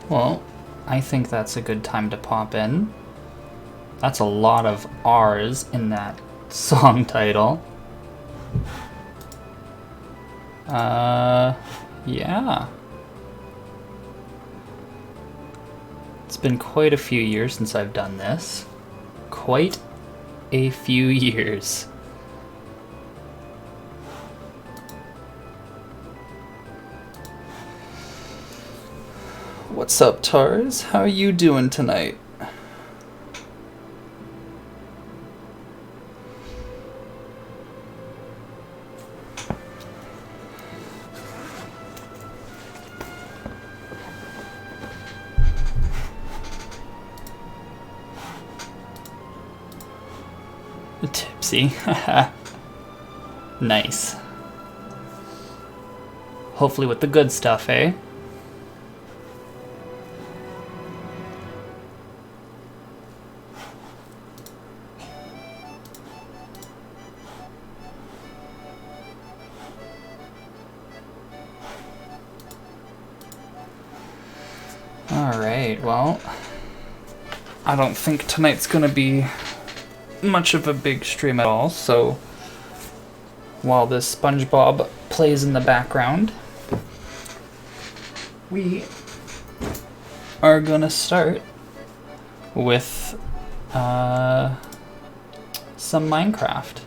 Well, I think that's a good time to pop in. That's a lot of R's in that song title. Yeah. It's been quite a few years since I've done this. Quite a few years. What's up, Tars? How are you doing tonight? Tipsy. Nice. Hopefully with the good stuff, eh? Alright, well, I don't think tonight's gonna be much of a big stream at all, so while this SpongeBob plays in the background, we are gonna start with some Minecraft.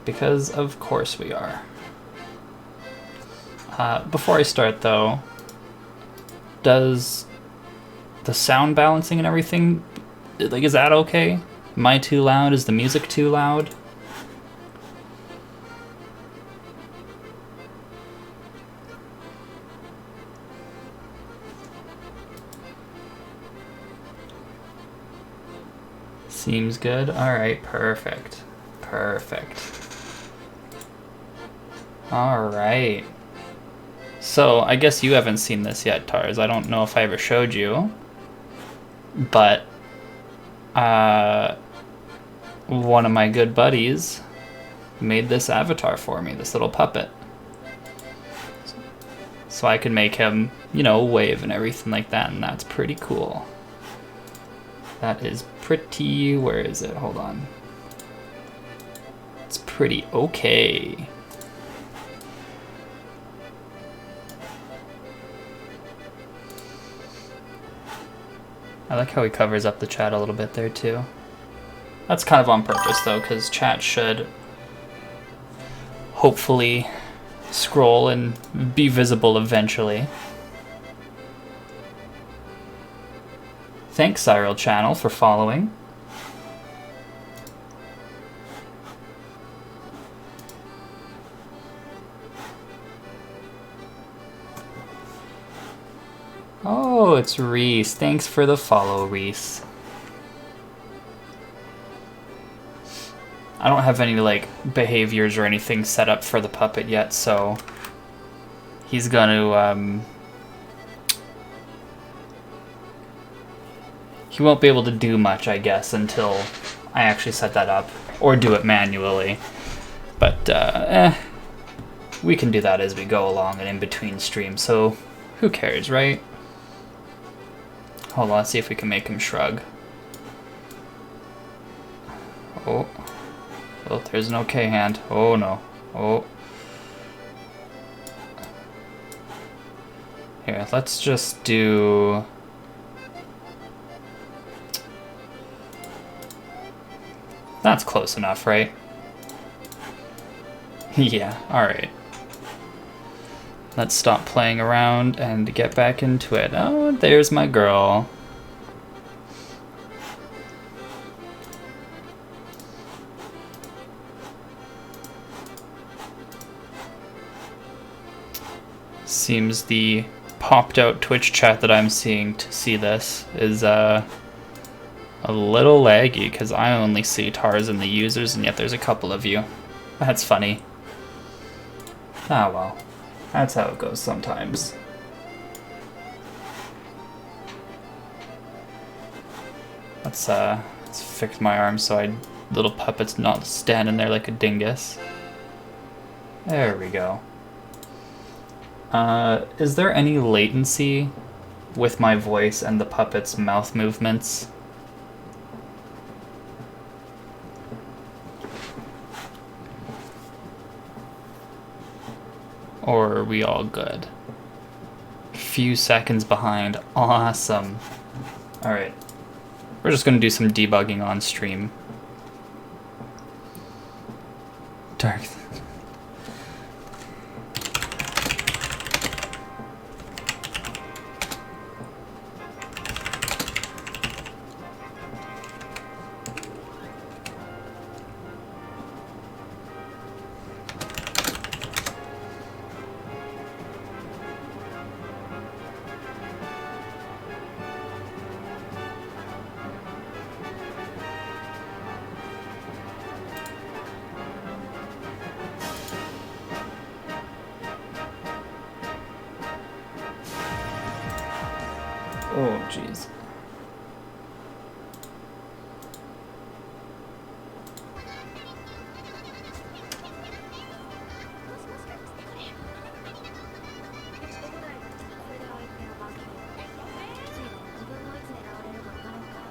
Because of course we are. Before I start though, does the sound balancing and everything, like, is that okay? Am I too loud? Is the music too loud? Seems good. Alright, perfect. Perfect. Alright. So, I guess you haven't seen this yet, Tars. I don't know if I ever showed you. But, one of my good buddies made this avatar for me, this little puppet. So I can make him, you know, wave and everything like that, and that's pretty cool. That is pretty... where is it? Hold on. It's pretty okay. I like how he covers up the chat a little bit there too. That's kind of on purpose though, because chat should hopefully scroll and be visible eventually. Thanks, Cyril Channel, for following. Oh, it's Reese. Thanks for the follow, Reese. I don't have any, like, behaviors or anything set up for the puppet yet, so he's gonna, he won't be able to do much, I guess, until I actually set that up, or do it manually. But, we can do that as we go along and in between streams, so who cares, right? Hold on, let's see if we can make him shrug. Oh. Oh, there's an okay hand. Oh, no. Oh. Here, let's just do... That's close enough, right? Yeah, alright. Let's stop playing around and get back into it. Oh, there's my girl. Seems the popped out Twitch chat that I'm seeing to see this is a little laggy because I only see Tars and the users, and yet there's a couple of you. That's funny. Ah well. That's how it goes sometimes. Let's fix my arm so little puppet's not standing there like a dingus. There we go. Is there any latency with my voice and the puppet's mouth movements? Or are we all good? Few seconds behind. Awesome. Alright. We're just gonna do some debugging on stream. Dark. Oh, jeez.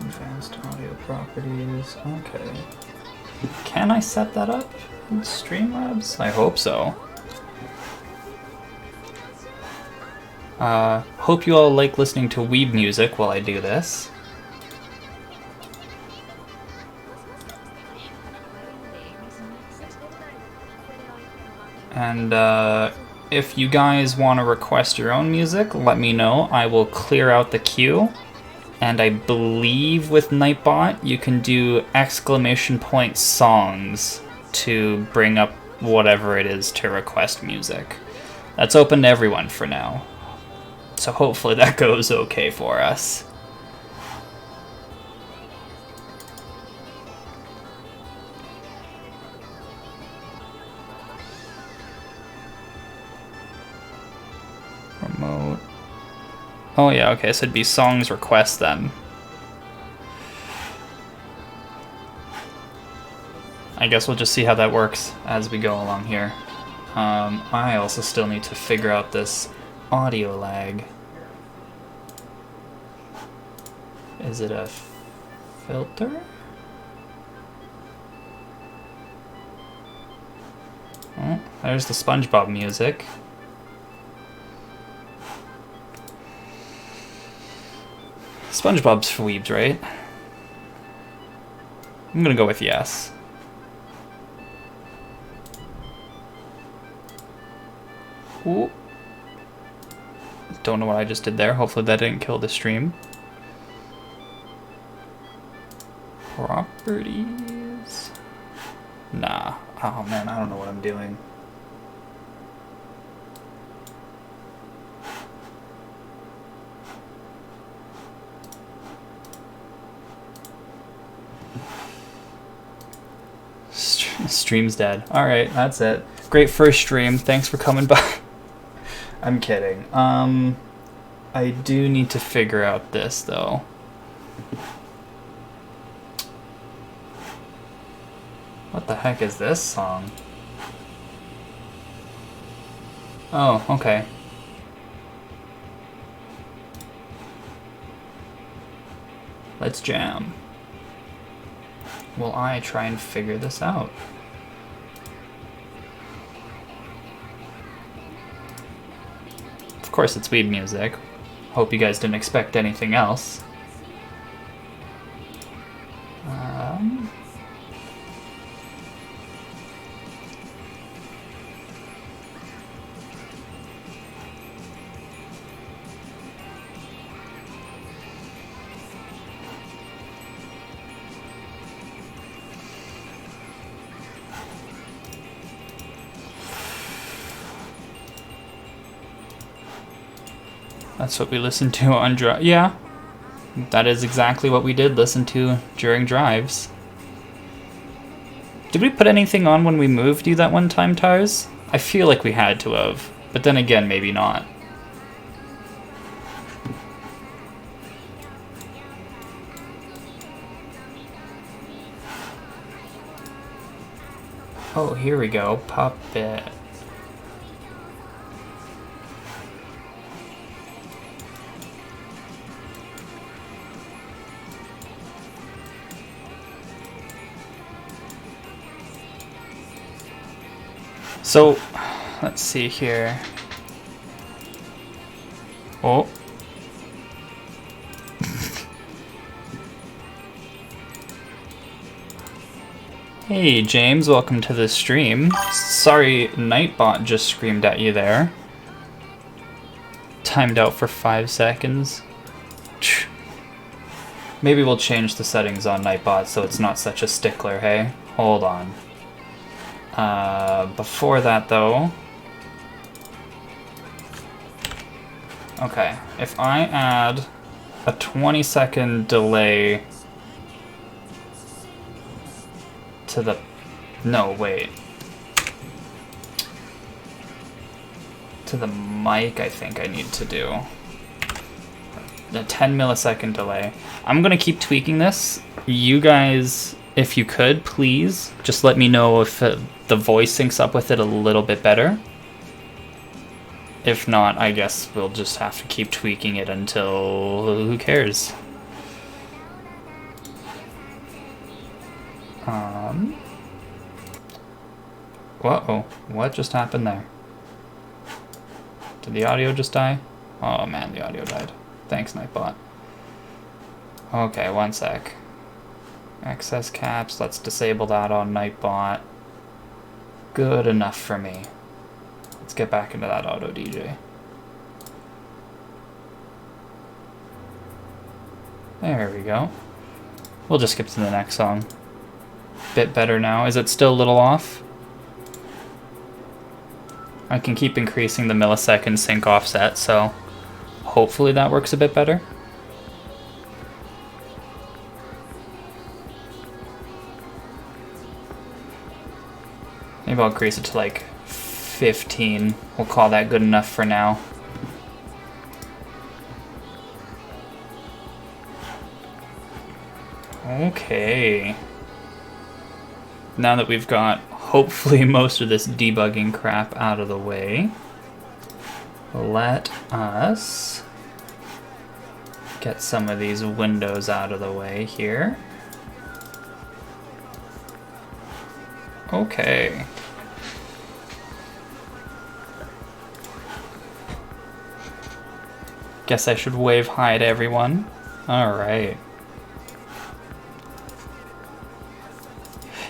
Advanced audio properties. Okay. Can I set that up in Streamlabs? I hope so. Hope you all like listening to weeb music while I do this. And if you guys want to request your own music, let me know. I will clear out the queue. And I believe with Nightbot, you can do !songs to bring up whatever it is to request music. That's open to everyone for now. So hopefully that goes okay for us. Remote. Oh yeah, okay, so it'd be songs request then. I guess we'll just see how that works as we go along here. I also still need to figure out this audio lag. Is it a filter? Oh, there's the SpongeBob music. SpongeBob's for weebs, right? I'm gonna go with yes. Ooh. Don't know what I just did there. Hopefully that didn't kill the stream. Properties. Nah. Oh man, I don't know what I'm doing. Stream's dead. Alright, that's it. Great first stream. Thanks for coming by. I'm kidding. I do need to figure out this, though. What the heck is this song? Oh, okay. Let's jam. Will I try and figure this out? Of course it's weeb music. Hope you guys didn't expect anything else. That's what we listened to on drive. Yeah, that is exactly what we did listen to during drives. Did we put anything on when we moved you that one time, Tars? I feel like we had to have, but then again, maybe not. Oh, here we go. Puppet. So, let's see here. Oh. Hey James, welcome to the stream. Sorry, Nightbot just screamed at you there. Timed out for 5 seconds. Maybe we'll change the settings on Nightbot so it's not such a stickler, hey? Hold on. Before that though... Okay, if I add a 20-second delay to the... No, wait. To the mic, I think I need to do. The 10 millisecond delay. I'm gonna keep tweaking this. You guys, if you could, please, just let me know if the voice syncs up with it a little bit better. If not, I guess we'll just have to keep tweaking it until... who cares? Whoa, what just happened there? Did the audio just die? Oh man, the audio died. Thanks, Nightbot. Okay, one sec. Excess caps, let's disable that on Nightbot. Good enough for me. Let's get back into that auto DJ. There we go. We'll just skip to the next song. Bit better now. Is it still a little off? I can keep increasing the millisecond sync offset, so hopefully that works a bit better. Maybe I'll increase it to like 15. We'll call that good enough for now. Okay. Now that we've got hopefully most of this debugging crap out of the way, let us get some of these windows out of the way here. Okay. Guess I should wave hi to everyone. Alright.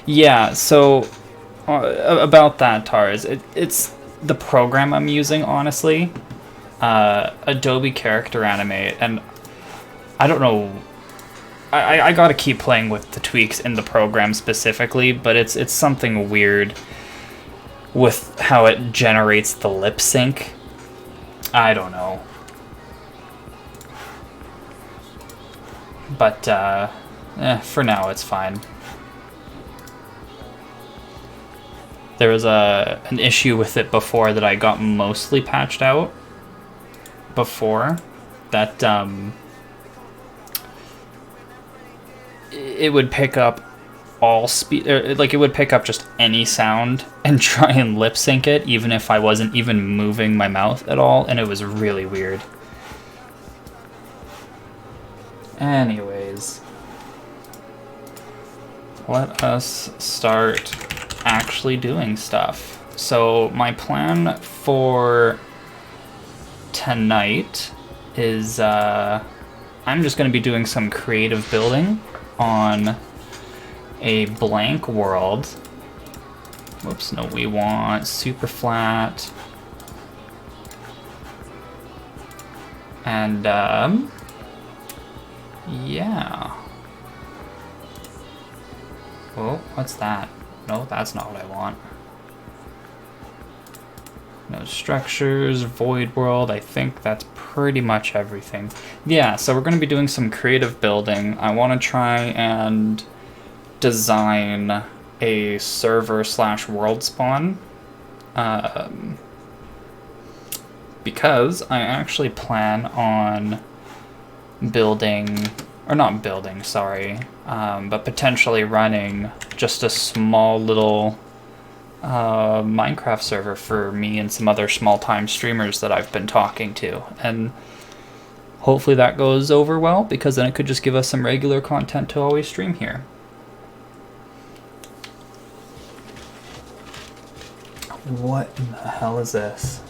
Yeah, so about that, Tars, it's the program I'm using, honestly. Adobe Character Animate, and I don't know, I gotta keep playing with the tweaks in the program specifically, but it's something weird with how it generates the lip sync. I don't know. But, for now it's fine. There was an issue with it before that I got mostly patched out before, that it would pick up all speed, like it would pick up just any sound and try and lip sync it even if I wasn't even moving my mouth at all, and it was really weird. Anyways, let us start actually doing stuff. So my plan for tonight is I'm just going to be doing some creative building on a blank world. Whoops, no, we want super flat. And yeah. Oh, what's that? No, that's not what I want. No structures, void world, I think that's pretty much everything. Yeah, so we're going to be doing some creative building. I want to try and design a server slash world spawn. Because I actually plan on building, or not building, sorry, but potentially running just a small little Minecraft server for me and some other small-time streamers that I've been talking to. And hopefully that goes over well, because then it could just give us some regular content to always stream here. What in the hell is this?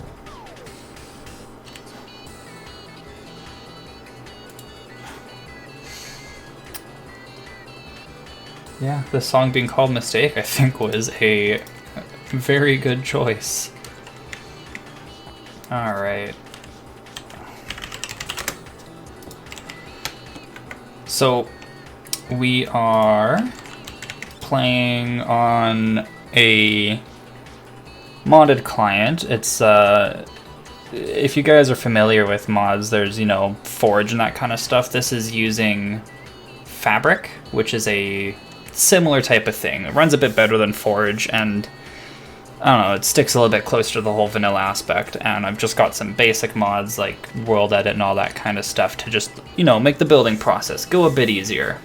Yeah, the song being called Mistake, I think, was a very good choice. Alright. So, we are playing on a modded client. It's, if you guys are familiar with mods, there's, you know, Forge and that kind of stuff. This is using Fabric, which is a similar type of thing. It runs a bit better than Forge, and I don't know, it sticks a little bit closer to the whole vanilla aspect, and I've just got some basic mods like World Edit and all that kind of stuff to just, you know, make the building process go a bit easier.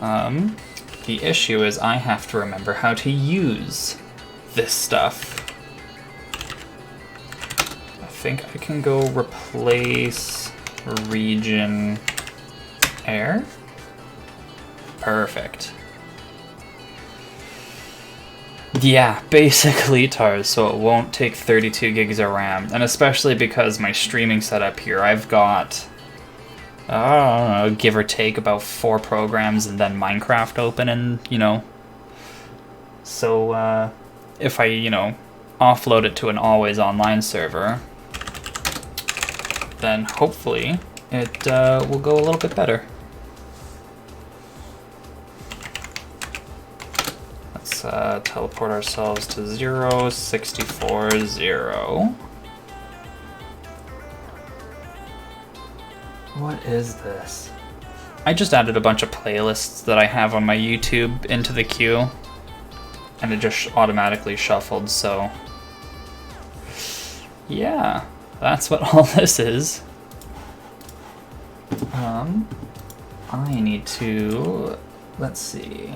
The issue is I have to remember how to use this stuff. I think I can go replace region air. Perfect. Yeah, basically TARS, so it won't take 32 gigs of RAM, and especially because my streaming setup here, I've got, I don't know, give or take about 4 programs and then Minecraft open, and, you know, so if I, you know, offload it to an always online server, then hopefully it will go a little bit better. Teleport ourselves to 0, 64, 0. What is this? I just added a bunch of playlists that I have on my YouTube into the queue, and it just automatically shuffled, so yeah, that's what all this is. I need to, let's see.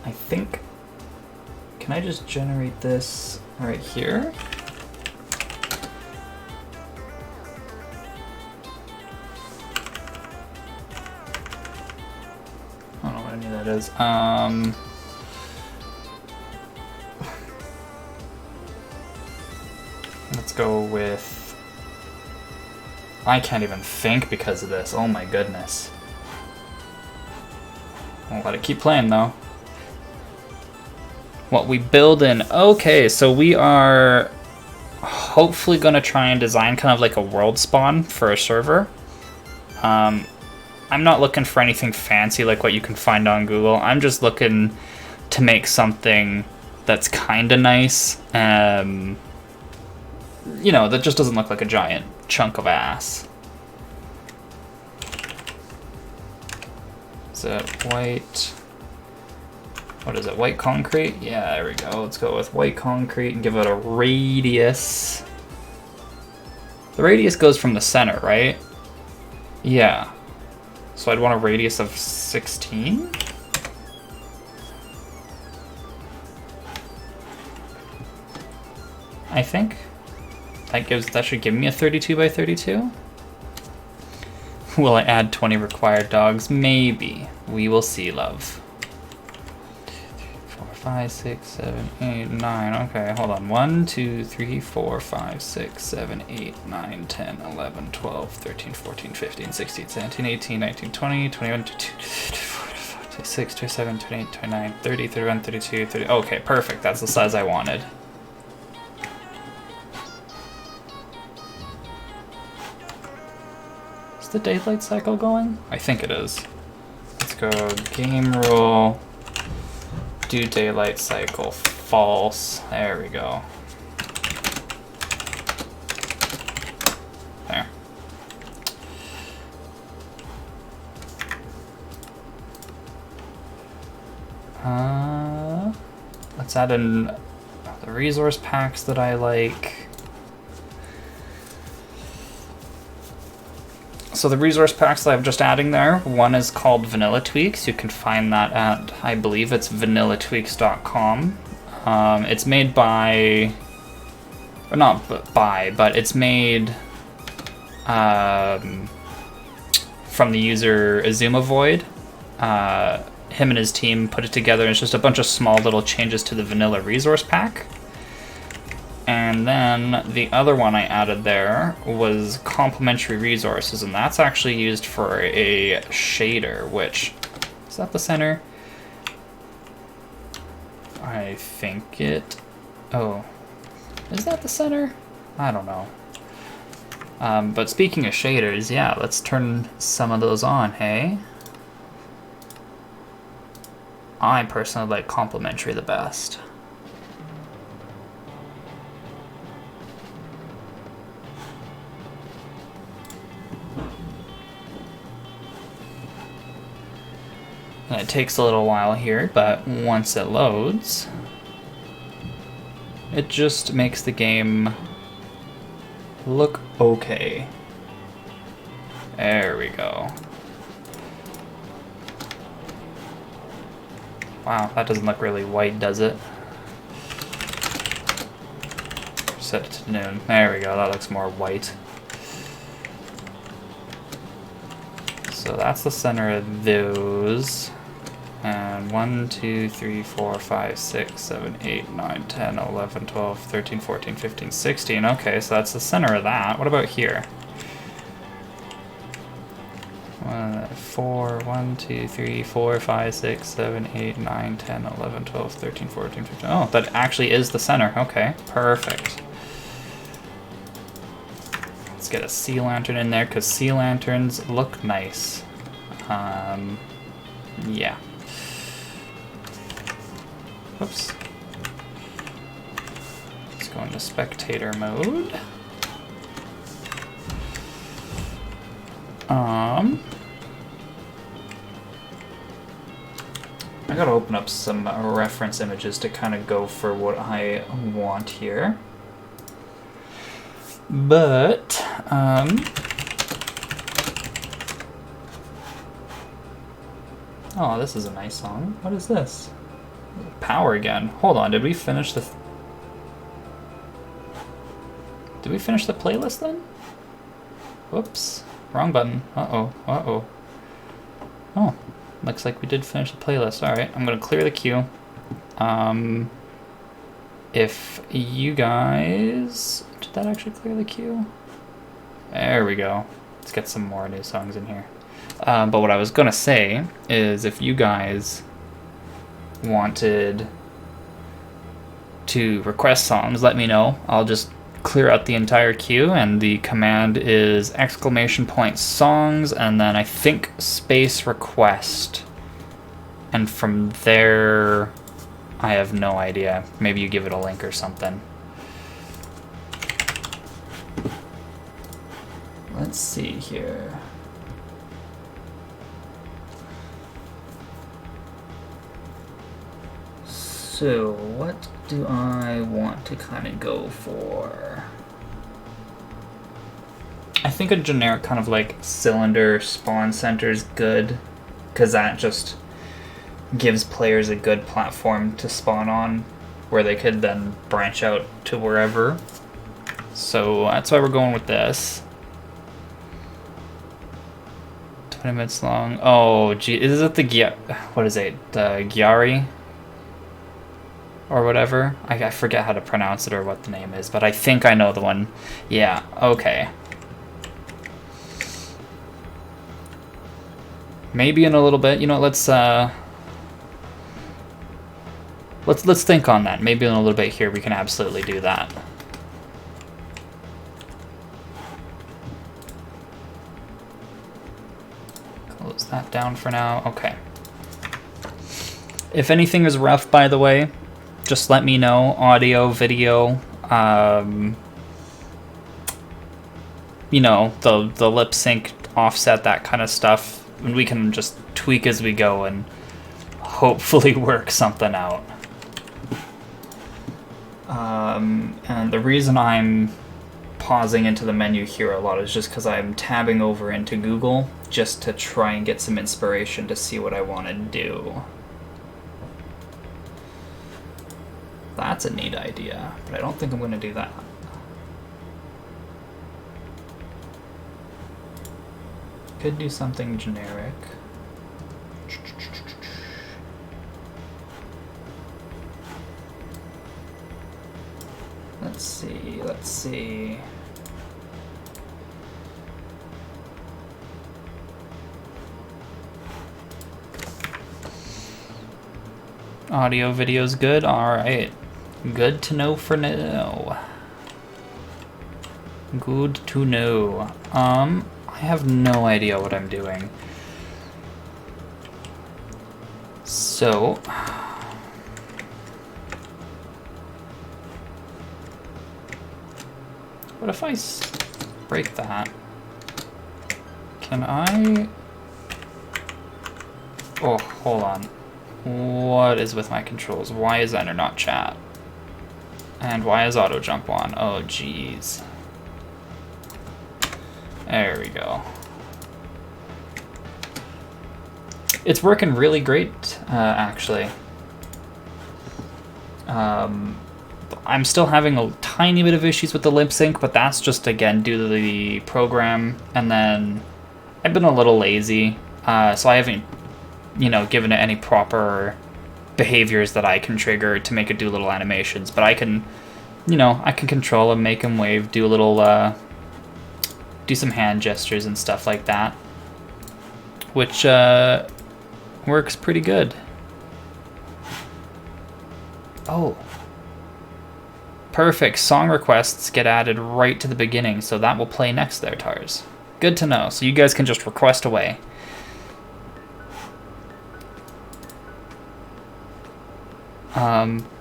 I think, can I just generate this right here? I don't know what any of that is. Let's go with, I can't even think because of this. Oh my goodness. I'll let it keep playing though. What we build in, okay, so we are hopefully going to try and design kind of like a world spawn for a server. I'm not looking for anything fancy like what you can find on Google. I'm just looking to make something that's kind of nice, you know, that just doesn't look like a giant chunk of ass. Is it white? What is it, white concrete? Yeah, there we go. Let's go with white concrete and give it a radius. The radius goes from the center, right? Yeah. So I'd want a radius of 16? I think. That should give me a 32 by 32? Will I add 20 required dogs? Maybe. We will see, love. 5, 6, 7, 8, 9. Okay, hold on. 1, 2, 3, 4, 5, 6, 7, 8, 9, 10, 11, 12, 13, 14, 15, 16, 17, 18, 19, 20, 21, 22, 24, 26, 27, 28, 29, 30, 31, 32, 30. Okay, perfect. That's the size I wanted. Is the daylight cycle going? I think it is. Let's go game rule. Do daylight cycle false. There we go. There. Let's add in the resource packs that I like. So the resource packs that I'm just adding there, one is called Vanilla Tweaks. You can find that at, I believe it's vanillatweaks.com. It's made by, or not by, but it's made from the user Azuma Void. him and his team put it together, and it's just a bunch of small little changes to the vanilla resource pack. And then the other one I added there was complementary resources, and that's actually used for a shader, which, is that the center? I think it, oh, is that the center? I don't know. But speaking of shaders, yeah, let's turn some of those on, hey? I personally like complementary the best. And it takes a little while here, but once it loads, it just makes the game look okay. There we go. Wow, that doesn't look really white, does it? Set it to noon. There we go, that looks more white. So that's the center of those. And 1, 2, 3, 4, 5, 6, 7, 8, 9, 10, 11, 12, 13, 14, 15, 16. Okay, so that's the center of that. What about here? 1, 2, 3, 4, 5, 6, 7, 8, 9, 10, 11, 12, 13, 14, 15. Oh, that actually is the center. Okay, perfect. Let's get a sea lantern in there, because sea lanterns look nice. Yeah. Oops. Let's go into spectator mode. I gotta open up some reference images to kind of go for what I want here. But, oh, this is a nice song. What is this? Power again. Hold on, did we finish the... Did we finish the playlist then? Whoops. Wrong button. Uh-oh. Uh-oh. Oh. Looks like we did finish the playlist. Alright, I'm gonna clear the queue. If you guys... Did that actually clear the queue? There we go. Let's get some more new songs in here. But what I was gonna say is if you guys wanted to request songs, let me know. I'll just clear out the entire queue, and the command is !songs, and then I think space request. And from there, I have no idea. Maybe you give it a link or something. Let's see here. So, what do I want to kind of go for? I think a generic kind of like cylinder spawn center is good, because that just gives players a good platform to spawn on, where they could then branch out to wherever. So that's why we're going with this. 20 minutes long. Oh, gee, is it the what is it? The Gyari? Or whatever. I forget how to pronounce it or what the name is, but I think I know the one. Yeah, okay. Maybe in a little bit. You know, let's think on that. Maybe in a little bit here we can absolutely do that. Close that down for now. Okay. If anything is rough, by the way, just let me know. Audio, video, you know, the lip sync, offset, that kind of stuff, and we can just tweak as we go and hopefully work something out. And the reason I'm pausing into the menu here a lot is just because I'm tabbing over into Google just to try and get some inspiration to see what I want to do. That's a neat idea, but I don't think I'm going to do that. Could do something generic. Let's see, let's see. Audio video's good? Alright. Good to know for now. Good to know. I have no idea what I'm doing. So... what if I break that? Can I... oh, hold on. What is with my controls? Why is enter not chat? And why is auto jump on? Oh, jeez. There we go. It's working really great, actually. I'm still having a tiny bit of issues with the lip sync, but that's just, again, due to the program. And then I've been a little lazy, so I haven't, you know, given it any proper behaviors that I can trigger to make it do little animations. But I can, you know, I can control him, make him wave, do a little, do some hand gestures and stuff like that, which works pretty good. Oh. Perfect. Song requests get added right to the beginning, so that will play next there, Tars. Good to know. So you guys can just request away.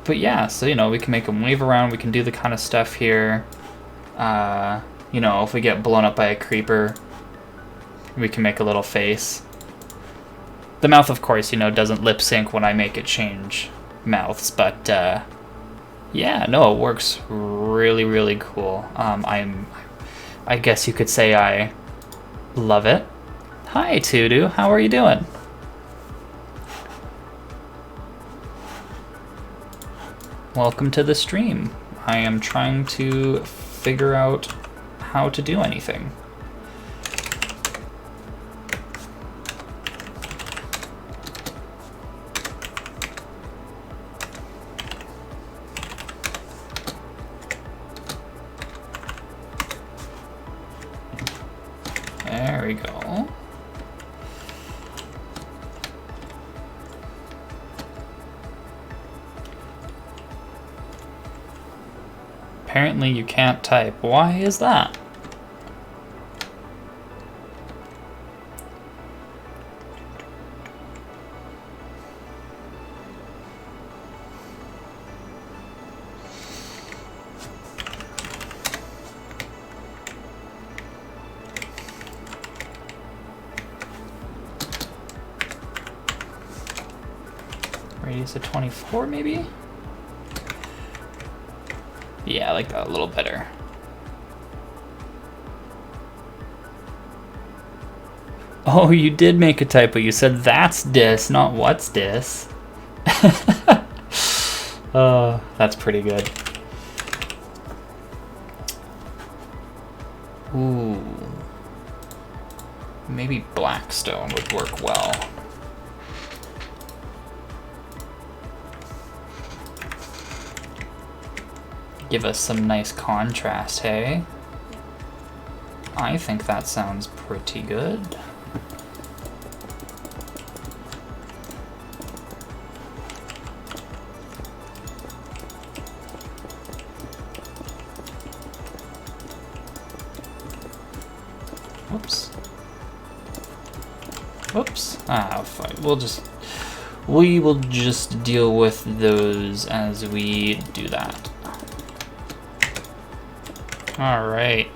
But yeah, so, you know, we can make them wave around. We can do the kind of stuff here. You know, if we get blown up by a creeper, we can make a little face. The mouth, of course, you know, doesn't lip sync when I make it change mouths, but, yeah, no, it works really, really cool. I guess you could say I love it. Hi, Tudu. How are you doing? Welcome to the stream. I am trying to figure out how to do anything. There we go. Apparently you can't type. Why is that? Radius of 24, maybe? Yeah, I like that a little better. Oh, you did make a typo. You said that's dis, not what's dis. Oh, that's pretty good. Ooh. Maybe Blackstone would work well. Give us some nice contrast, hey? I think that sounds pretty good. Whoops. Whoops. Ah, fine. We will just deal with those as we do that. All right.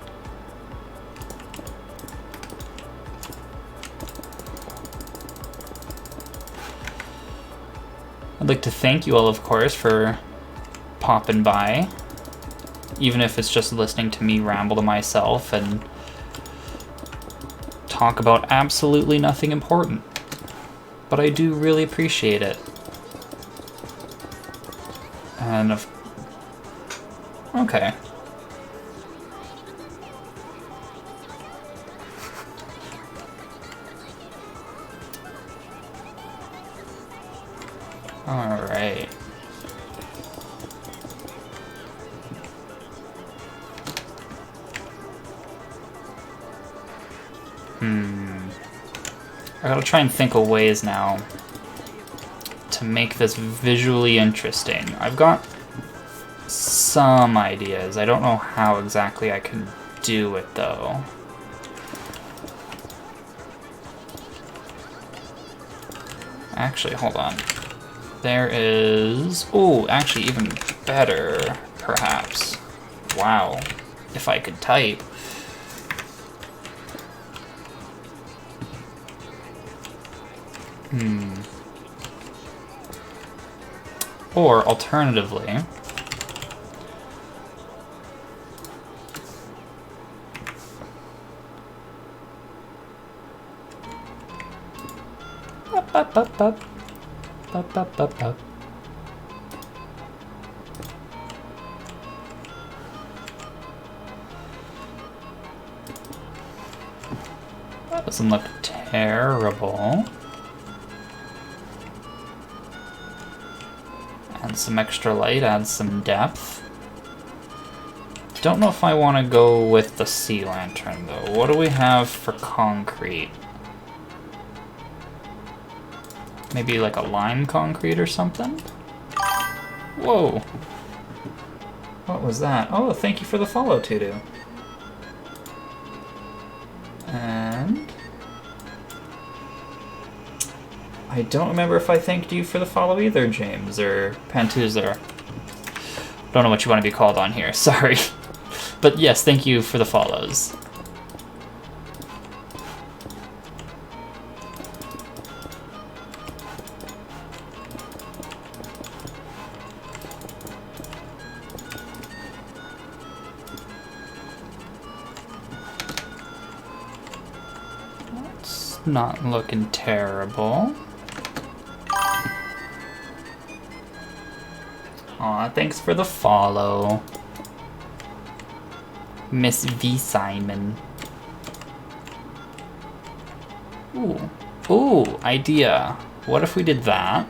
I'd like to thank you all, of course, for popping by, even if it's just listening to me ramble to myself and talk about absolutely nothing important. But I do really appreciate it. And okay. All right. I gotta try and think of ways now to make this visually interesting. I've got some ideas. I don't know how exactly I can do it though. Actually, hold on. There is... Oh, actually even better, perhaps. Wow. If I could type. Or, alternatively... That doesn't look terrible. Add some extra light, add some depth. Don't know if I want to go with the sea lantern though. What do we have for concrete? Maybe like a lime concrete or something? Whoa! What was that? Oh, thank you for the follow, Tudu. And... I don't remember if I thanked you for the follow either, James, or Pantuzler. Don't know what you want to be called on here, sorry. But yes, thank you for the follows. That's not looking terrible. Aw, thanks for the follow, Miss V. Simon. Ooh. Ooh, idea. What if we did that?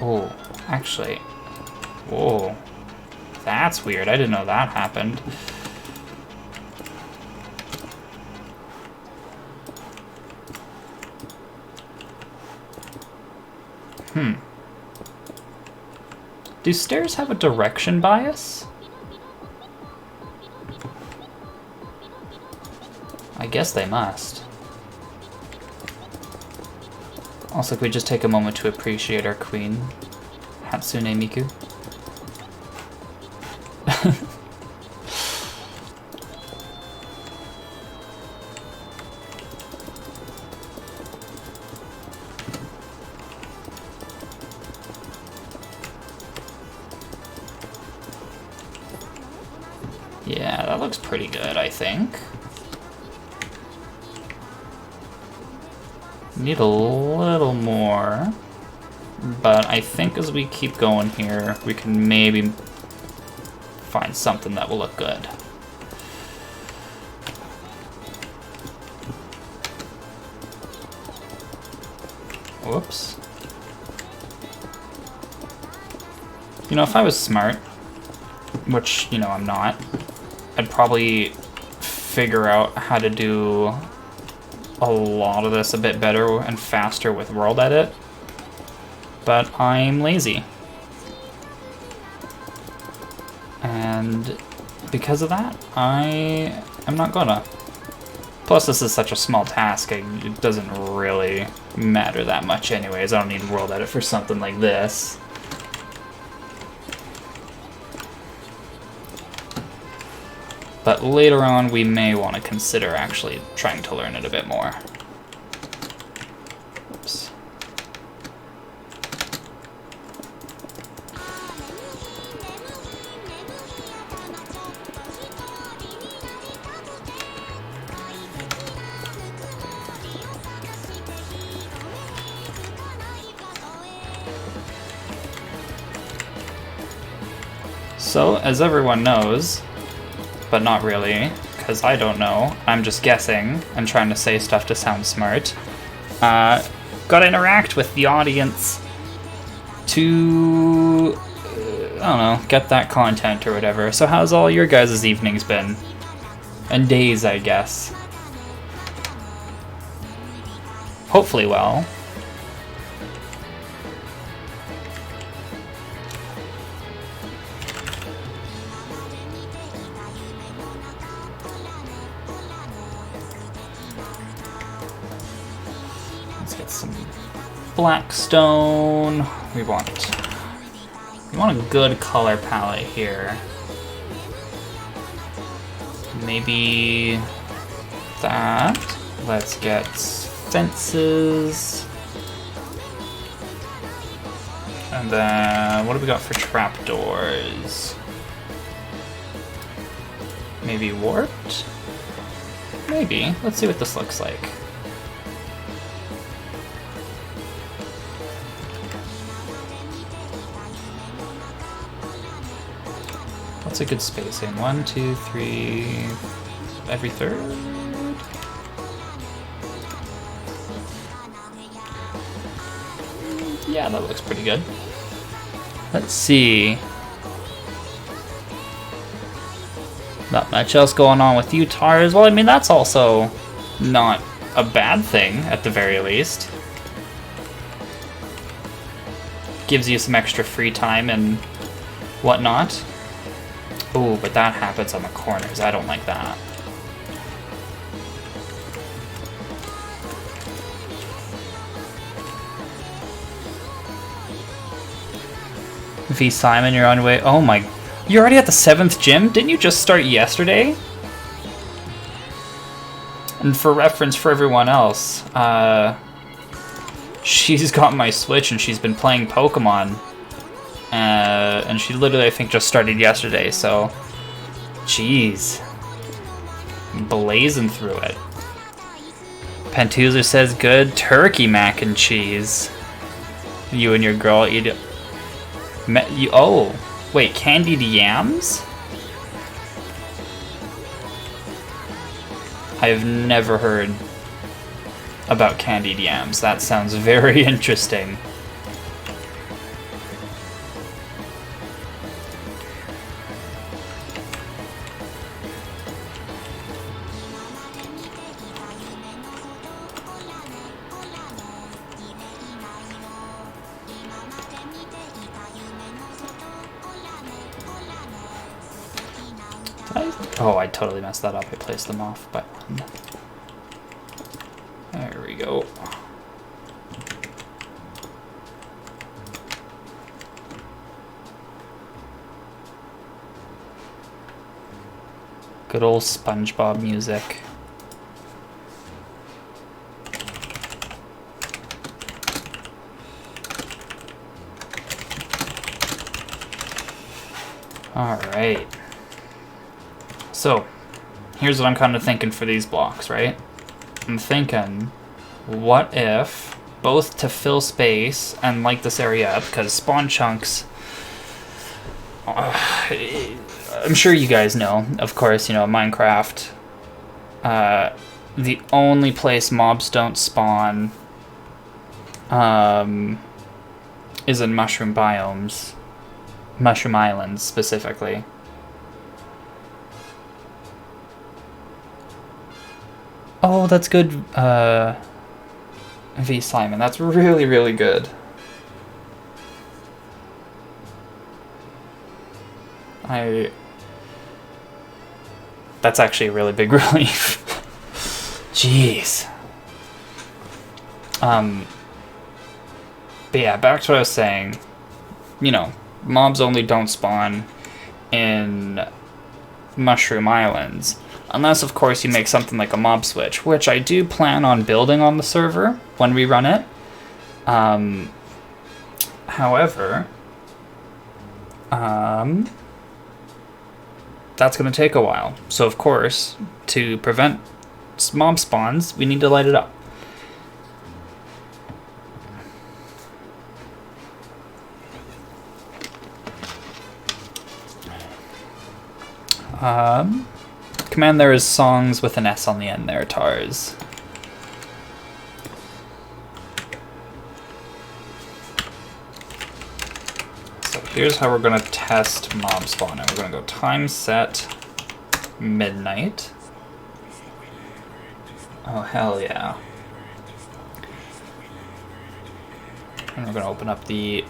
Oh, actually. Whoa. That's weird. I didn't know that happened. Do stairs have a direction bias? I guess they must. Also, could we just take a moment to appreciate our queen, Hatsune Miku? Yeah, that looks pretty good, I think. Need a little more, but I think as we keep going here, we can maybe find something that will look good. Whoops. You know, if I was smart, which, you know, I'm not, I'd probably figure out how to do a lot of this a bit better and faster with World Edit, but I'm lazy. And because of that, I am not gonna. Plus, this is such a small task, it doesn't really matter that much anyways. I don't need World Edit for something like this. But later on, we may want to consider actually trying to learn it a bit more. Oops. So, as everyone knows, but not really, because I don't know, I'm just guessing and trying to say stuff to sound smart, gotta interact with the audience to, I don't know, get that content or whatever. So how's all your guys' evenings been? And days, I guess. hopefully well. Let's get some blackstone. We want a good color palette here. Maybe that. Let's get fences. And then what do we got for trapdoors? Maybe warped? Maybe. Let's see what this looks like. What's a good spacing? 1, 2, 3, every third? Yeah, that looks pretty good. Let's see. Not much else going on with you, Tars. Well, I mean, that's also not a bad thing, at the very least. Gives you some extra free time and whatnot. Ooh, but that happens on the corners. I don't like that. V Simon, you're on your way. Oh my... You're already at the 7th gym? Didn't you just start yesterday? And for reference for everyone else, she's got my Switch and she's been playing Pokemon. And she literally, I think, just started yesterday, so... Jeez. Blazing through it. Pentuzer says good turkey mac and cheese. You and your girl eat it. Oh, wait, candied yams? I've never heard about candied yams. That sounds very interesting. Oh, I totally messed that up. I placed them off by one. There we go. Good old SpongeBob music. All right. So, here's what I'm kind of thinking for these blocks, right? I'm thinking, what if, both to fill space and light this area up, because spawn chunks, I'm sure you guys know, of course, you know, Minecraft, the only place mobs don't spawn is in mushroom biomes, mushroom islands specifically. Oh, that's good, V Simon. That's really, really good. That's actually a really big relief. Jeez. But yeah, back to what I was saying. You know, mobs only don't spawn in mushroom islands. Unless, of course, you make something like a mob switch, which I do plan on building on the server when we run it. However, that's going to take a while. So, of course, to prevent mob spawns, we need to light it up. Command there is songs with an S on the end there, Tars. So here's how we're going to test mob spawning. We're going to go time set midnight. Oh, hell yeah. And we're going to open up the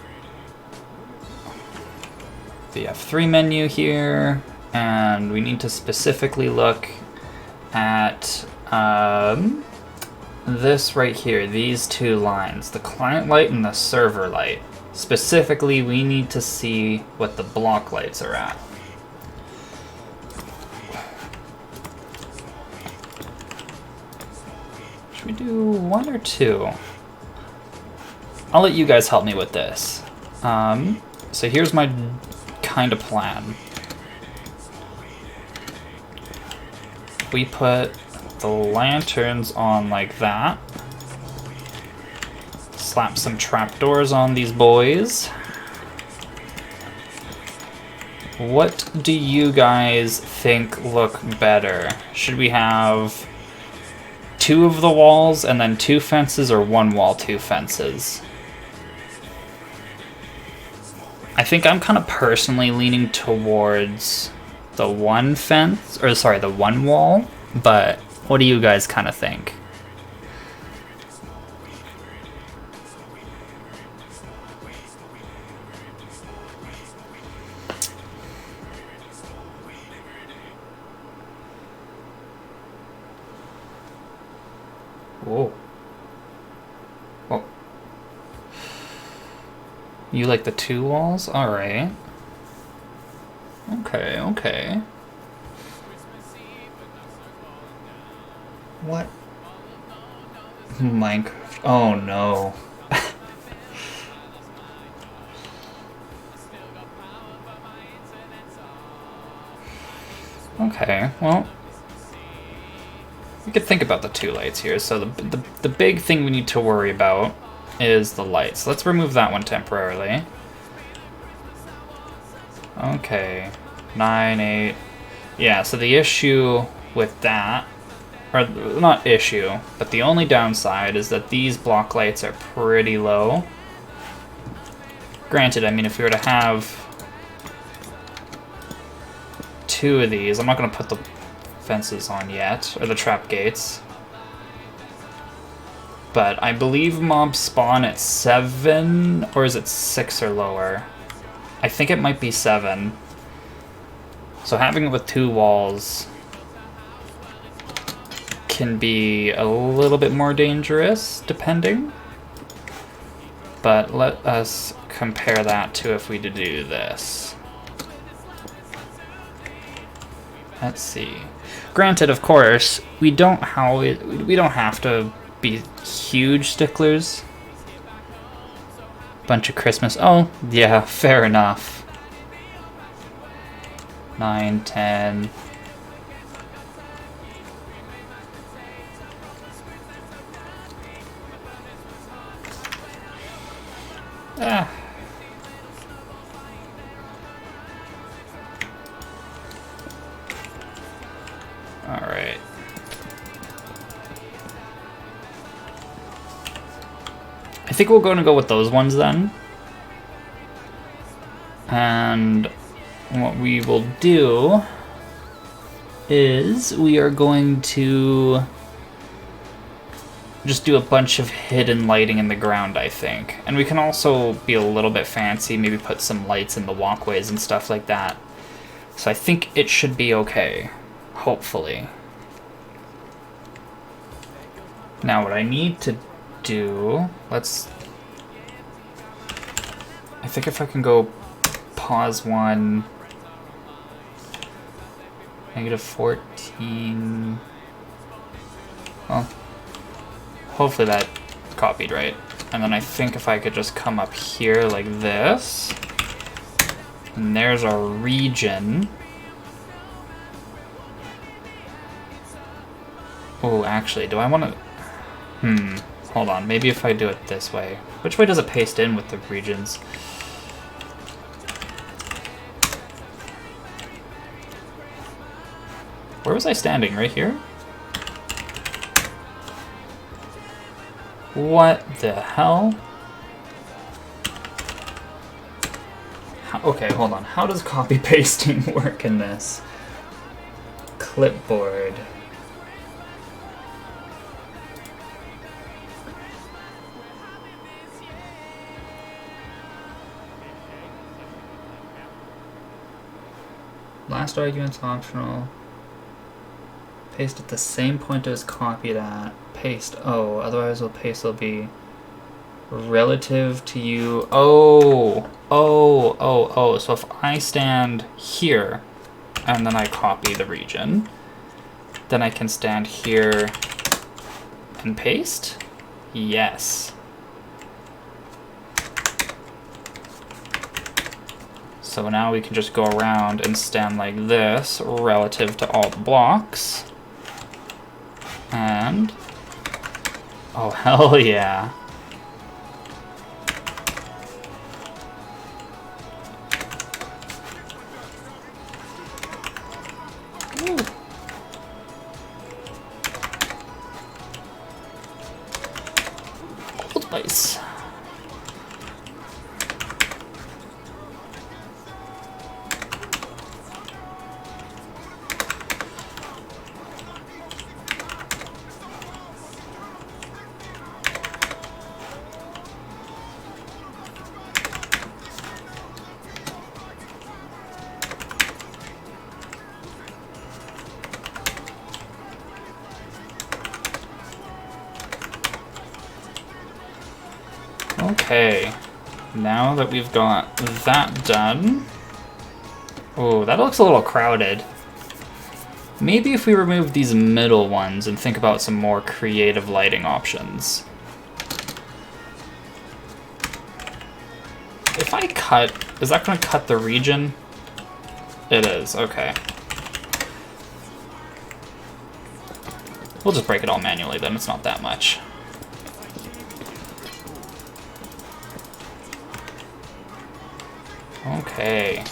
F3 menu here, and we need to specifically look at this right here, these two lines, the client light and the server light. Specifically, we need to see what the block lights are at. Should we do 1 or 2? I'll let you guys help me with this. So here's my kind of plan. We put the lanterns on like that. Slap some trapdoors on these boys. What do you guys think look better? Should we have 2 of the walls and then 2 fences, or 1 wall, 2 fences? I think I'm kind of personally leaning towards the 1 fence, or sorry, the 1 wall, but what do you guys kind of think? Whoa. Oh. You like the 2 walls? Alright. Okay, okay. What? Minecraft. Oh no. Okay, well, we could think about the 2 lights here. So the big thing we need to worry about is the lights. Let's remove that one temporarily. Okay, 9, 8. Yeah, so the issue with that, or not issue, but the only downside is that these block lights are pretty low. Granted, I mean, if we were to have 2 of these, I'm not going to put the fences on yet, or the trap gates. But I believe mobs spawn at 7, or is it 6 or lower? I think it might be 7. So having it with 2 walls can be a little bit more dangerous, depending. But let us compare that to if we did do this. Let's see. Granted, of course, we don't have to be huge sticklers. Bunch of Christmas. Oh, yeah, fair enough. 9, 10. Ah. All right. I think we're going to go with those ones then. And what we will do is we are going to just do a bunch of hidden lighting in the ground, I think. And we can also be a little bit fancy, maybe put some lights in the walkways and stuff like that. So I think it should be okay, hopefully. Now what I need to do, I think if I can go pause 1, -14, well, hopefully that copied right. And then I think if I could just come up here like this, and there's our region. Oh, actually, do I want to... hold on, maybe if I do it this way. Which way does it paste in with the regions? Where was I standing? Right here? What the hell? Okay, hold on. How does copy pasting work in this? Clipboard. Last argument's optional. Paste at the same point as copied at. Paste. Oh, otherwise paste will be relative to you. Oh. So if I stand here and then I copy the region, then I can stand here and paste? Yes. So now we can just go around and stand like this relative to all the blocks. And, oh hell yeah. Ooh. Old Spice. Okay, now that we've got that done... Oh, that looks a little crowded. Maybe if we remove these middle ones and think about some more creative lighting options. If I cut... Is that going to cut the region? It is, okay. We'll just break it all manually then, it's not that much. Okay.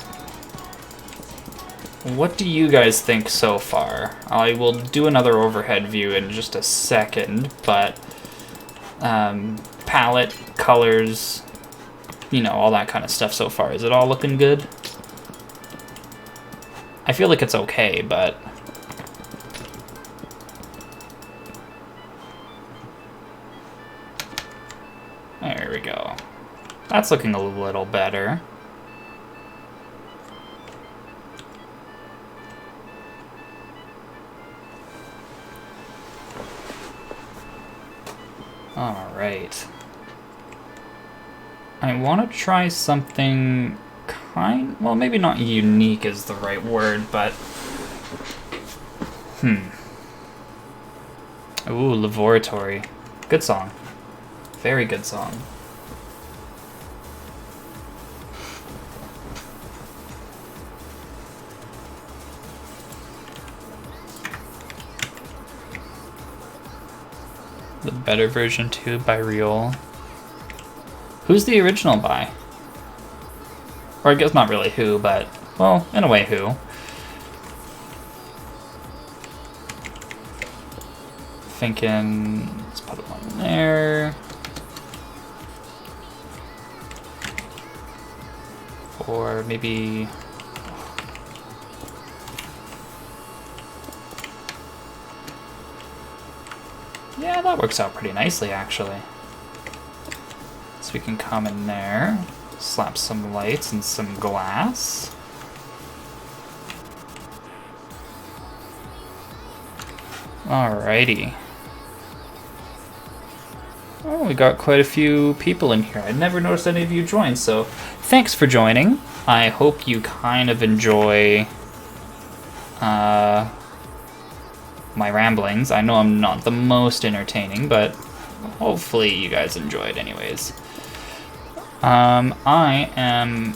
What do you guys think so far? I will do another overhead view in just a second, but palette, colors, you know, all that kind of stuff so far. Is it all looking good? I feel like it's okay, but... There we go. That's looking a little better. Alright. I want to try something well, maybe not unique is the right word, but... Ooh, Laboratory. Good song. Very good song. The Better Version 2 by Riol. Who's the original by? Or I guess not really who, but, well, in a way who. Thinking, let's put one there. Or maybe... Yeah, that works out pretty nicely, actually. So we can come in there, slap some lights and some glass. Alrighty. Oh, we got quite a few people in here. I never noticed any of you join, so thanks for joining. I hope you kind of enjoy my ramblings. I know I'm not the most entertaining, but hopefully you guys enjoy it anyways. I am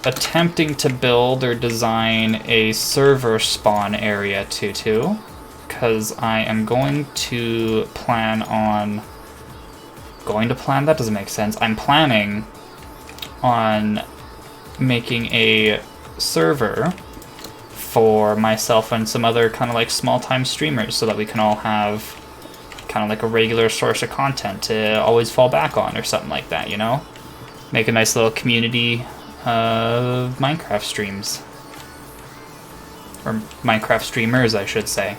attempting to build or design a server spawn area tutu, because I am going to plan on... That doesn't make sense. I'm planning on making a server for myself and some other kind of like small-time streamers so that we can all have kind of like a regular source of content to always fall back on or something like that, you know? Make a nice little community of Minecraft streams. Or Minecraft streamers, I should say.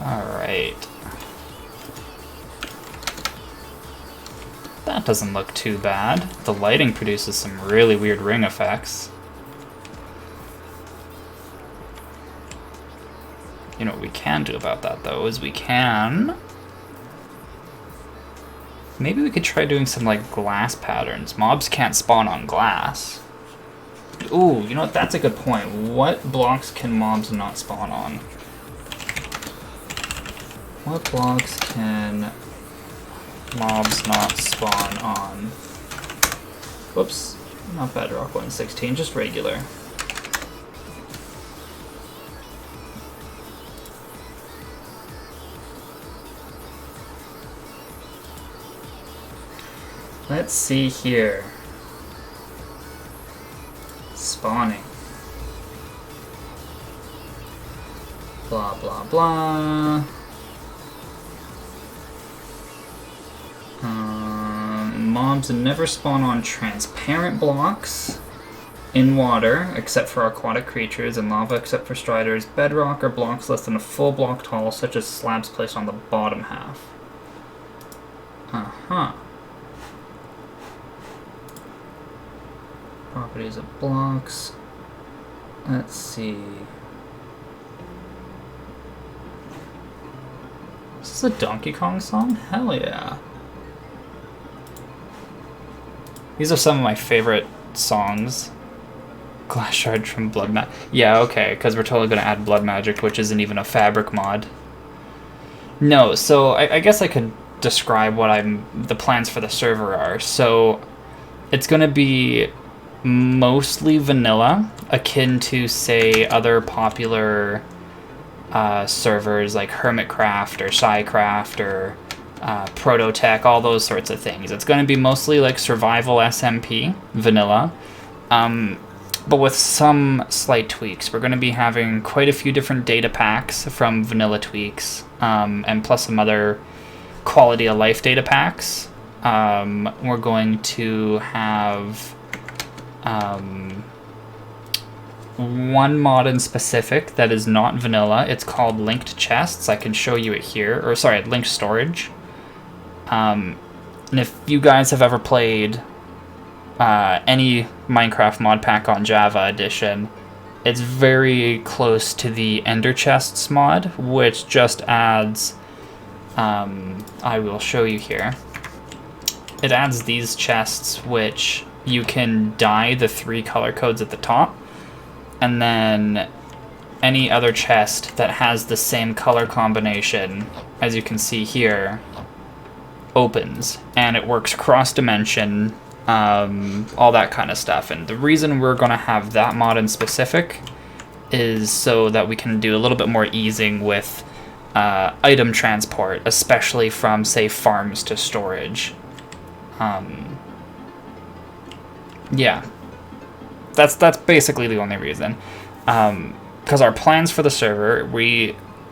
Alright. That doesn't look too bad. The lighting produces some really weird ring effects. You know what we can do about that, though, is we can... Maybe we could try doing some, like, glass patterns. Mobs can't spawn on glass. Ooh, you know what? That's a good point. What blocks can mobs not spawn on? What blocks can mobs not spawn on? Whoops, not Bedrock 116, just regular. Let's see here. Spawning. Blah, blah, blah. Mobs never spawn on transparent blocks in water, except for aquatic creatures, and lava except for striders. Bedrock are blocks less than a full block tall, such as slabs placed on the bottom half. Uh-huh. Properties of blocks. Let's see. Is this a Donkey Kong song? Hell yeah. These are some of my favorite songs. Glass shard from Blood Magic. Yeah, okay, because we're totally going to add Blood Magic, which isn't even a fabric mod. No, so I guess I could describe what the plans for the server are. So it's going to be mostly vanilla, akin to, say, other popular servers like Hermitcraft or Psycraft or Prototech, all those sorts of things. It's going to be mostly like survival SMP, vanilla, but with some slight tweaks. We're going to be having quite a few different data packs from vanilla tweaks, and plus some other quality of life data packs. We're going to have one mod in specific that is not vanilla. It's called linked chests. I can show you it here, or sorry, linked storage. And if you guys have ever played any Minecraft mod pack on Java Edition, it's very close to the Ender Chests mod, which just adds, I will show you here. It adds these chests, which you can dye the 3 color codes at the top, and then any other chest that has the same color combination, as you can see here, opens, and it works cross-dimension, all that kind of stuff. And the reason we're going to have that mod in specific is so that we can do a little bit more easing with item transport, especially from, say, farms to storage. Yeah, that's basically the only reason. Because our plans for the server,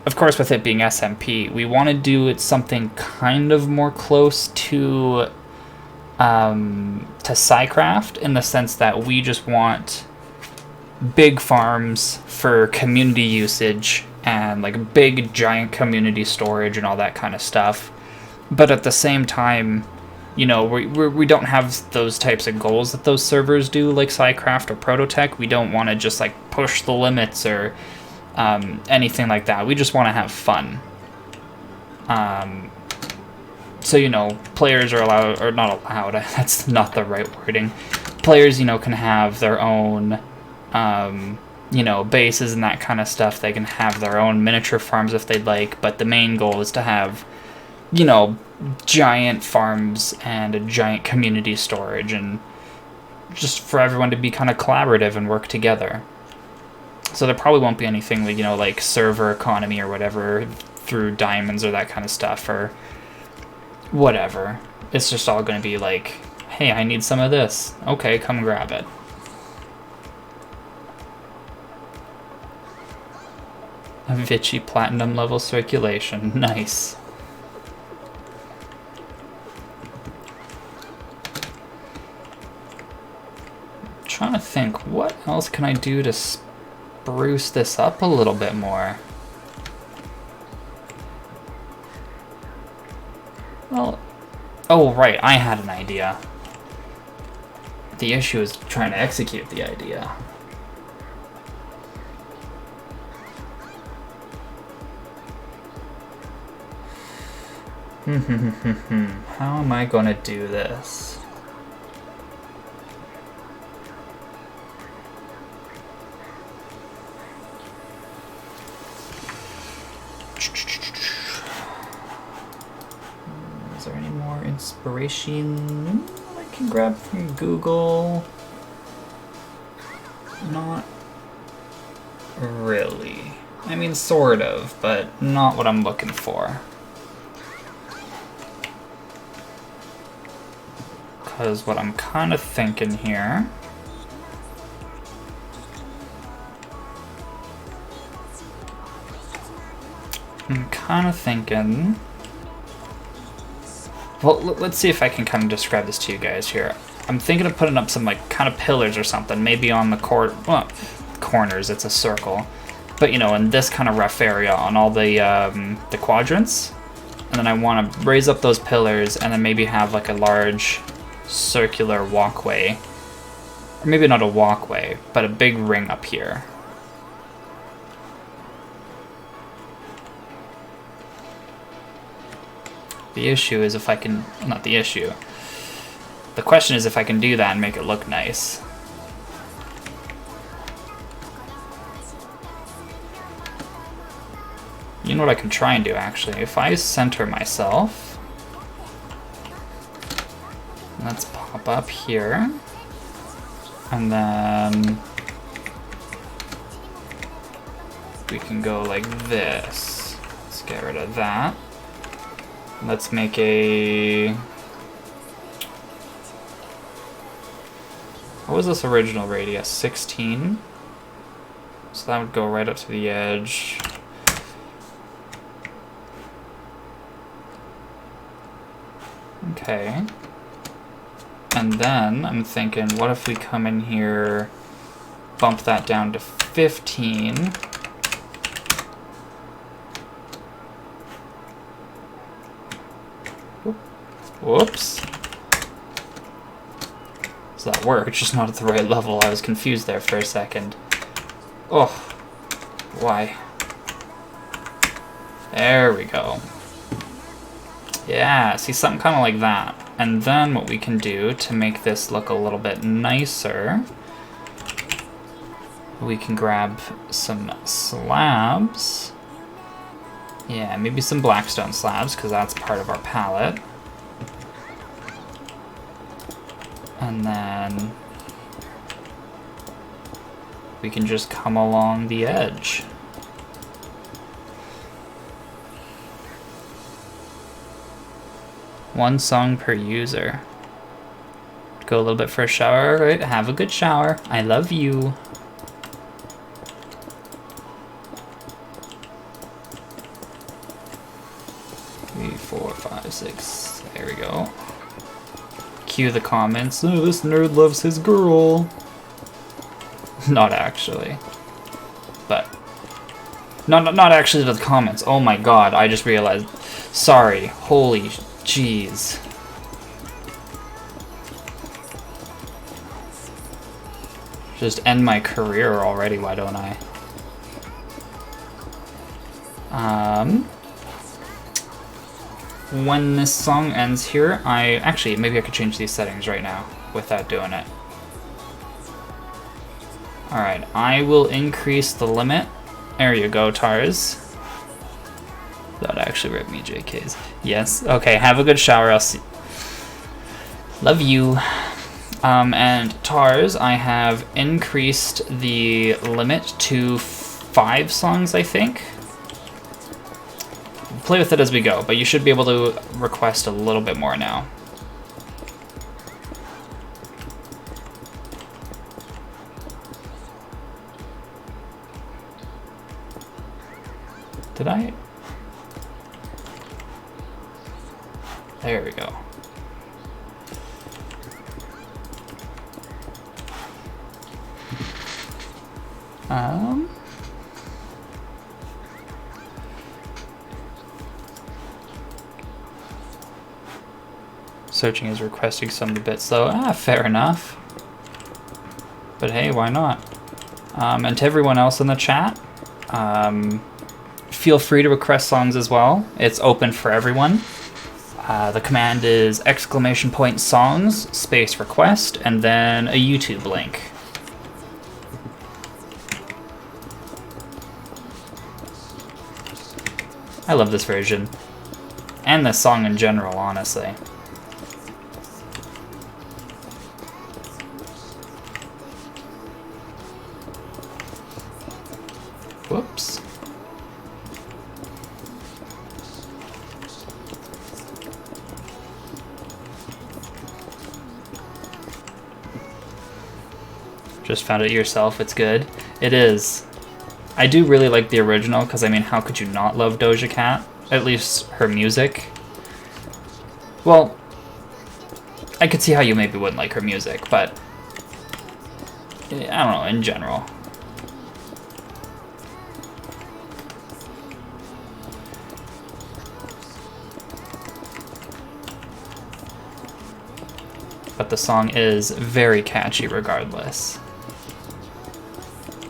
of course, with it being SMP, we want to do it something kind of more close to Psycraft, in the sense that we just want big farms for community usage and like big giant community storage and all that kind of stuff. But at the same time, you know, we don't have those types of goals that those servers do, like Psycraft or Prototech. We don't want to just like push the limits or anything like that. We just want to have fun. So, you know, players are allowed, or not allowed, that's not the right wording. Players, you know, can have their own, you know, bases and that kind of stuff. They can have their own miniature farms if they'd like, but the main goal is to have, you know, giant farms and a giant community storage, and just for everyone to be kind of collaborative and work together. So there probably won't be anything like, you know, like server economy or whatever through diamonds or that kind of stuff or whatever. It's just all going to be like, hey, I need some of this. Okay, come grab it. A Vichy Platinum level circulation. Nice. Trying to think, what else can I do to spruce this up a little bit more? Well, Oh, right, I had an idea. The issue is trying to execute the idea. How am I gonna do this? Is there any more inspiration I can grab from Google? Not really. I mean, sort of, but not what I'm looking for. Because what I'm kind of thinking here... I'm kind of thinking... Well, let's see if I can kind of describe this to you guys here. I'm thinking of putting up some like kind of pillars or something, maybe on the corners, it's a circle. But you know, in this kind of rough area on all the quadrants. And then I want to raise up those pillars and then maybe have like a large circular walkway. Or maybe not a walkway, but a big ring up here. The issue is if I can, not the issue. The question is if I can do that and make it look nice. You know what I can try and do actually? If I center myself, let's pop up here, and then we can go like this. Let's get rid of that. Let's make a... What was this original radius? 16? So that would go right up to the edge. Okay. And then I'm thinking, what if we come in here, bump that down to 15. Whoops. So that worked, just not at the right level. I was confused there for a second. Oh, why? There we go. Yeah, see, something kind of like that. And then what we can do to make this look a little bit nicer, we can grab some slabs. Yeah, maybe some blackstone slabs, because that's part of our palette. And then we can just come along the edge. One song per user. Go a little bit for a shower, right? Have a good shower. I love you. Three, 4, 5, 6. There we go. Cue the comments. Oh, this nerd loves his girl. Not actually. But not actually the comments. Oh my god, I just realized. Sorry. Holy jeez. Just end my career already, why don't I? When this song ends here, actually, maybe I could change these settings right now without doing it. Alright, I will increase the limit. There you go, Tars. That actually ripped me JKs. Yes, okay, have a good shower, I'll see. Love you. And Tars, I have increased the limit to 5 songs, I think. Play with it as we go, but you should be able to request a little bit more now. Did I? There we go. searching is requesting some a bit slow. Fair enough. But hey, why not? And to everyone else in the chat, feel free to request songs as well. It's open for everyone. The command is !songs space request and then a YouTube link. I love this version. And this song in general, honestly. Whoops. Just found it yourself, it's good. It is. I do really like the original, because I mean, how could you not love Doja Cat? At least her music. Well, I could see how you maybe wouldn't like her music, but I don't know, in general. But the song is very catchy regardless.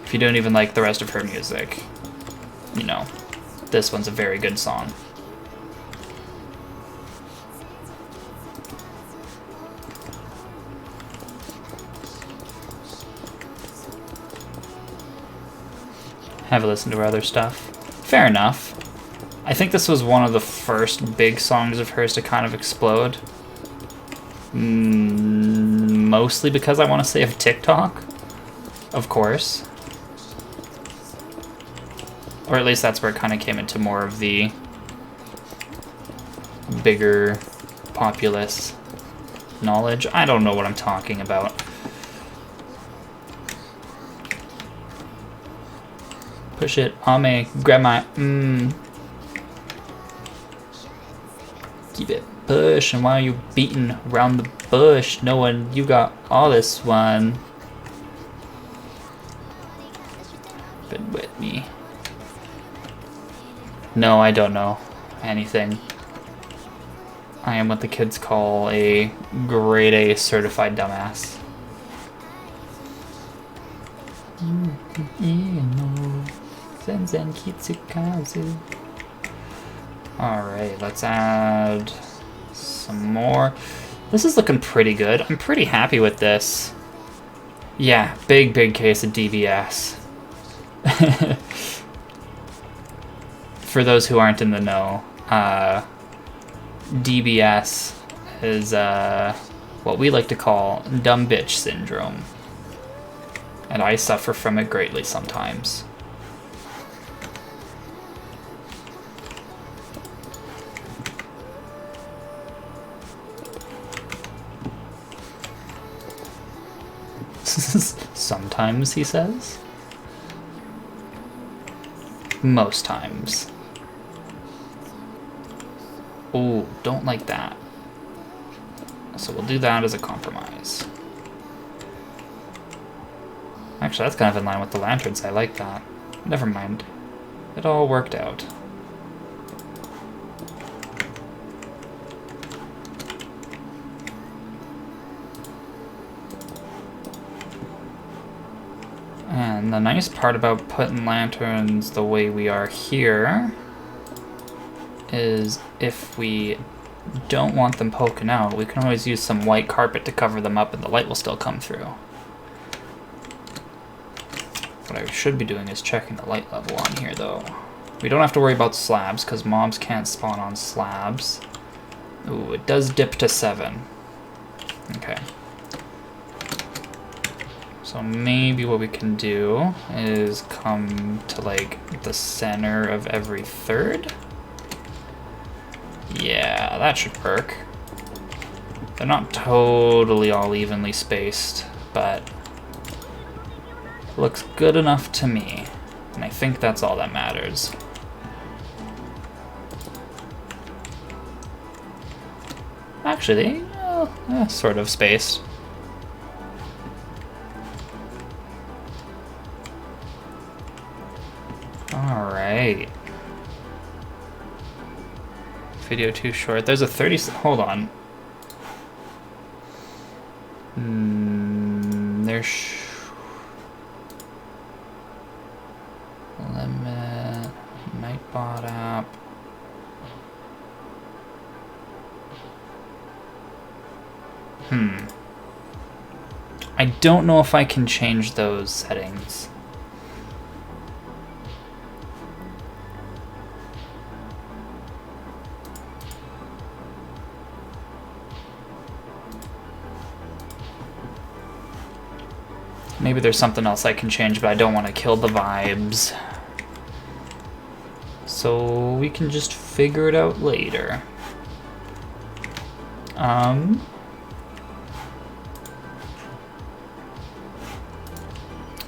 If you don't even like the rest of her music, you know, this one's a very good song. Have a listen to her other stuff. Fair enough. I think this was one of the first big songs of hers to kind of explode. Mostly because I want to say of TikTok, of course. Or at least that's where it kind of came into more of the bigger populace knowledge. I don't know what I'm talking about. Push it on me, grab my Keep it pushing while you beating around the bush, knowing you got all this one. Been with me. No, I don't know anything. I am what the kids call a grade A certified dumbass. Alright, let's add some more. This is looking pretty good. I'm pretty happy with this. Yeah, big case of DBS. For those who aren't in the know, DBS is what we like to call dumb bitch syndrome. And I suffer from it greatly sometimes. Sometimes, he says. Most times. Oh, don't like that. So we'll do that as a compromise. Actually, that's kind of in line with the lanterns. I like that. Never mind. It all worked out. And the nice part about putting lanterns the way we are here is if we don't want them poking out, we can always use some white carpet to cover them up and the light will still come through. What I should be doing is checking the light level on here though. We don't have to worry about slabs because mobs can't spawn on slabs. Ooh, it does dip to 7. Okay. So maybe what we can do is come to like the center of every third. Yeah, that should work. They're not totally all evenly spaced, but looks good enough to me. And I think that's all that matters. Actually, sort of spaced. Alright. Video too short. There's a 30... Hold on. There's limit, Nightbot app. I don't know if I can change those settings. Maybe there's something else I can change, but I don't want to kill the vibes. So we can just figure it out later.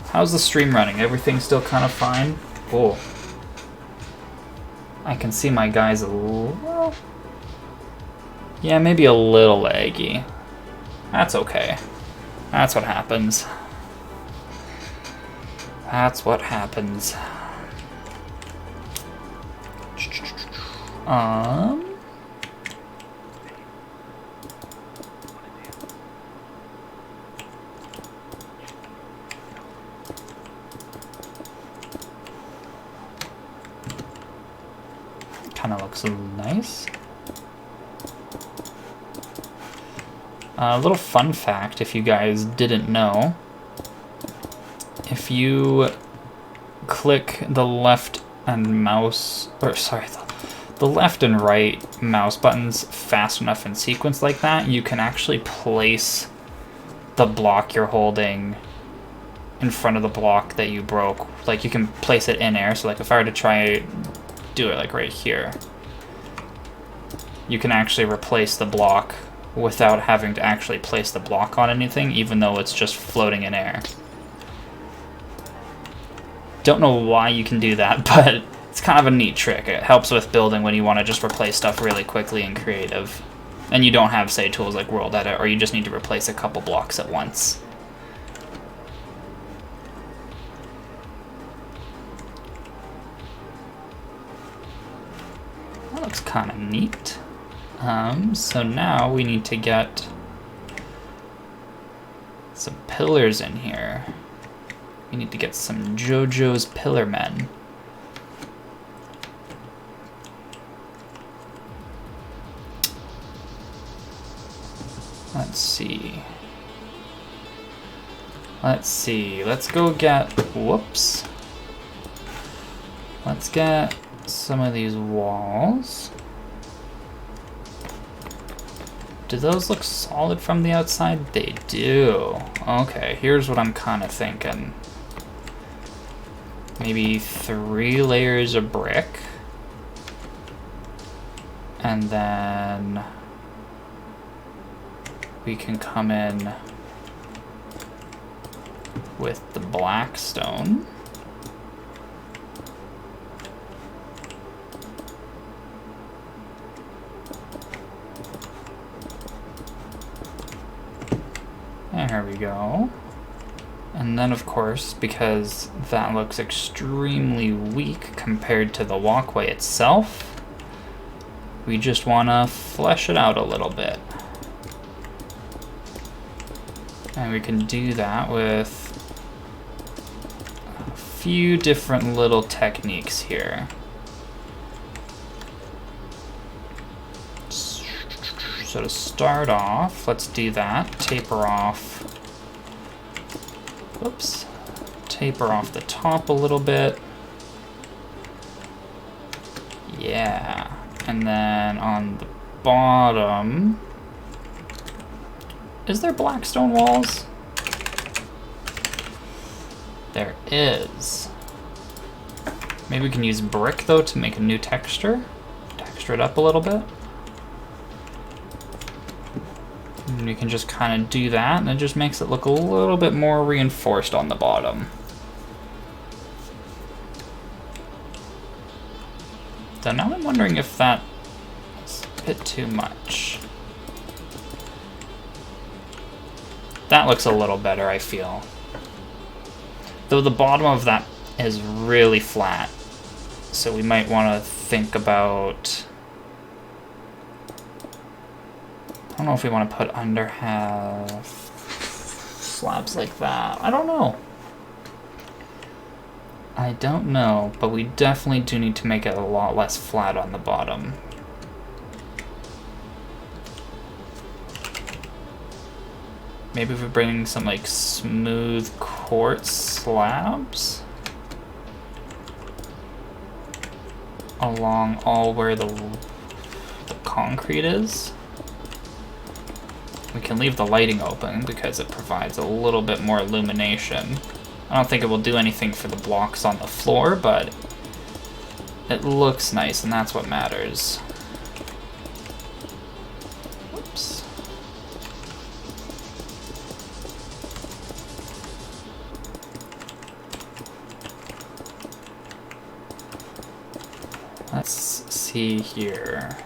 How's the stream running? Everything still kind of fine? Cool. I can see my guys a little... Yeah, maybe a little laggy. That's okay. That's what happens. That's what happens. Kind of looks nice. A little fun fact, if you guys didn't know, if you click the left and mouse, or sorry, the left and right mouse buttons fast enough in sequence like that, you can actually place the block you're holding in front of the block that you broke. Like, you can place it in air, so like if I were to try do it like right here, you can actually replace the block without having to actually place the block on anything, even though it's just floating in air. Don't know why you can do that, but it's kind of a neat trick. It helps with building when you want to just replace stuff really quickly and creative, and you don't have, say, tools like World Edit, or you just need to replace a couple blocks at once. That looks kind of neat. So now we need to get some pillars in here. We need to get some JoJo's Pillar Men. Let's see. Let's go get, whoops. Let's get some of these walls. Do those look solid from the outside? They do. Okay, here's what I'm kind of thinking. Maybe 3 layers of brick. And then we can come in with the black stone. There we go. And then, of course, because that looks extremely weak compared to the walkway itself, we just want to flesh it out a little bit. And we can do that with a few different little techniques here. So to start off, let's do that. Taper off. Whoops. Taper off the top a little bit. Yeah. And then on the bottom, is there black stone walls? There is. Maybe we can use brick though to make a new texture. Texture it up a little bit. And you can just kind of do that, and it just makes it look a little bit more reinforced on the bottom. So now I'm wondering if that's a bit too much. That looks a little better, I feel. Though the bottom of that is really flat, so we might want to think about... I don't know if we want to put under half. slabs like that? I don't know. I don't know, but we definitely do need to make it a lot less flat on the bottom. Maybe if we bring some like smooth quartz slabs along all where the concrete is. We can leave the lighting open because it provides a little bit more illumination. I don't think it will do anything for the blocks on the floor, but it looks nice, and that's what matters. Whoops. Let's see here.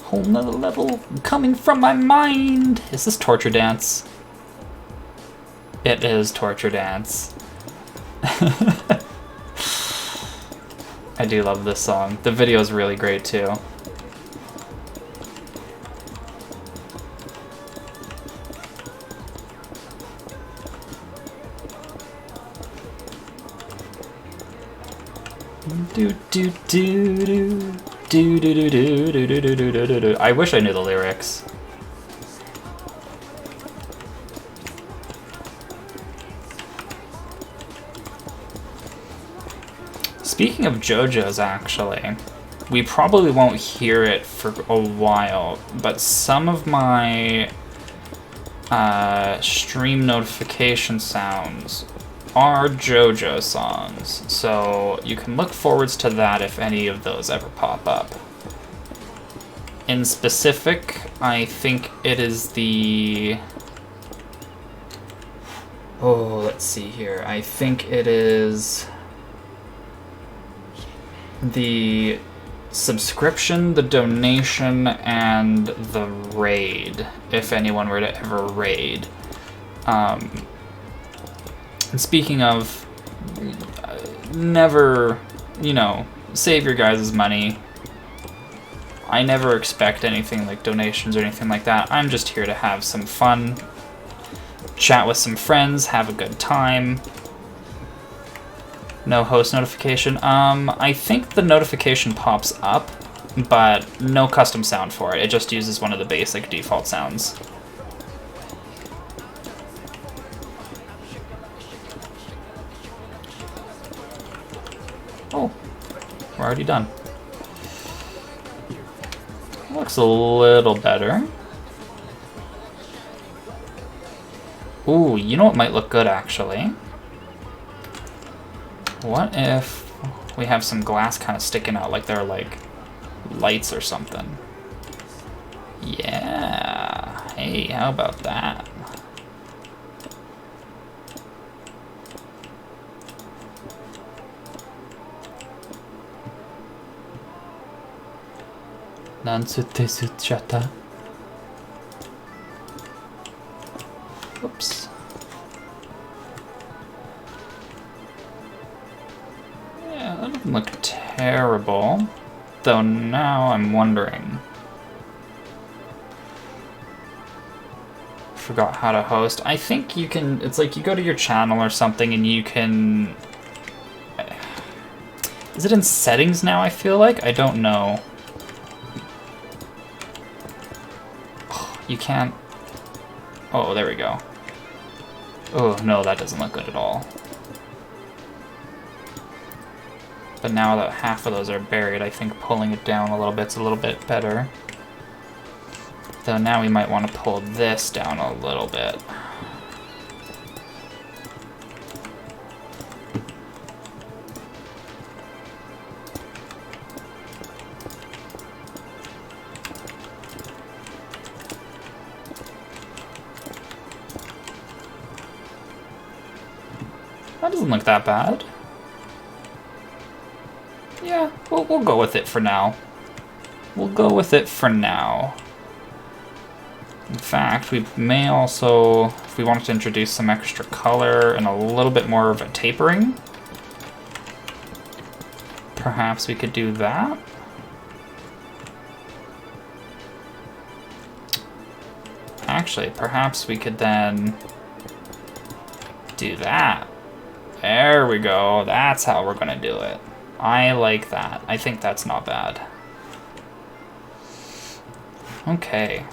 Whole nother level coming from my mind. Is this Torture Dance? It is Torture Dance. I do love this song. The video is really great too. Do do do do. Do do do do do do do do do do. I wish I knew the lyrics. Speaking of JoJo's, actually, we probably won't hear it for a while, but some of my stream notification sounds are JoJo songs, so you can look forwards to that if any of those ever pop up. In specific, I think it is the... Oh, let's see here. I think it is the subscription, the donation, and the raid, if anyone were to ever raid. And speaking of, never, you know, save your guys' money. I never expect anything like donations or anything like that. I'm just here to have some fun, chat with some friends, have a good time. No host notification. I think the notification pops up, but no custom sound for it. It just uses one of the basic default sounds. Oh, we're already done. Looks a little better. Ooh, you know what might look good, actually? What if we have some glass kind of sticking out, like they're like lights or something? Yeah. Hey, how about that? Oops. Yeah, that doesn't look terrible. Though now I'm wondering. Forgot how to host. I think you can, it's like you go to your channel or something and you can... Is it in settings now, I feel like? I don't know. You can't... Oh, there we go. Oh, no, that doesn't look good at all. But now that half of those are buried, I think pulling it down a little bit's a little bit better. Though now we might want to pull this down a little bit. That doesn't look that bad. Yeah, we'll go with it for now. We'll go with it for now. In fact, we may also, if we wanted to introduce some extra color and a little bit more of a tapering, perhaps we could do that. actually, perhaps we could then do that. There we go. That's how we're gonna do it. I like that. I think that's not bad. Okay.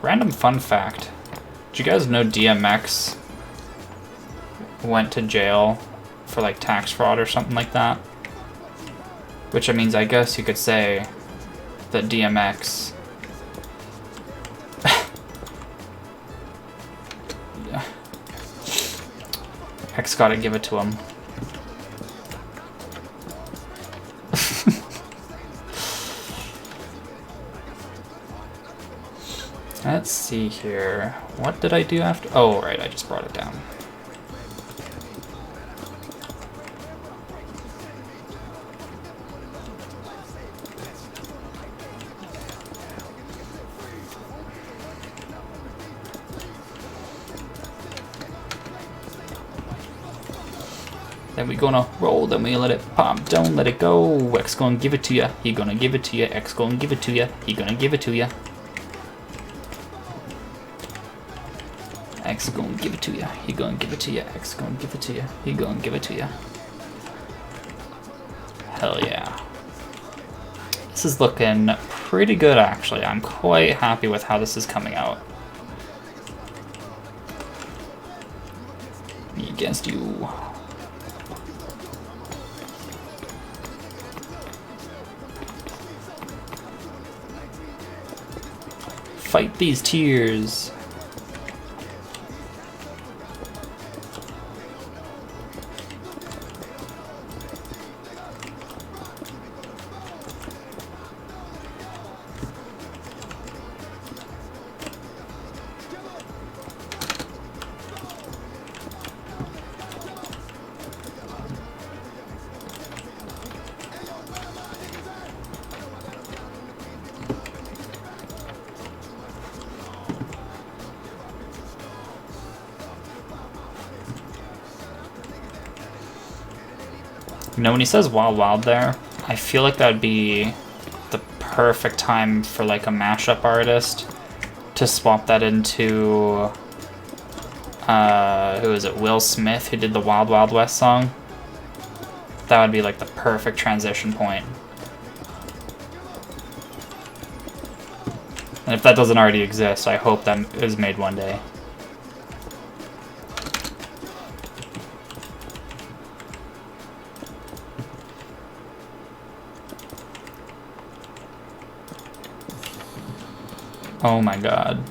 Random fun fact. Did you guys know DMX went to jail for like tax fraud or something like that? Which means I guess you could say that DMX X gotta give it to him. Let's see here. What did I do after? Oh, right, I just brought it down. Then we gonna roll, then we let it pop, don't let it go. X gonna give it to ya, he gonna give it to ya. X gonna give it to ya, he gonna give it to ya. X gonna give it to ya, he gonna give it to ya. X gonna give it to ya, he gonna give it to ya. Hell yeah. This is looking pretty good actually. I'm quite happy with how this is coming out. Me against you. Fight these tears. You know, when he says Wild Wild there, I feel like that'd be the perfect time for like a mashup artist to swap that into, who is it, Will Smith, who did the Wild Wild West song. That would be like the perfect transition point. And if that doesn't already exist, I hope that is made one day. Oh my god.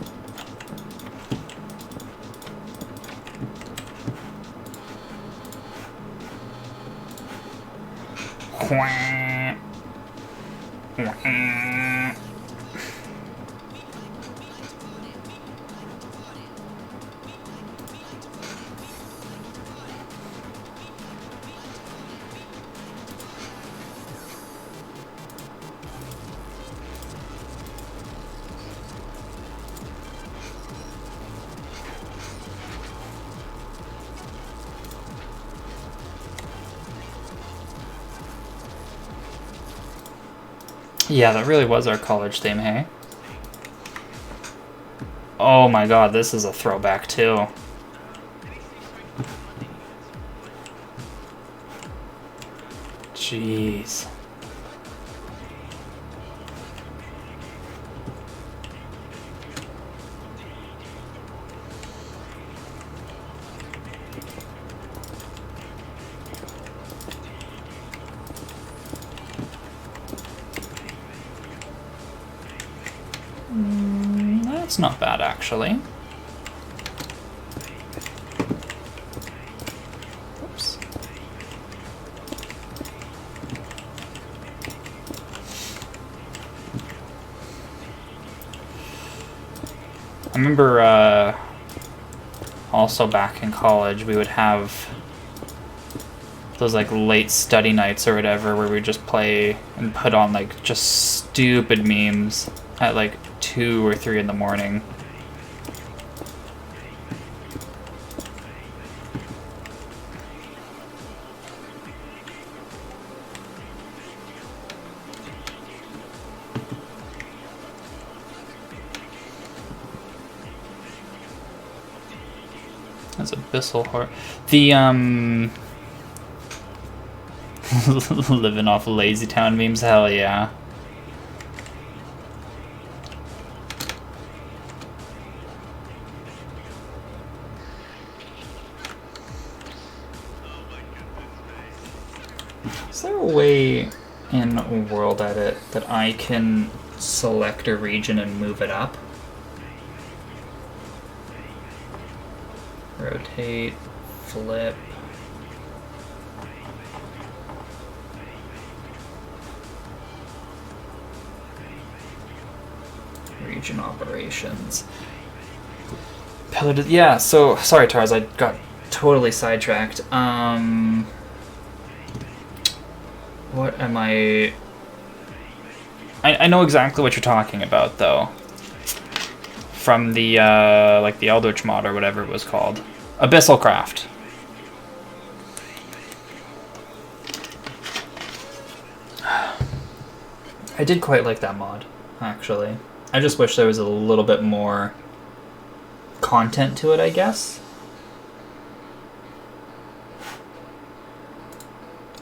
Yeah, that really was our college theme, hey? Oh my god, this is a throwback too. Jeez. That's not bad, actually. Oops. I remember also back in college we would have those like late study nights or whatever where we just play and put on like just stupid memes at like 2 or 3 in the morning. That's abyssal horror. The living off Lazy Town memes, hell yeah. Is there a way in World Edit that I can select a region and move it up? Rotate, flip. Region operations. Yeah, so sorry Tars, I got totally sidetracked. What am I know exactly what you're talking about though. From the like the Eldritch mod or whatever it was called. Abyssal Craft. I did quite like that mod, actually. I just wish there was a little bit more content to it, I guess.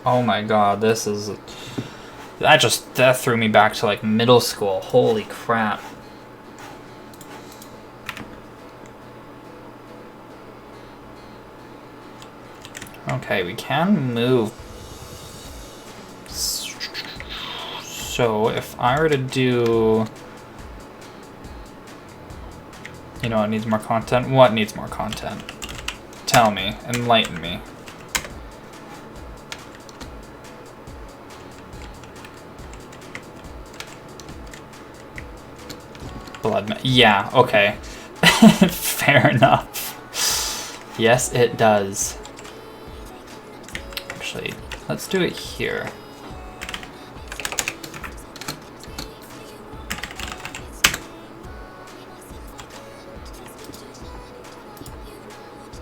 Oh my god, this is... That threw me back to like middle school. Holy crap. Okay, we can move. So if I were to do... You know what needs more content? What needs more content? Tell me. Enlighten me. Yeah, okay. Fair enough. Yes, it does. Actually, let's do it here.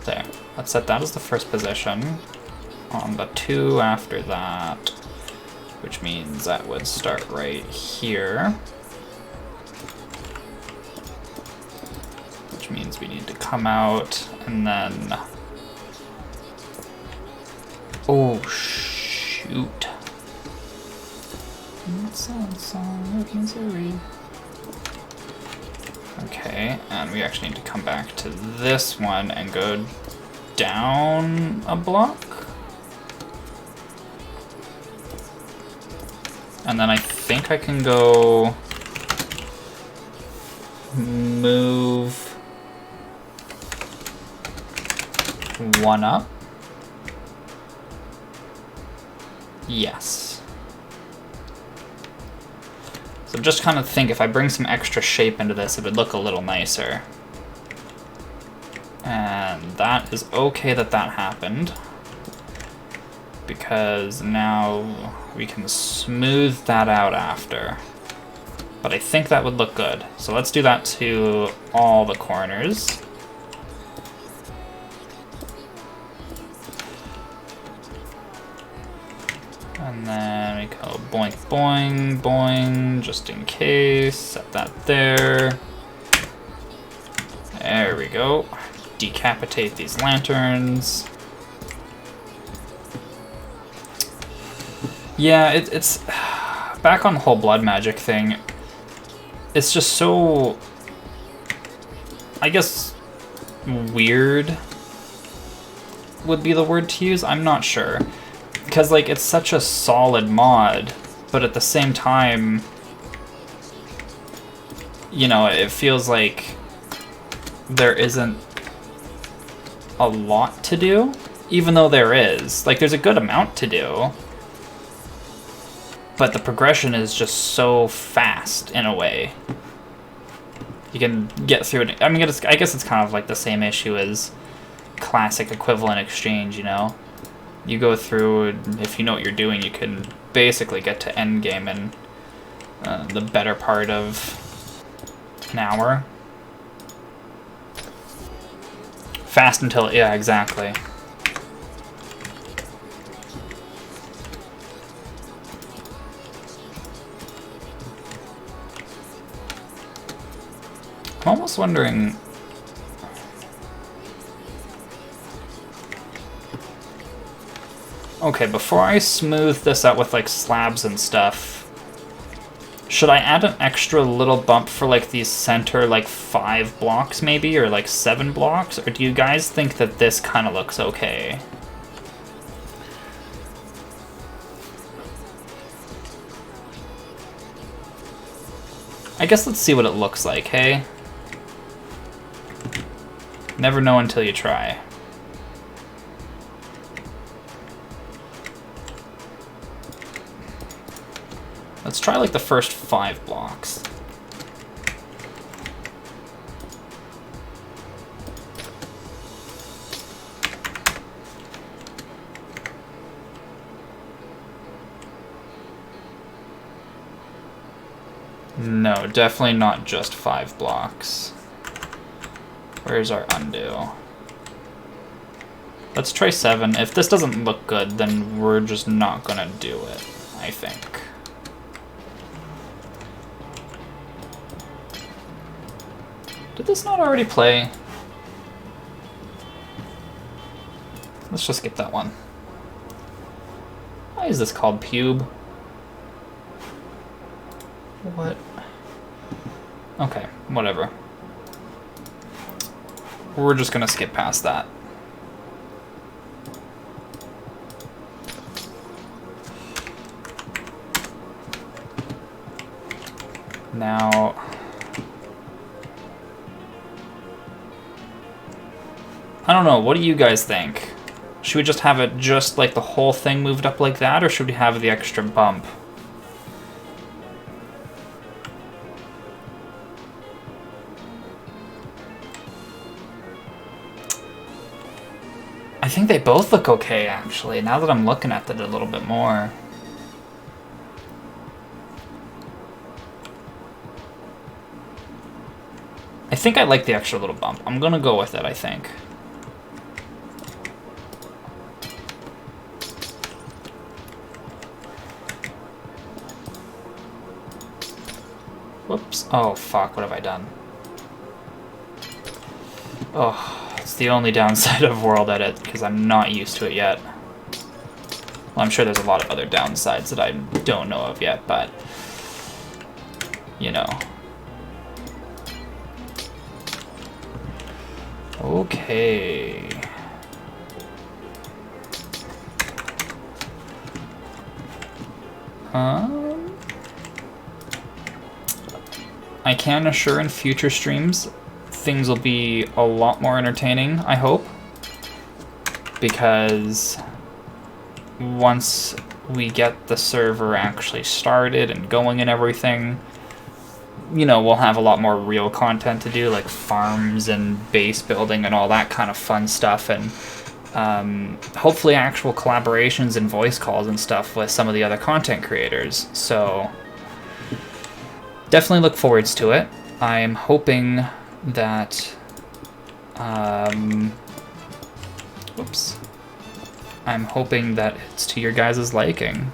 There. Let's set that as the first position. On the 2 after that, which means that would start right here. Which means we need to come out and then... Oh, shoot. Okay, and we actually need to come back to this one and go down a block. And then I think I can go move 1 up. Yes. So just kind of think if I bring some extra shape into this, it would look a little nicer. And that is okay that that happened, because now we can smooth that out after. But I think that would look good. So let's do that to all the corners. And then we go boink, boing, boing, just in case. Set that there. There we go. Decapitate these lanterns. Yeah, it's back on the whole blood magic thing. It's just so, I guess, weird would be the word to use. I'm not sure. Because, like, it's such a solid mod, but at the same time, you know, it feels like there isn't a lot to do, even though there is. Like, there's a good amount to do, but the progression is just so fast, in a way. You can get through it. I mean, I guess it's kind of like the same issue as classic equivalent exchange, you know? You go through, and if you know what you're doing, you can basically get to endgame in the better part of an hour. Fast until, yeah, exactly. I'm almost wondering... Okay, before I smooth this out with, like, slabs and stuff, should I add an extra little bump for, like, these center, like, 5 blocks, maybe? Or, like, 7 blocks? Or do you guys think that this kind of looks okay? I guess let's see what it looks like, hey? Never know until you try. Let's try, like, the first 5 blocks. No, definitely not just 5 blocks. Where's our undo? Let's try 7. If this doesn't look good, then we're just not gonna do it, I think. Did this not already play? Let's just skip that one. Why is this called pube? What? Okay, whatever. We're just gonna skip past that. Now, I don't know, what do you guys think? Should we just have it just like the whole thing moved up like that, or should we have the extra bump? I think they both look okay, actually, now that I'm looking at it a little bit more. I think I like the extra little bump. I'm gonna go with it, I think. Whoops. Oh, fuck, what have I done? Oh, it's the only downside of World Edit, because I'm not used to it yet. Well, I'm sure there's a lot of other downsides that I don't know of yet, but... you know. Okay. I can assure in future streams things will be a lot more entertaining, I hope. Because once we get the server actually started and going and everything, you know, we'll have a lot more real content to do, like farms and base building and all that kind of fun stuff, and hopefully actual collaborations and voice calls and stuff with some of the other content creators. So definitely look forwards to it. I'm hoping that whoops. I'm hoping that it's to your guys' liking.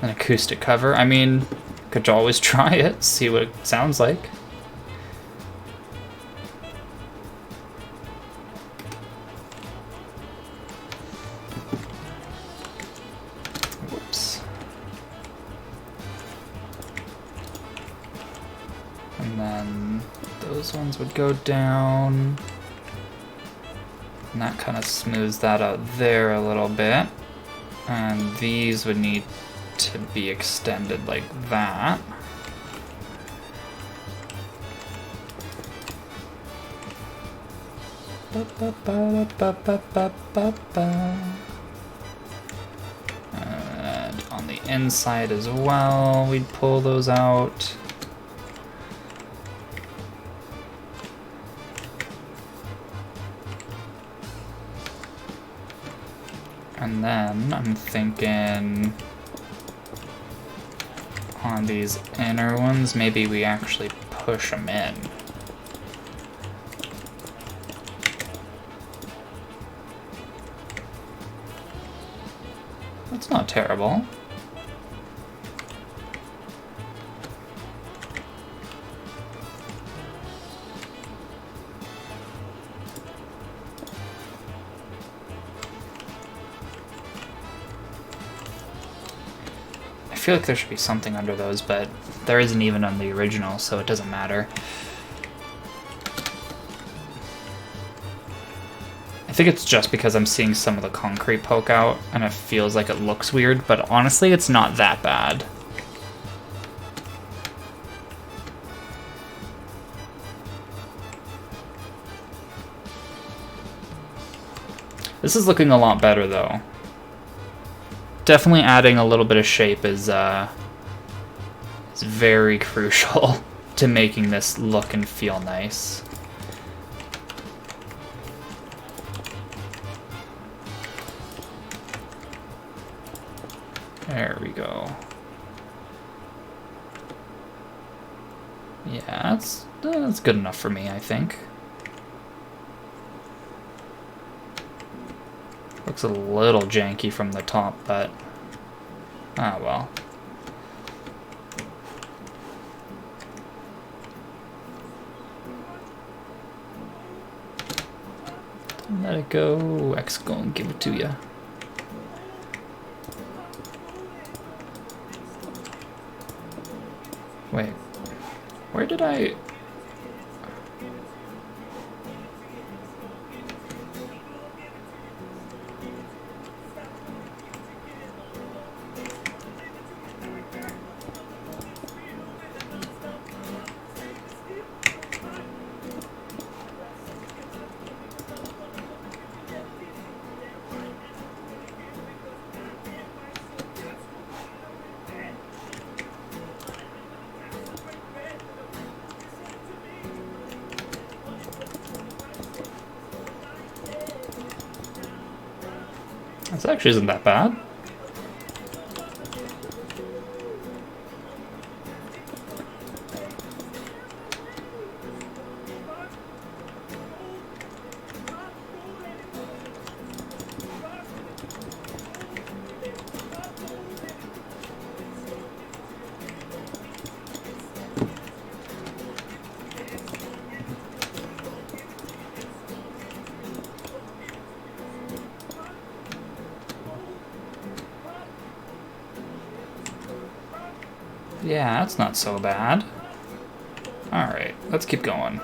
An acoustic cover. I mean, could always try it, see what it sounds like. Whoops. And then those ones would go down. And that kind of smooths that out there a little bit. And these would need to be extended like that. And on the inside as well, we'd pull those out. And then I'm thinking on these inner ones, maybe we actually push them in. That's not terrible. feel like there should be something under those, but there isn't even on the original, so it doesn't matter. I think it's just because I'm seeing some of the concrete poke out, and it feels like it looks weird, but honestly, it's not that bad. This is looking a lot better, though. Definitely adding a little bit of shape is very crucial to making this look and feel nice. There we go. Yeah, that's good enough for me, I think. Looks a little janky from the top, but ah well. Let it go. X gonna give it to ya. Wait, where did I... This actually isn't that bad. Yeah, that's not so bad. Alright, let's keep going.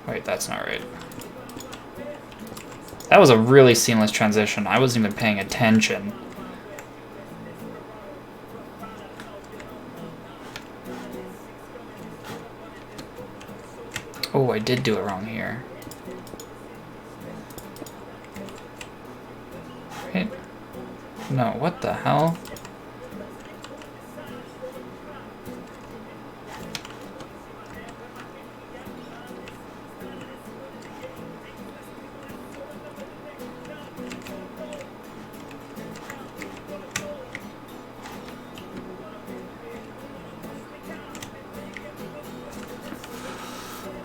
Wait, that's not right. That was a really seamless transition. I wasn't even paying attention. Oh, I did do it wrong here. Right? No, what the hell?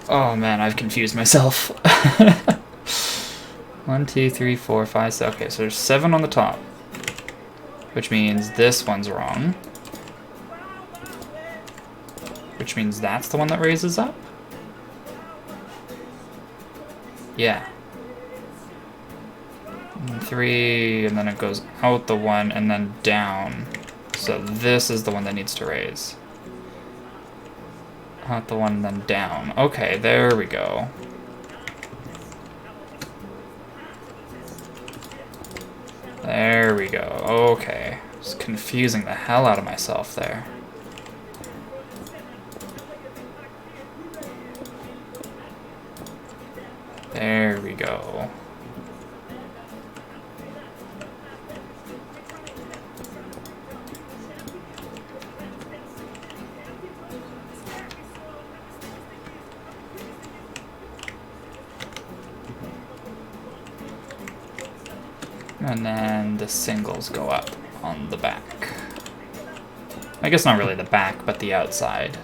Oh man, I've confused myself. 1, 2, 3, 4, 5, 6. Okay, so there's 7 on the top, which means this one's wrong. Which means that's the one that raises up? Yeah. And 3, and then it goes out the 1, and then down. So this is the one that needs to raise. Out the 1, and then down. Okay, there we go. There we go. Okay. Just confusing the hell out of myself there. There we go. And then the singles go up on the back. I guess not really the back, but the outside.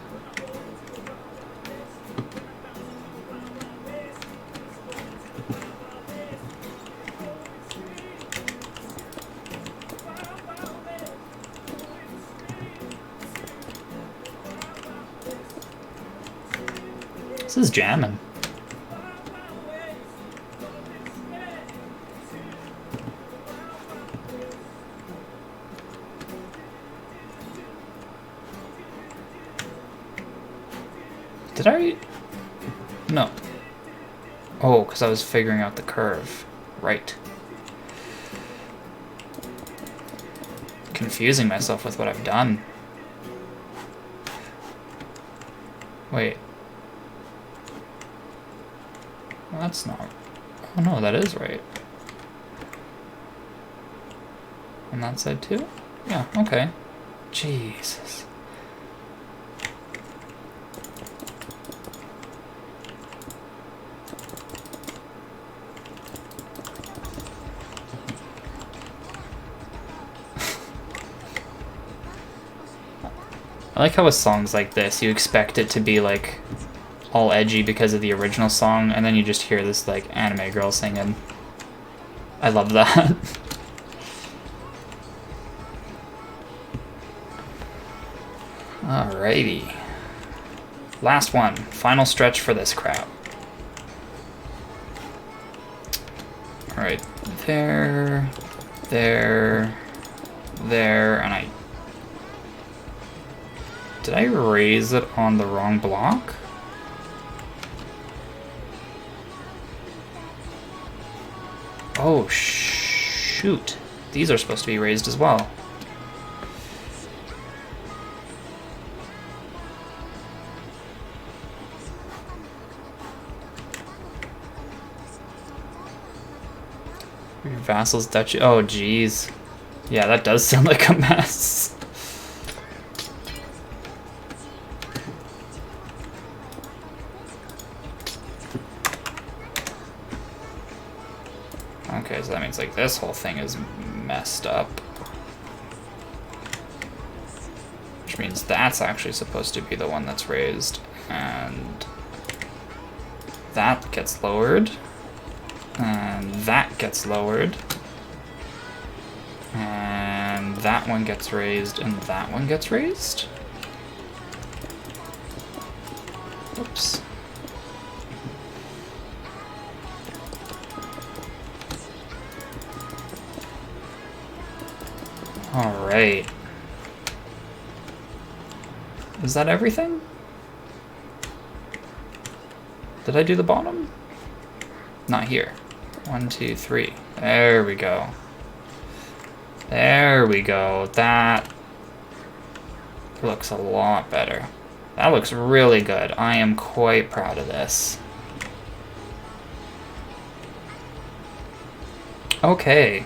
is jamming. Did I? No. Oh, because I was figuring out the curve. Right. Confusing myself with what I've done. Wait. Well, that's not... Oh no, that is right. On that side too? Yeah, okay. Jesus. I like how with songs like this, you expect it to be like all edgy because of the original song, and then you just hear this like anime girl singing. I love that. Alrighty. Last one. Final stretch for this crap. Alright. There, and I... Did I raise it on the wrong block? Oh, shoot. These are supposed to be raised as well. Your vassal's duchy. Oh, jeez. Yeah, that does sound like a mess. Okay, so that means like this whole thing is messed up. Which means that's actually supposed to be the one that's raised. And that gets lowered. And that gets lowered. And that one gets raised, and that one gets raised. Oops. Alright. Is that everything? Did I do the bottom? Not here. 1, 2, 3. There we go. There we go. That looks a lot better. That looks really good. I am quite proud of this. Okay.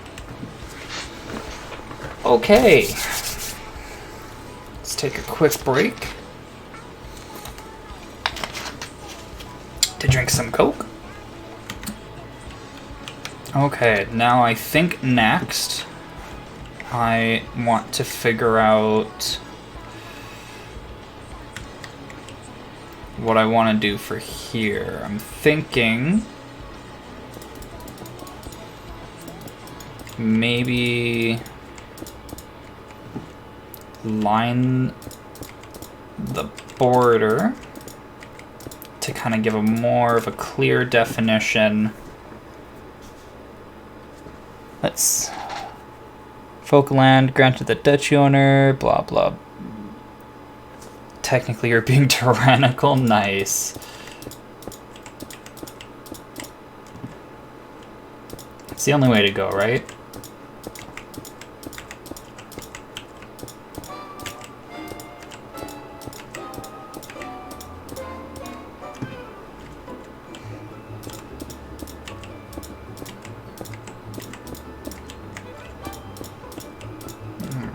Okay. Let's take a quick break to drink some Coke. Okay, now I think next I want to figure out what I want to do for here. I'm thinking maybe line the border to kind of give a more of a clear definition. Let's focal land granted the duchy owner, blah blah. Technically you're being tyrannical, nice. It's the only way to go, right?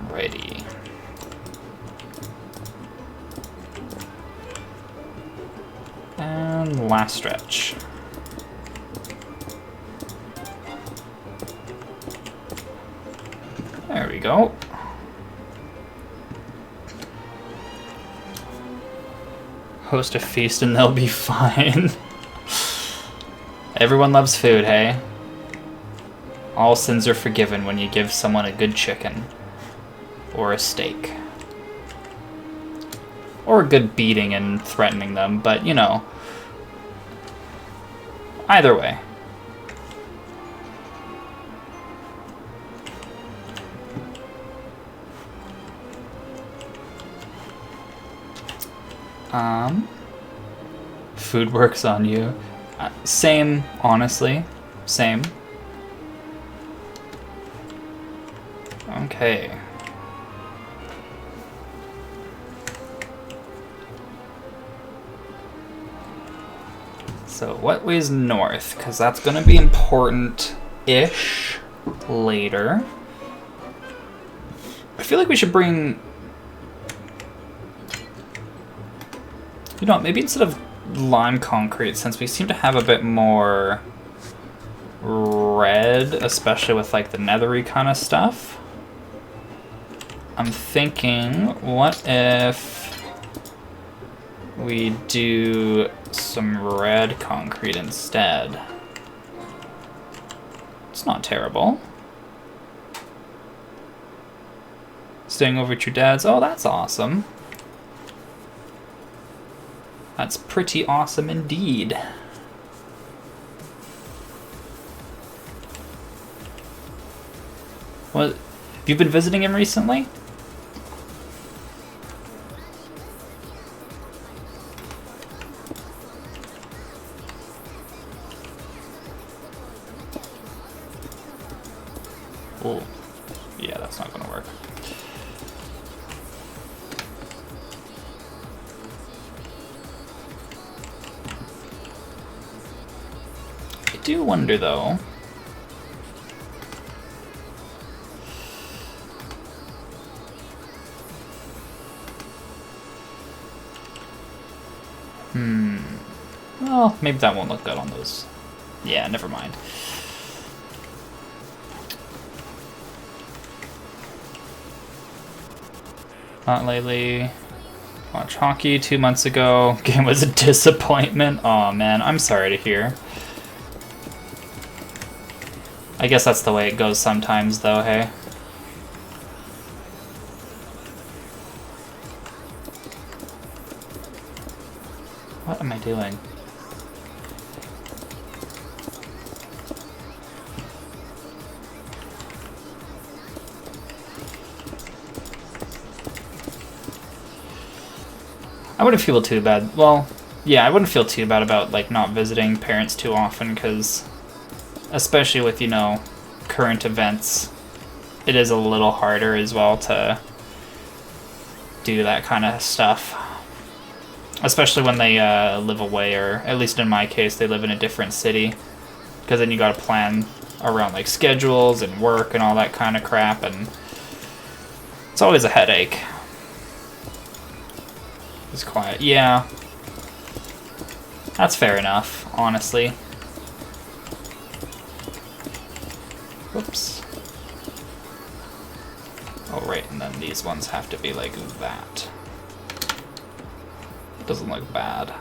Alrighty. And last stretch. There we go. Host a feast and they'll be fine. Everyone loves food, hey? All sins are forgiven when you give someone a good chicken. Or a steak. Or a good beating and threatening them, but you know, Either way. Food works on you. Same, honestly. Same. Okay. So what way's north? Because that's going to be important-ish later. I feel like we should bring... You know, maybe instead of lime concrete, since we seem to have a bit more red, especially with like the nethery kind of stuff, I'm thinking, what if we do some red concrete instead? It's not terrible. Staying over at your dad's, oh, that's awesome. That's pretty awesome indeed. What? Have you been visiting him recently? Oh, yeah, that's not gonna work. I do wonder though. Well, maybe that won't look good on those. Yeah, never mind. Not lately. Watch hockey 2 months ago. Game was a disappointment. Aw, man, I'm sorry to hear. I guess that's the way it goes sometimes, though, hey? What am I doing? I wouldn't feel too bad. Well, yeah, I wouldn't feel too bad about, like, not visiting parents too often, because especially with, you know, current events, it is a little harder as well to do that kind of stuff. Especially when they live away, or at least in my case, they live in a different city. Because then you gotta plan around, like, schedules and work and all that kind of crap, and it's always a headache. It's quiet. Yeah. That's fair enough, honestly. Whoops. Oh, right, and then these ones have to be like that. Doesn't look bad.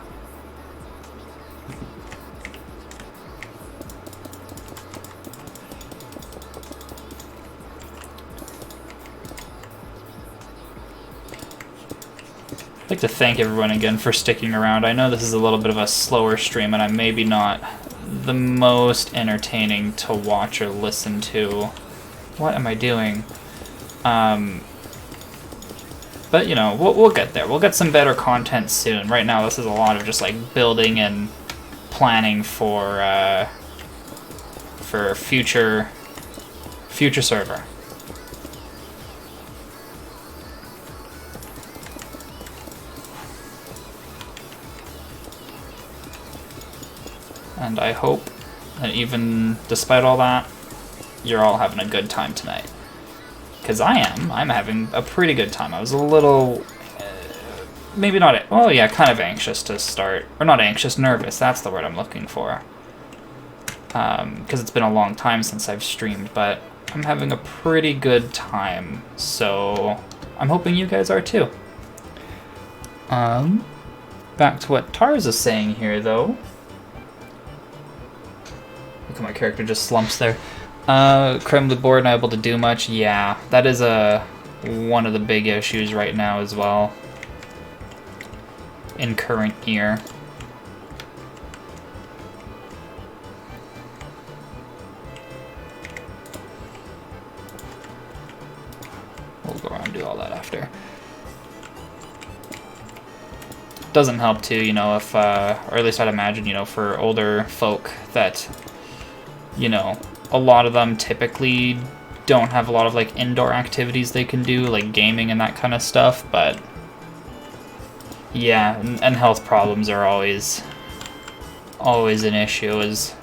I'd like to thank everyone again for sticking around. I know this is a little bit of a slower stream and I'm maybe not the most entertaining to watch or listen to. What am I doing? But, you know, we'll get there. We'll get some better content soon. Right now, this is a lot of just, like, building and planning for future server. And I hope that even despite all that, you're all having a good time tonight. Because I am. I'm having a pretty good time. I was a little, maybe not, oh yeah, kind of anxious to start. Or not anxious, nervous. That's the word I'm looking for. Because it's been a long time since I've streamed, but I'm having a pretty good time. So I'm hoping you guys are too. Back to what Tars is saying here, though. Look at my character just slumps there. Creme de board not able to do much. Yeah, that is one of the big issues right now as well. In current year. We'll go around and do all that after. Doesn't help too, you know, if, or at least I'd imagine, you know, for older folk that, you know, a lot of them typically don't have a lot of, like, indoor activities they can do, like gaming and that kind of stuff, but yeah, and health problems are always an issue as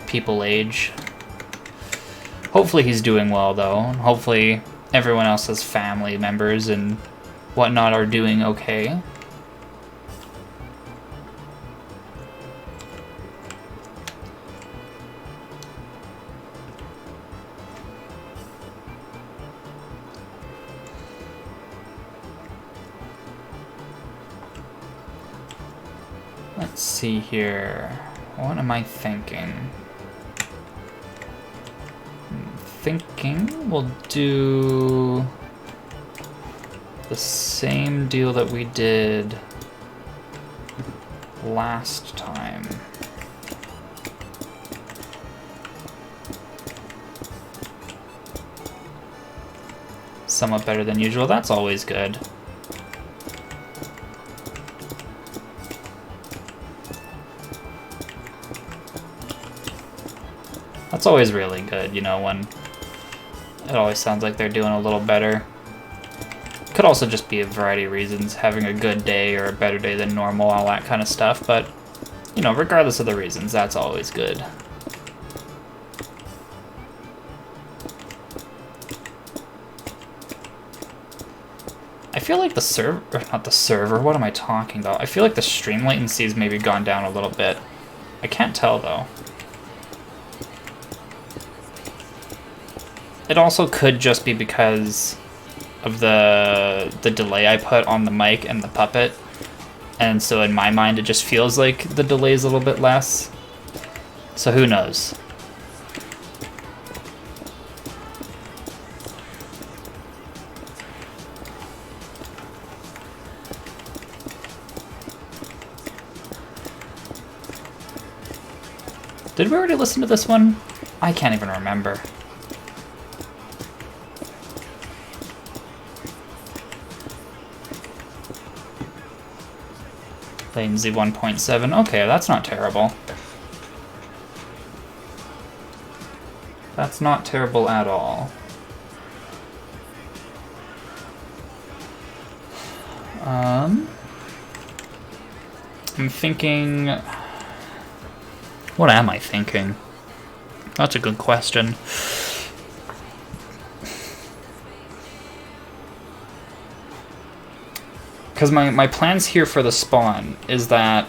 people age. Hopefully he's doing well, though. Hopefully everyone else's family members and whatnot are doing okay. Let's see here. What am I thinking? I'm thinking we'll do the same deal that we did last time. Somewhat better than usual. That's always good. That's always really good, you know, when it always sounds like they're doing a little better. Could also just be a variety of reasons, having a good day or a better day than normal, all that kind of stuff, but, you know, regardless of the reasons, that's always good. I feel like the server, not the server, what am I talking about? I feel like the stream latency's maybe gone down a little bit. I can't tell, though. It also could just be because of the delay I put on the mic and the puppet, and so in my mind it just feels like the delay is a little bit less. So who knows? Did we already listen to this one? I can't even remember. Latency 1.7. Okay, that's not terrible. That's not terrible at all. I'm thinking... What am I thinking? That's a good question. Because my plans here for the spawn is that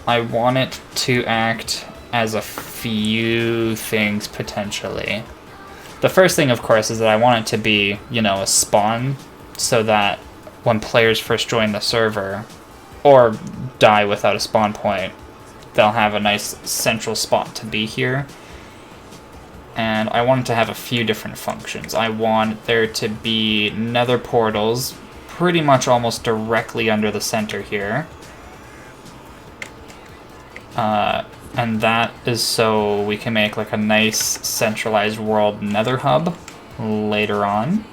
I want it to act as a few things, potentially. The first thing, of course, is that I want it to be, you know, a spawn, so that when players first join the server, or die without a spawn point, they'll have a nice central spot to be here. And I want it to have a few different functions. I want there to be nether portals pretty much almost directly under the center here. And that is so we can make like a nice centralized world nether hub later on.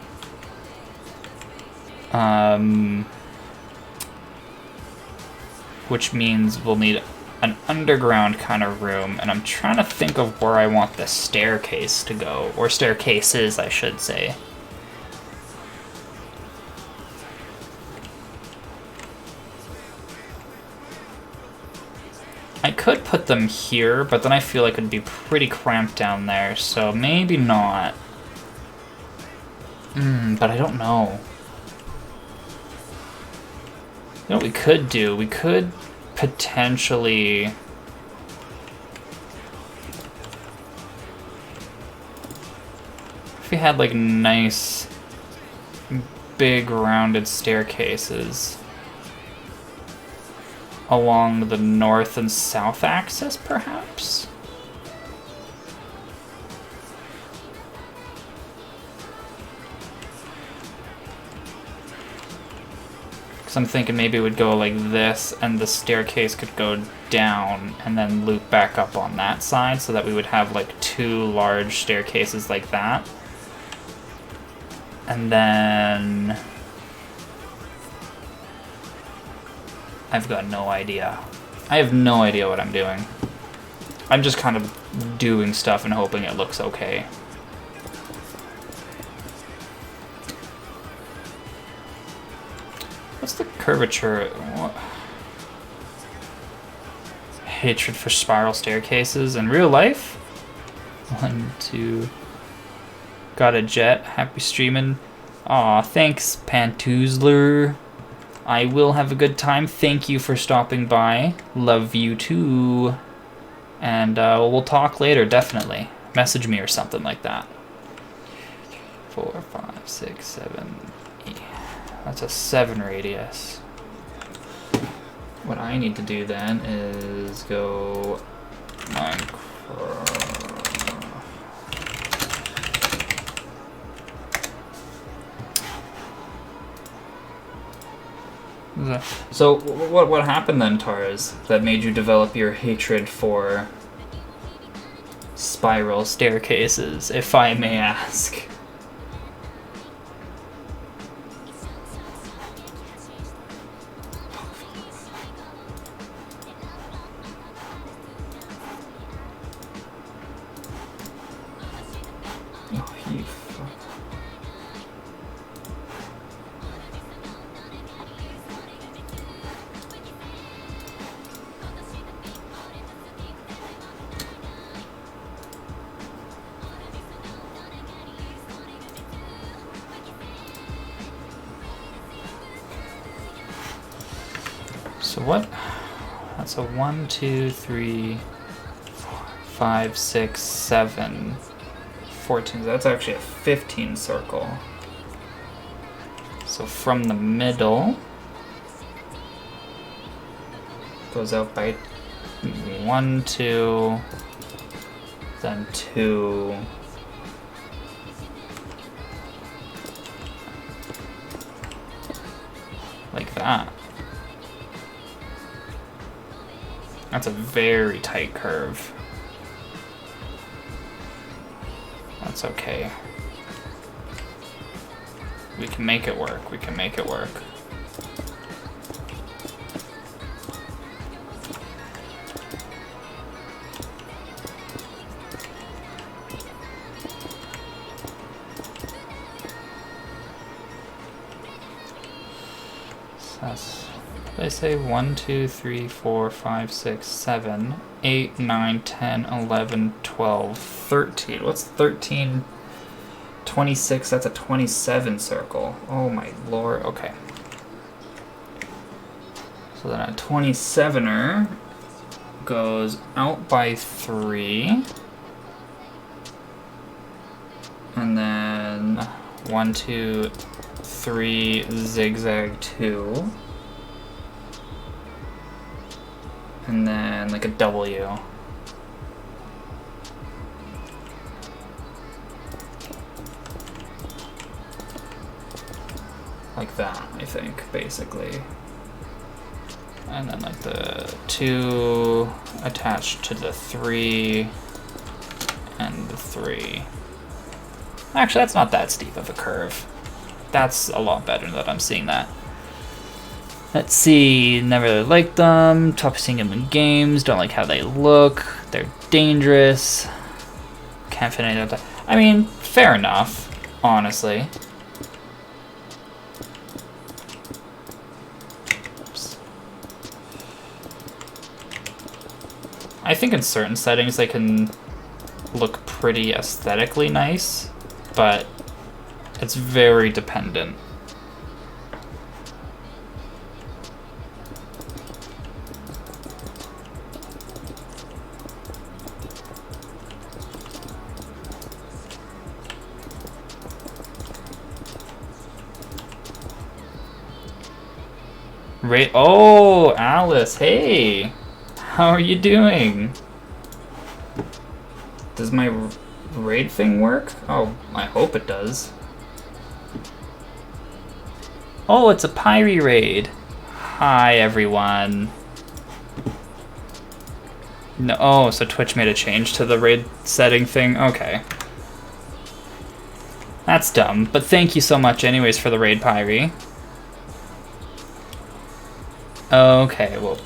Which means we'll need an underground kind of room, and I'm trying to think of where I want the staircase to go, or staircases, I should say. I could put them here, but then I feel like it'd be pretty cramped down there, so maybe not. But I don't know. You know what we could do? We could potentially... If we had like nice, big rounded staircases along the north and south axis, perhaps? Because I'm thinking maybe it would go like this, and the staircase could go down and then loop back up on that side, so that we would have like two large staircases like that. And then I've got no idea. I have no idea what I'm doing. I'm just kind of doing stuff and hoping it looks okay. What's the curvature? What? Hatred for spiral staircases in real life? 1, 2. Got a jet. Happy streaming. Aw, thanks, Pantoozler. I will have a good time. Thank you for stopping by. Love you too. And we'll talk later, definitely. Message me or something like that. 4, 5, 6, 7, 8. That's a 7 radius. What I need to do then is go So what happened then, Tars, that made you develop your hatred for spiral staircases, if I may ask? So what? That's a 1, 2, 3, 4, 5, 6, 7, 14. That's actually a 15 circle. So from the middle, goes out by 1, 2, then 2. Like that. That's a very tight curve. That's okay. We can make it work. We can make it work. So that's, they say 1, 2, 3, 4, 5, 6, 7, 8, 9, 10, 11, 12, 13. What's 13? 26, that's a 27 circle. Oh my lord, okay. So then a 27er goes out by 3. And then 1, 2, 3, zigzag 2. And then like a W. Like that, I think, basically. And then like the 2 attached to the 3 and the 3. Actually, that's not that steep of a curve. That's a lot better that I'm seeing that. Let's see, never really liked them. Tough seeing them in games, don't like how they look. They're dangerous. Can't fit any of that. I mean, fair enough, honestly. I think in certain settings they can look pretty aesthetically nice, but it's very dependent. Oh, Alice, hey! How are you doing? Does my raid thing work? Oh, I hope it does. Oh, it's a Pyre raid. Hi, everyone. No, oh, so Twitch made a change to the raid setting thing? Okay. That's dumb, but thank you so much anyways for the raid, Pyrie. Okay, well,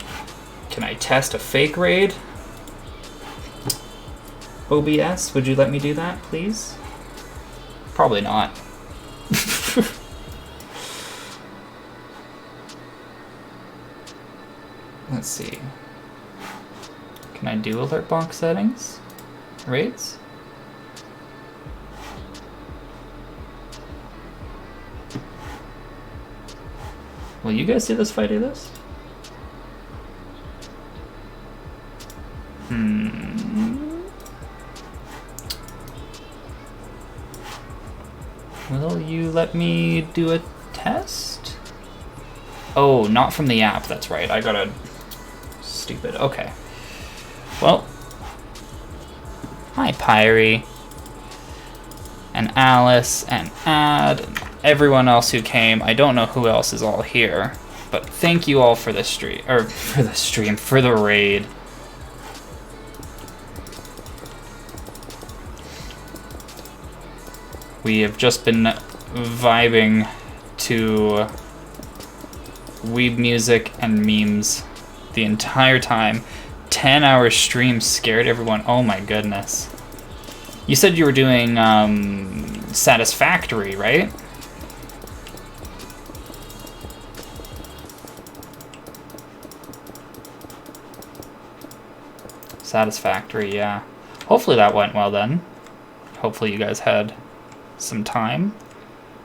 can I test a fake raid? OBS, would you let me do that, please? Probably not. Let's see. Can I do alert box settings? Raids? Will you guys see this if I do this? Will you let me do a test? Oh, not from the app, that's right. I got a stupid. Okay. Well. Hi, Pyrie. And Alice, and Ad, and everyone else who came. I don't know who else is all here. But thank you all for the stream, or for the raid. We have just been vibing to weeb music and memes the entire time. 10-hour stream scared everyone. Oh my goodness. You said you were doing Satisfactory, right? Satisfactory, yeah. Hopefully that went well then. Hopefully you guys had some time.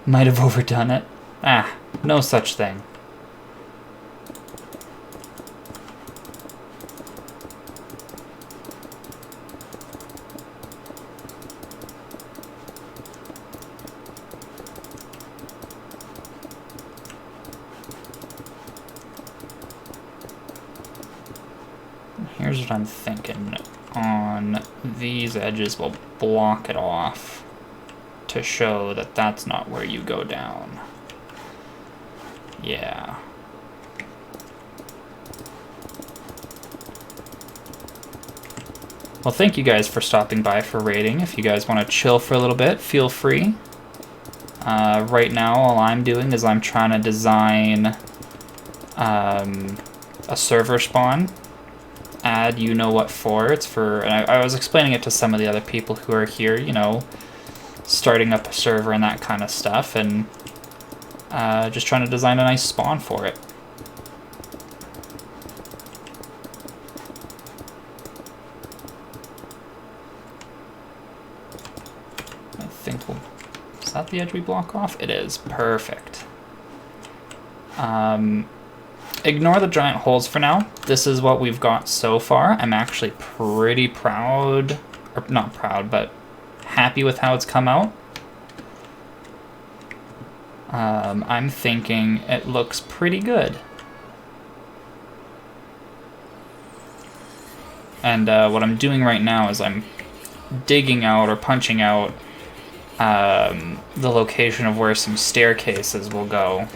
Might have overdone it. Ah, no such thing. Here's what I'm thinking. On these edges, we'll block it off to show that that's not where you go down. Yeah. Well, thank you guys for stopping by for raiding. If you guys want to chill for a little bit, feel free. Right now, all I'm doing is I'm trying to design a server spawn. Add you know what for. It's for, and I was explaining it to some of the other people who are here, you know, starting up a server and that kind of stuff, and just trying to design a nice spawn for it. I think we'll, is that the edge we block off? It is. Perfect. Ignore the giant holes for now. This is what we've got so far. I'm actually pretty proud, or not proud, but happy with how it's come out. I'm thinking it looks pretty good. And what I'm doing right now is I'm digging out or punching out the location of where some staircases will go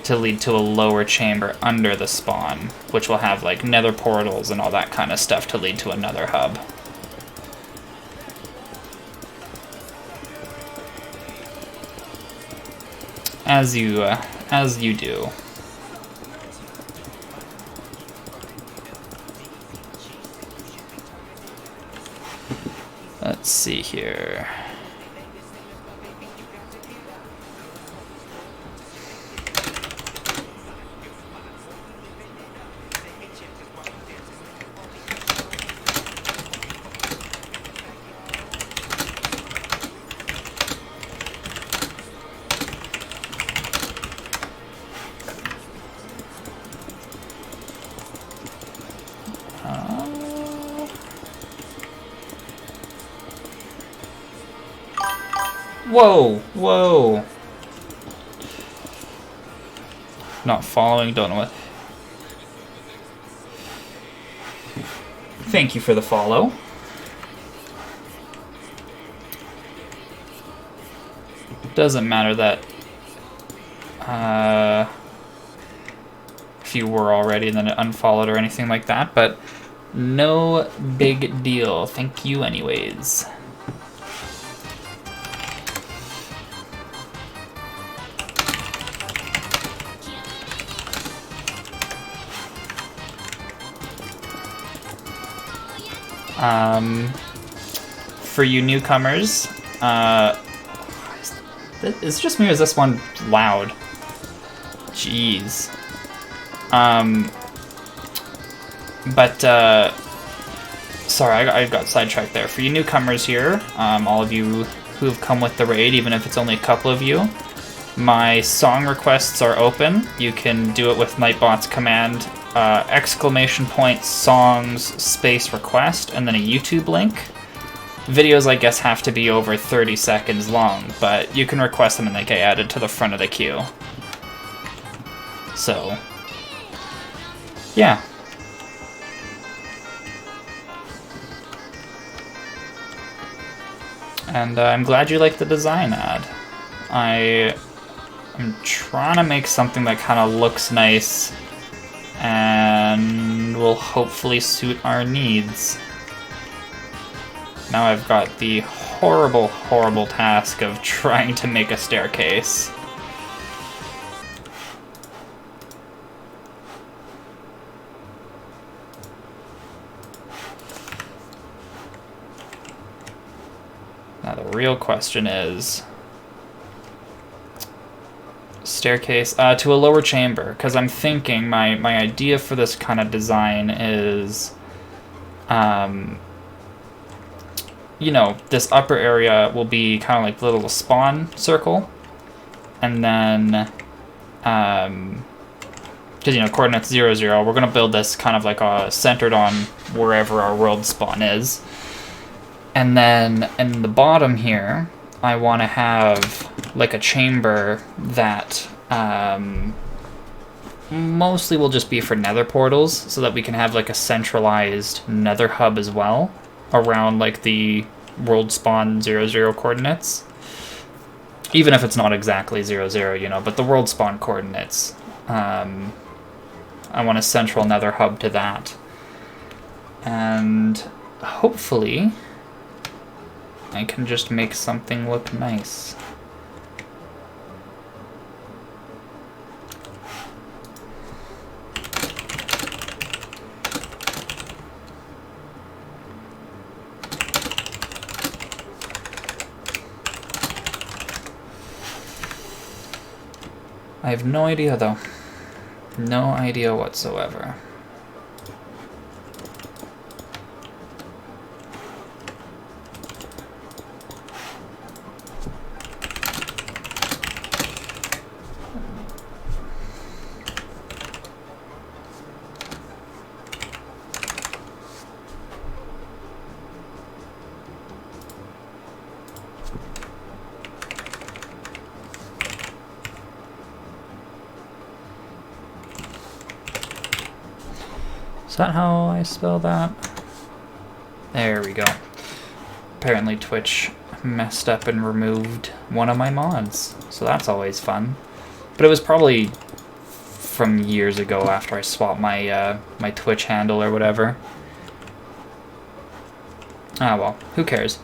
to lead to a lower chamber under the spawn, which will have like nether portals and all that kind of stuff to lead to another hub. As you do. Let's see here. Whoa, whoa. Not following, don't know what. Thank you for the follow. Doesn't matter that if you were already and then it unfollowed or anything like that, but no big deal. Thank you anyways. For you newcomers, is it just me or is this one loud? Jeez. Sorry, I got sidetracked there. For you newcomers here, all of you who have come with the raid, even if it's only a couple of you, my song requests are open. You can do it with Nightbot's command, ! songs space request, and then a YouTube link. Videos, I guess, have to be over 30 seconds long, but you can request them and they get added to the front of the queue. So, yeah. And I'm glad you like the design ad. I'm trying to make something that kind of looks nice and will hopefully suit our needs. Now I've got the horrible, horrible task of trying to make a staircase. Now the real question is staircase to a lower chamber, because I'm thinking my idea for this kind of design is you know, this upper area will be kind of like the little spawn circle, and then because, you know, coordinates 0, 0, we're going to build this kind of like centered on wherever our world spawn is. And then in the bottom here, I want to have like a chamber that mostly will just be for nether portals, so that we can have like a centralized nether hub as well around like the world spawn 0, 0 coordinates. Even if it's not exactly 0, 0, you know, but the world spawn coordinates. I want a central nether hub to that. And hopefully I can just make something look nice. I have no idea though. No idea whatsoever. Is that how I spell that? There we go. Apparently Twitch messed up and removed one of my mods, so that's always fun. But it was probably from years ago after I swapped my my Twitch handle or whatever. Ah well, who cares?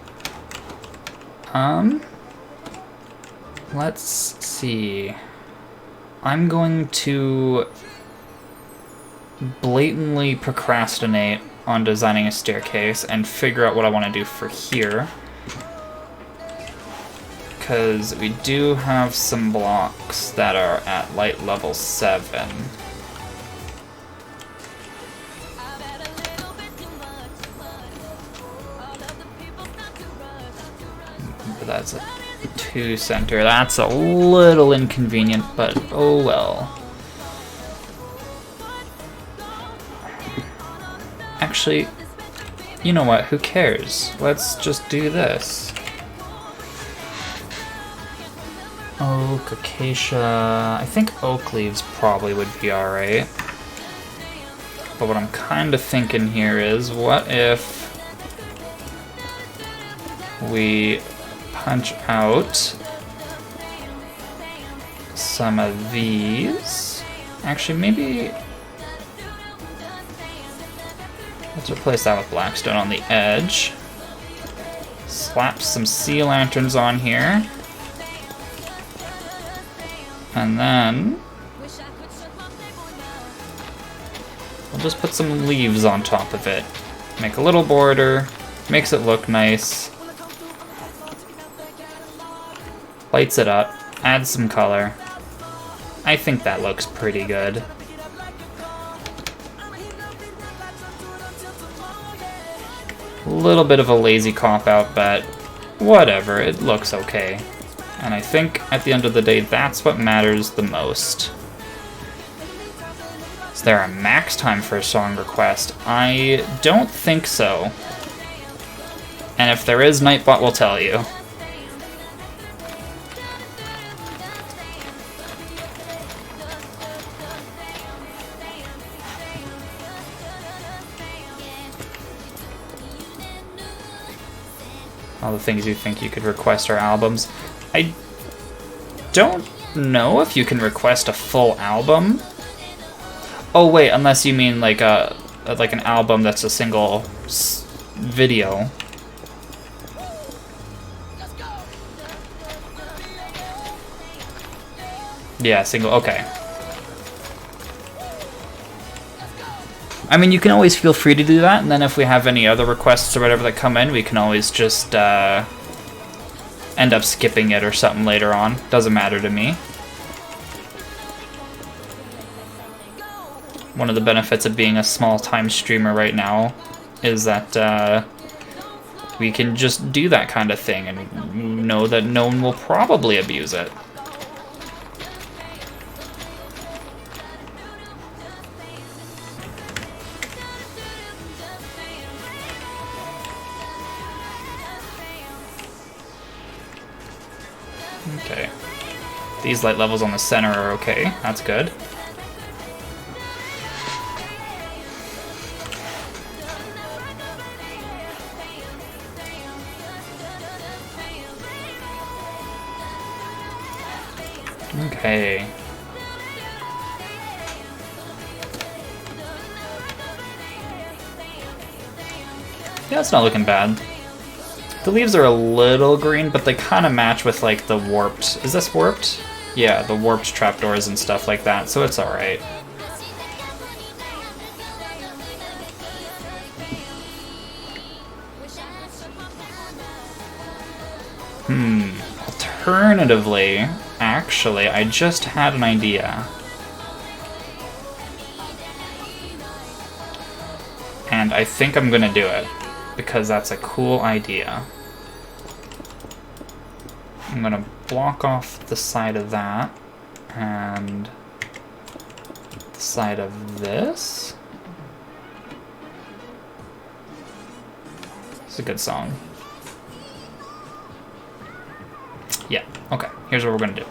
Let's see. I'm going to blatantly procrastinate on designing a staircase and figure out what I want to do for here, because we do have some blocks that are at light level 7. But that's a 2 center. That's a little inconvenient, but oh well. Actually, you know what? Who cares? Let's just do this. Oak, acacia... I think oak leaves probably would be alright. But what I'm kind of thinking here is, what if we punch out some of these? Actually, maybe... let's replace that with blackstone on the edge. Slap some sea lanterns on here. And then we'll just put some leaves on top of it. Make a little border, makes it look nice. Lights it up, adds some color. I think that looks pretty good. A little bit of a lazy cop-out, but whatever, it looks okay. And I think at the end of the day, that's what matters the most. Is there a max time for a song request? I don't think so. And if there is, Nightbot will tell you. All the things you think you could request are albums. I don't know if you can request a full album. Oh wait, unless you mean like an album that's a single video. Yeah, single. Okay. I mean, you can always feel free to do that, and then if we have any other requests or whatever that come in, we can always just end up skipping it or something later on. Doesn't matter to me. One of the benefits of being a small-time streamer right now is that we can just do that kind of thing and know that no one will probably abuse it. Okay. These light levels on the center are okay. That's good. Okay. Yeah, it's not looking bad. The leaves are a little green, but they kind of match with, like, the warped... Is this warped? Yeah, the warped trapdoors and stuff like that, so it's alright. Alternatively, actually, I just had an idea. And I think I'm gonna do it, because that's a cool idea. I'm gonna block off the side of that, and the side of this. It's a good song. Yeah, okay, here's what we're gonna do.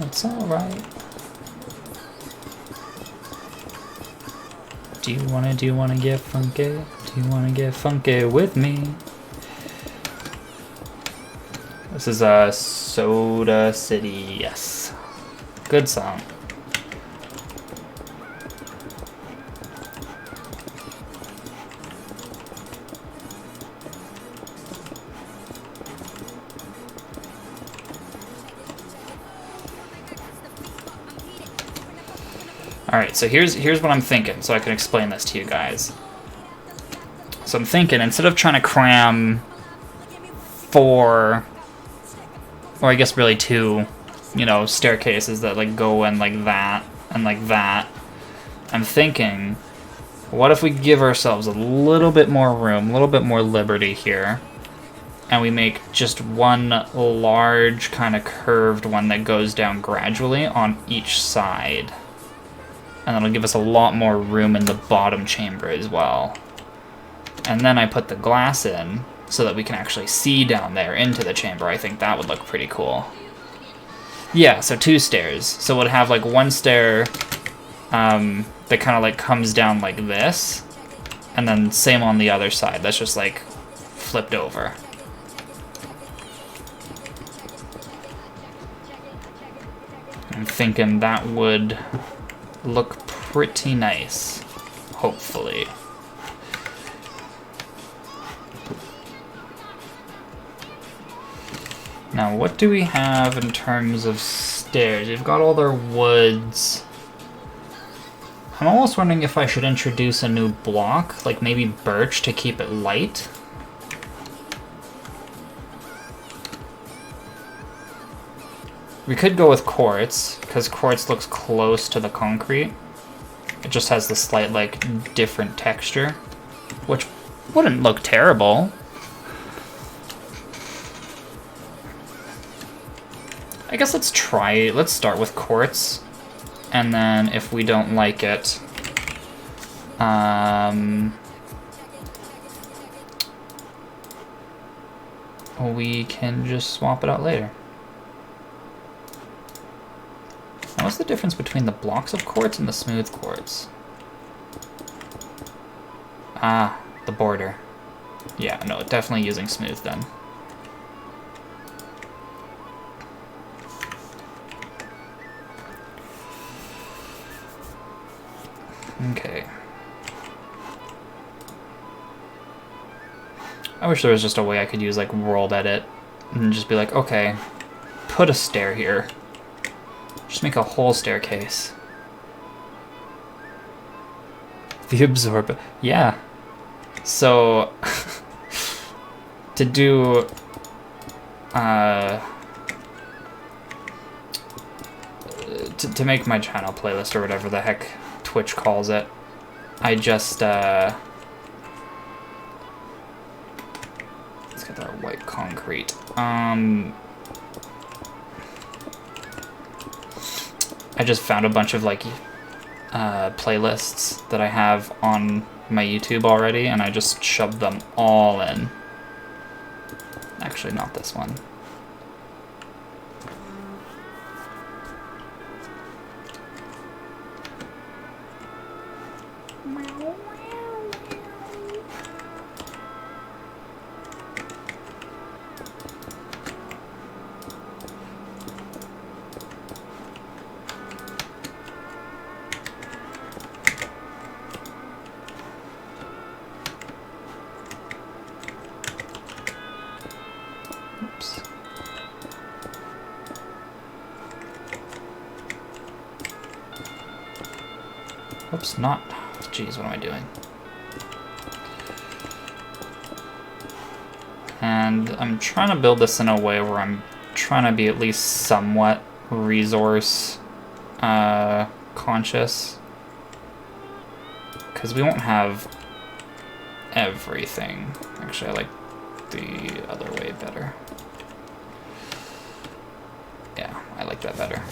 It's alright. Do you wanna get funky? Do you wanna get funky with me? This is Soda City, yes. Good song. Alright, so here's what I'm thinking, so I can explain this to you guys. So I'm thinking, instead of trying to cram 4, or I guess really 2, you know, staircases that like go in like that, and like that, I'm thinking, what if we give ourselves a little bit more room, a little bit more liberty here, and we make just one large kind of curved one that goes down gradually on each side. And that'll give us a lot more room in the bottom chamber as well. And then I put the glass in so that we can actually see down there into the chamber. I think that would look pretty cool. Yeah, so 2 stairs. So we'll have like one stair that kind of like comes down like this. And then same on the other side. That's just like flipped over. I'm thinking that would look pretty nice, hopefully. Now, what do we have in terms of stairs. We've got all their woods. I'm almost wondering if I should introduce a new block, like maybe birch to keep it light. We could go with quartz, because quartz looks close to the concrete. It just has the slight, like, different texture, which wouldn't look terrible. I guess let's start with quartz, and then if we don't like it, we can just swap it out later. Now, what's the difference between the blocks of quartz and the smooth quartz? Ah, the border. Yeah, no, definitely using smooth then. Okay. I wish there was just a way I could use like world edit and just be like, okay, put a stair here. Just make a whole staircase. The absorb. Yeah. So to do to make my channel playlist or whatever the heck Twitch calls it, I just let's get our white concrete. I just found a bunch of like playlists that I have on my YouTube already, and I just shoved them all in. Actually, not this one. Oops. Oops, not. Jeez, what am I doing? And I'm trying to build this in a way where I'm trying to be at least somewhat resource conscious. Because we won't have everything. Actually, I like the other way better. Yeah, I like that better.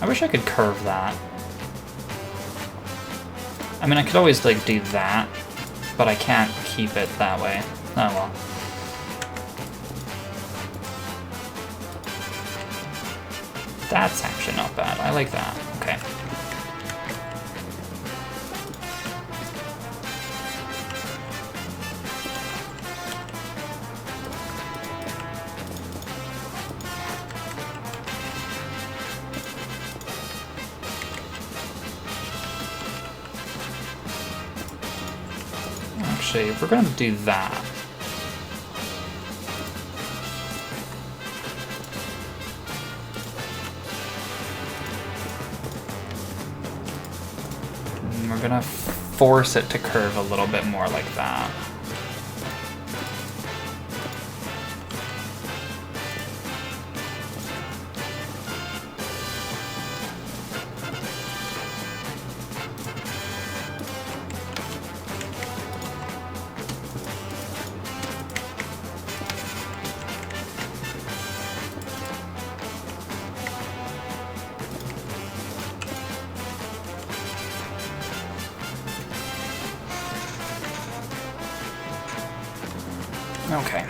I wish I could curve that. I mean, I could always, like, do that, but I can't keep it that way. Oh, well. That's actually not bad. I like that. Okay. Actually, if we're gonna do that, we're gonna force it to curve a little bit more like that. Okay.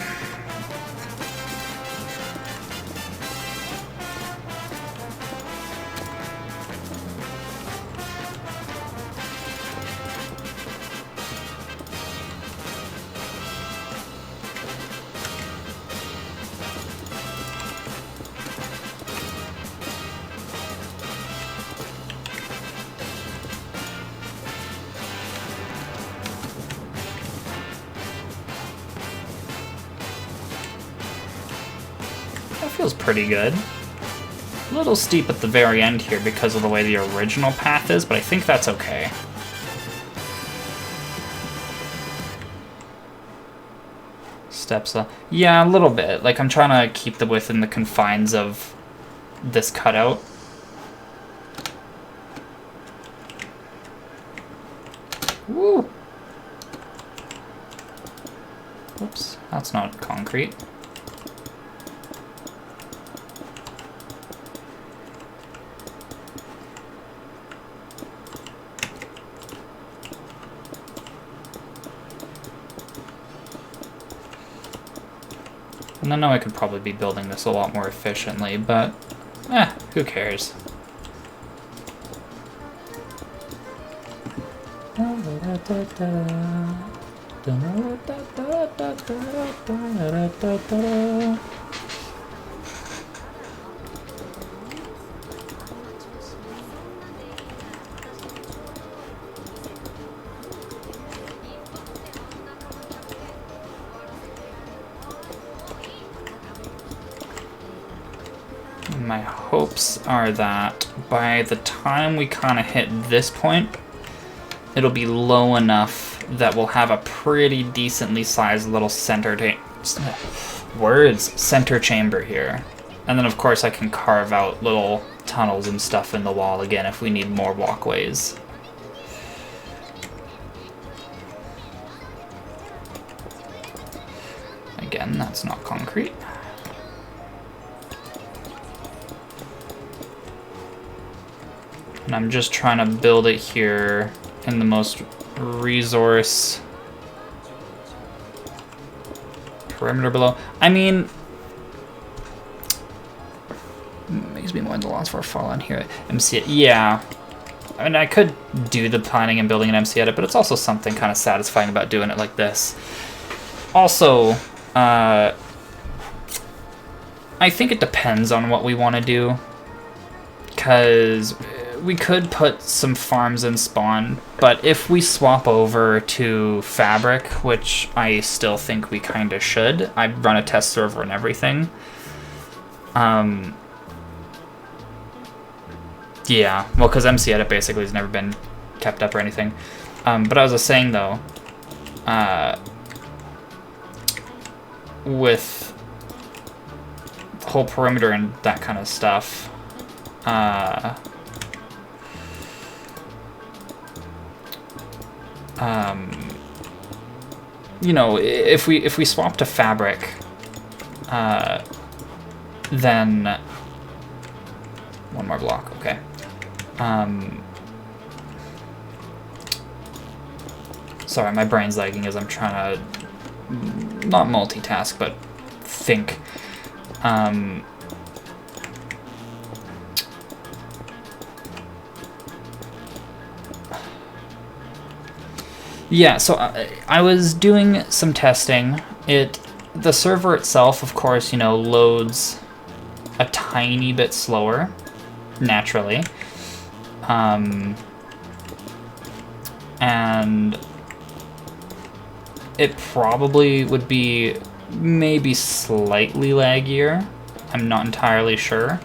feels pretty good. A little steep at the very end here because of the way the original path is, but I think that's okay. Steps up. Yeah, a little bit. Like, I'm trying to keep them within the confines of this cutout. Woo! Oops, that's not concrete. And I know I could probably be building this a lot more efficiently, but who cares? My hopes are that by the time we kind of hit this point, it'll be low enough that we'll have a pretty decently sized little center chamber here. And then of course I can carve out little tunnels and stuff in the wall again if we need more walkways. Again, that's not concrete. And I'm just trying to build it here in the most resource perimeter below. I mean, makes me more than the lots for fall on here. MC, yeah. I mean, I could do the planning and building an MC edit, but it's also something kind of satisfying about doing it like this. Also, I think it depends on what we want to do, because we could put some farms in spawn, but if we swap over to fabric, which I still think we kind of should, I run a test server and everything. Yeah, well, because MC Edit basically has never been kept up or anything. But as I was saying though, with the whole perimeter and that kind of stuff, you know, if we swap to fabric, then one more block, okay. Sorry, my brain's lagging as I'm trying to not multitask, but think. Yeah, so I was doing some testing. The server itself, of course, you know, loads a tiny bit slower, naturally. And it probably would be maybe slightly laggier. I'm not entirely sure.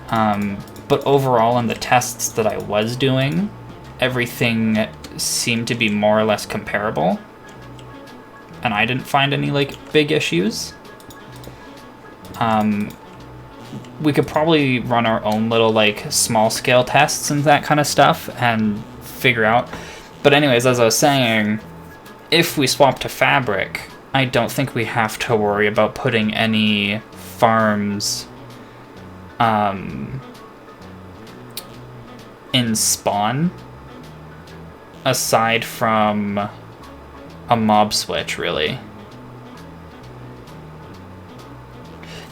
But overall, in the tests that I was doing, everything seemed to be more or less comparable, and I didn't find any like big issues. We could probably run our own little like small scale tests and that kind of stuff and figure out. But anyways, as I was saying, if we swap to fabric, I don't think we have to worry about putting any farms in spawn, aside from a mob switch, really.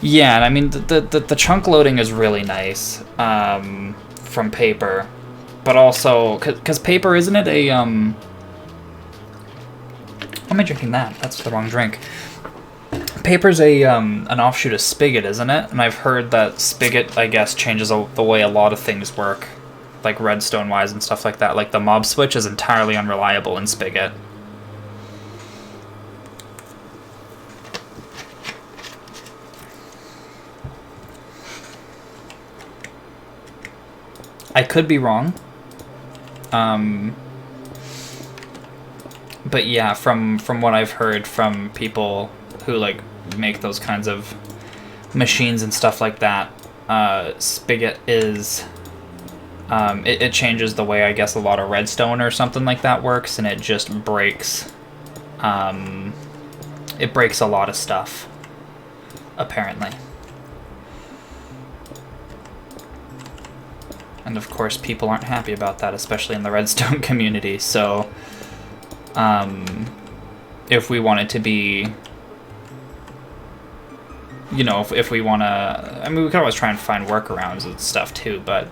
Yeah, and I mean, the chunk loading is really nice from paper, but also, because paper, isn't it a, why am I drinking that? That's the wrong drink. Paper's an offshoot of Spigot, isn't it? And I've heard that Spigot, I guess, changes the way a lot of things work, like redstone-wise and stuff like that. Like, the mob switch is entirely unreliable in Spigot. I could be wrong. But yeah, from what I've heard from people who like make those kinds of machines and stuff like that, spigot is it changes the way I guess a lot of redstone or something like that works, and it just breaks it breaks a lot of stuff, apparently. And of course people aren't happy about that, especially in the redstone community, so if we want it to be, you know, if we want to, I mean, we could always try and find workarounds and stuff too, but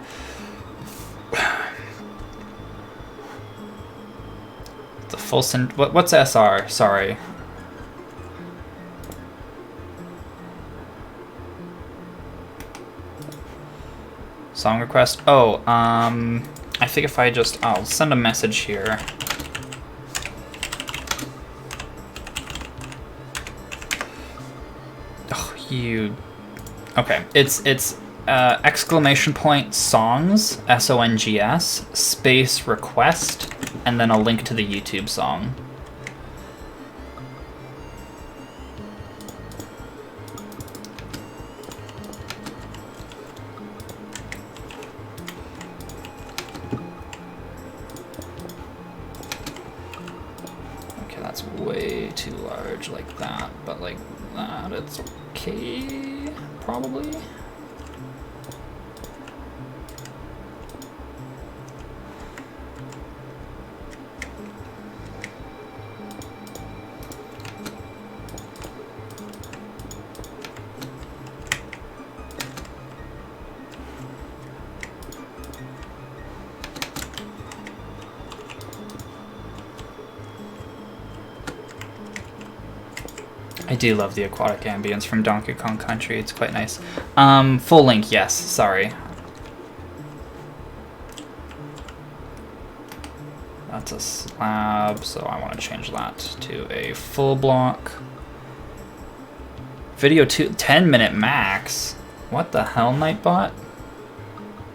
the full what's SR? Sorry. Song request? Oh, I think if I just, I'll send a message here. Oh, you, okay, it's exclamation point songs, SONGS, space request, and then a link to the YouTube song. Okay, that's way too large like that, but like that, it's okay, probably. I do love the aquatic ambience from Donkey Kong Country. It's quite nice. Full link, yes. Sorry. That's a slab, so I want to change that to a full block. Video 10-minute max. What the hell, Nightbot?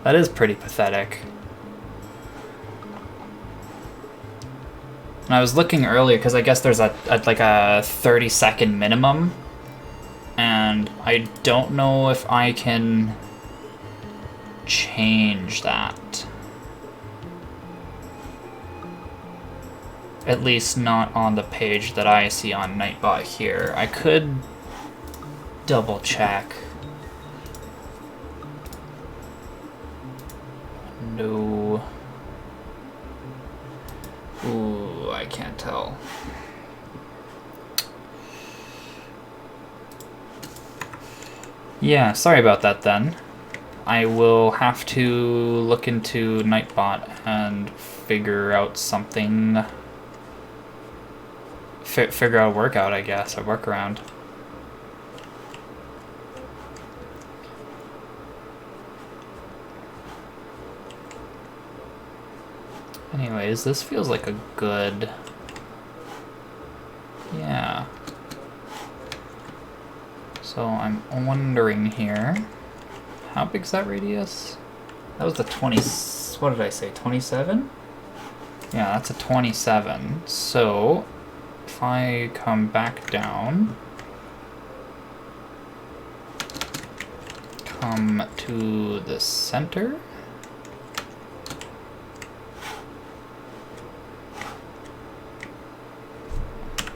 That is pretty pathetic. And I was looking earlier because I guess there's like a 30-second minimum, and I don't know if I can change that. At least not on the page that I see on Nightbot here. I could double check. No. Ooh, I can't tell. Yeah, sorry about that then. I will have to look into Nightbot and figure out something. Figure out a workout, I guess, a workaround. Anyways, this feels like a good... Yeah. So I'm wondering here, how big's that radius? That was the 20... What did I say, 27? Yeah, that's a 27. So if I come back down, come to the center,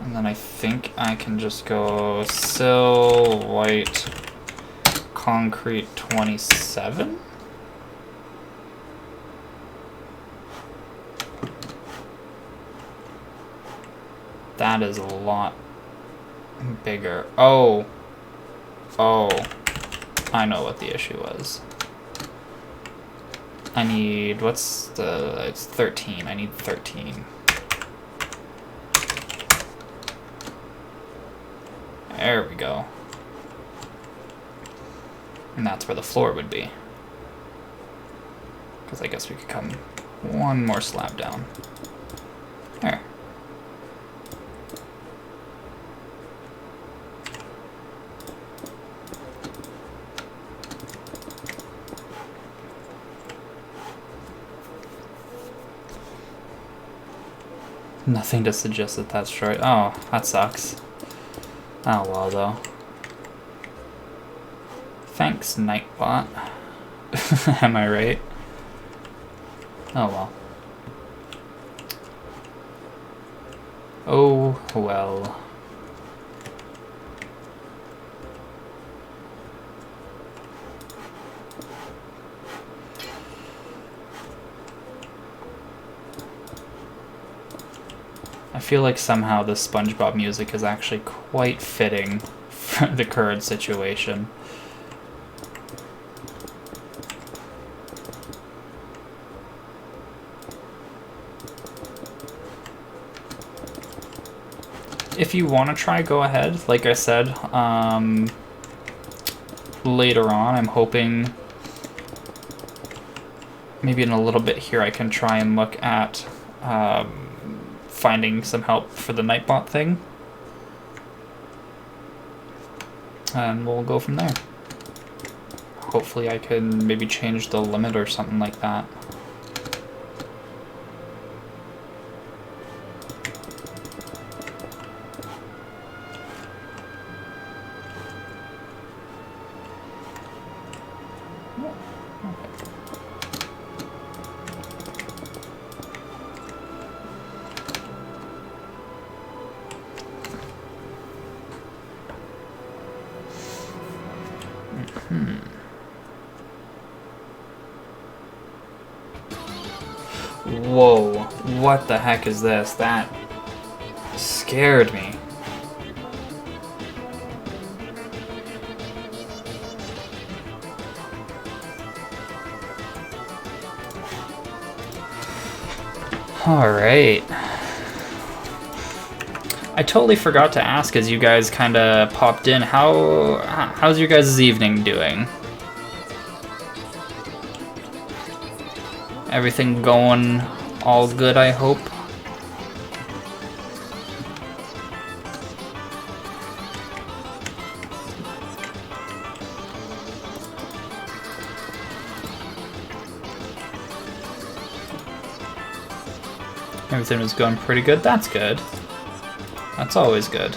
and then I think I can just go sill white concrete 27. That is a lot bigger. Oh, I know what the issue was. I need, what's the, it's 13. I need 13. There we go. And that's where the floor would be. Because I guess we could come one more slab down. There. Nothing to suggest that that's short. Oh, that sucks. Oh well, though. Thanks, Nightbot. Am I right? Oh well. Oh well. I feel like somehow the SpongeBob music is actually quite fitting for the current situation. If you want to try, go ahead. Like I said, later on, I'm hoping maybe in a little bit here I can try and look at finding some help for the Nightbot thing. And we'll go from there. Hopefully I can maybe change the limit or something like that. Whoa, what the heck is this? That scared me. Alright. I totally forgot to ask as you guys kind of popped in, how's your guys' evening doing? Everything going all good, I hope? Everything was going pretty good. That's good. That's always good.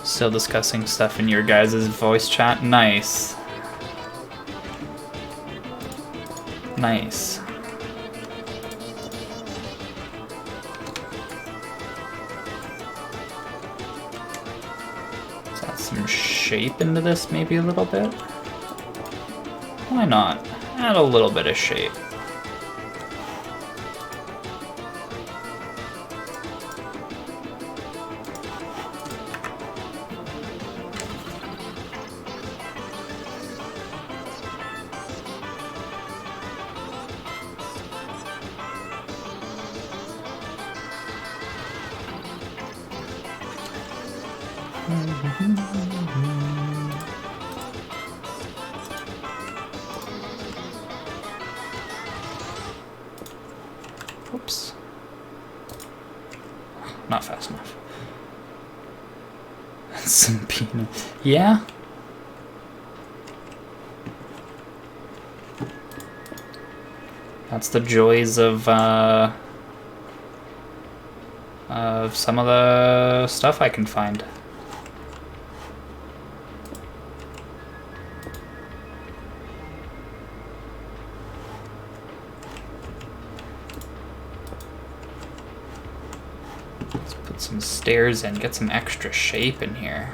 Still discussing stuff in your guys' voice chat? Nice. Nice. Let's add some shape into this maybe a little bit. Why not? Add a little bit of shape. Oops. Not fast enough. Some peanut. Yeah? That's the joys of some of the stuff I can find. Let's put some stairs in, get some extra shape in here.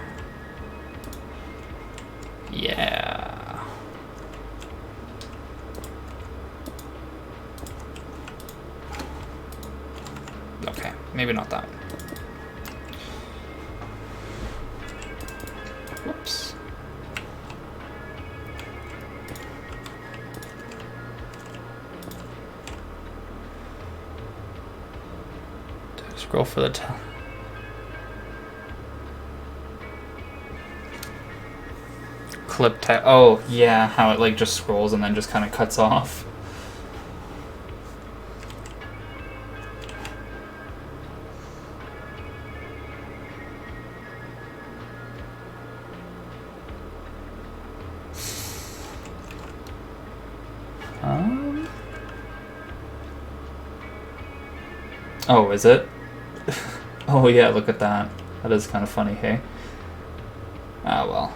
Yeah. Okay, maybe not that one. Whoops. Scroll for the top. Clip type. Oh, yeah, how it like just scrolls and then just kind of cuts off. Oh, is it? Oh yeah, look at that. That is kind of funny, hey? Ah, well.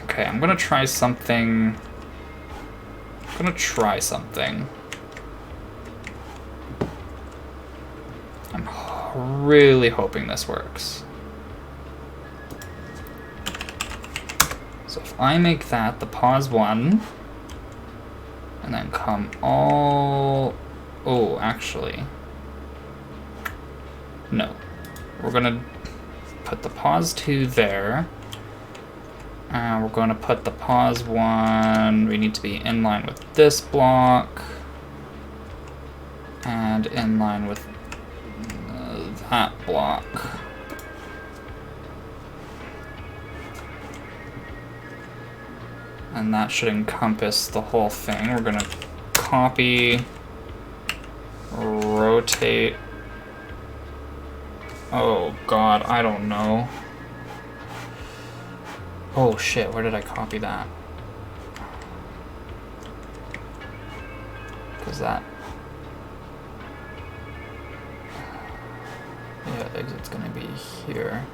Okay, I'm gonna try something. I'm really hoping this works. So if I make that the pause one, and then come all... Oh, actually. No. We're gonna put the pause 2 there. We're going to put the pause 1. We need to be in line with this block. And in line with that block. And that should encompass the whole thing. We're going to copy, rotate. Oh god, I don't know. Oh shit, where did I copy that? Because that... Yeah, the exit's gonna be here.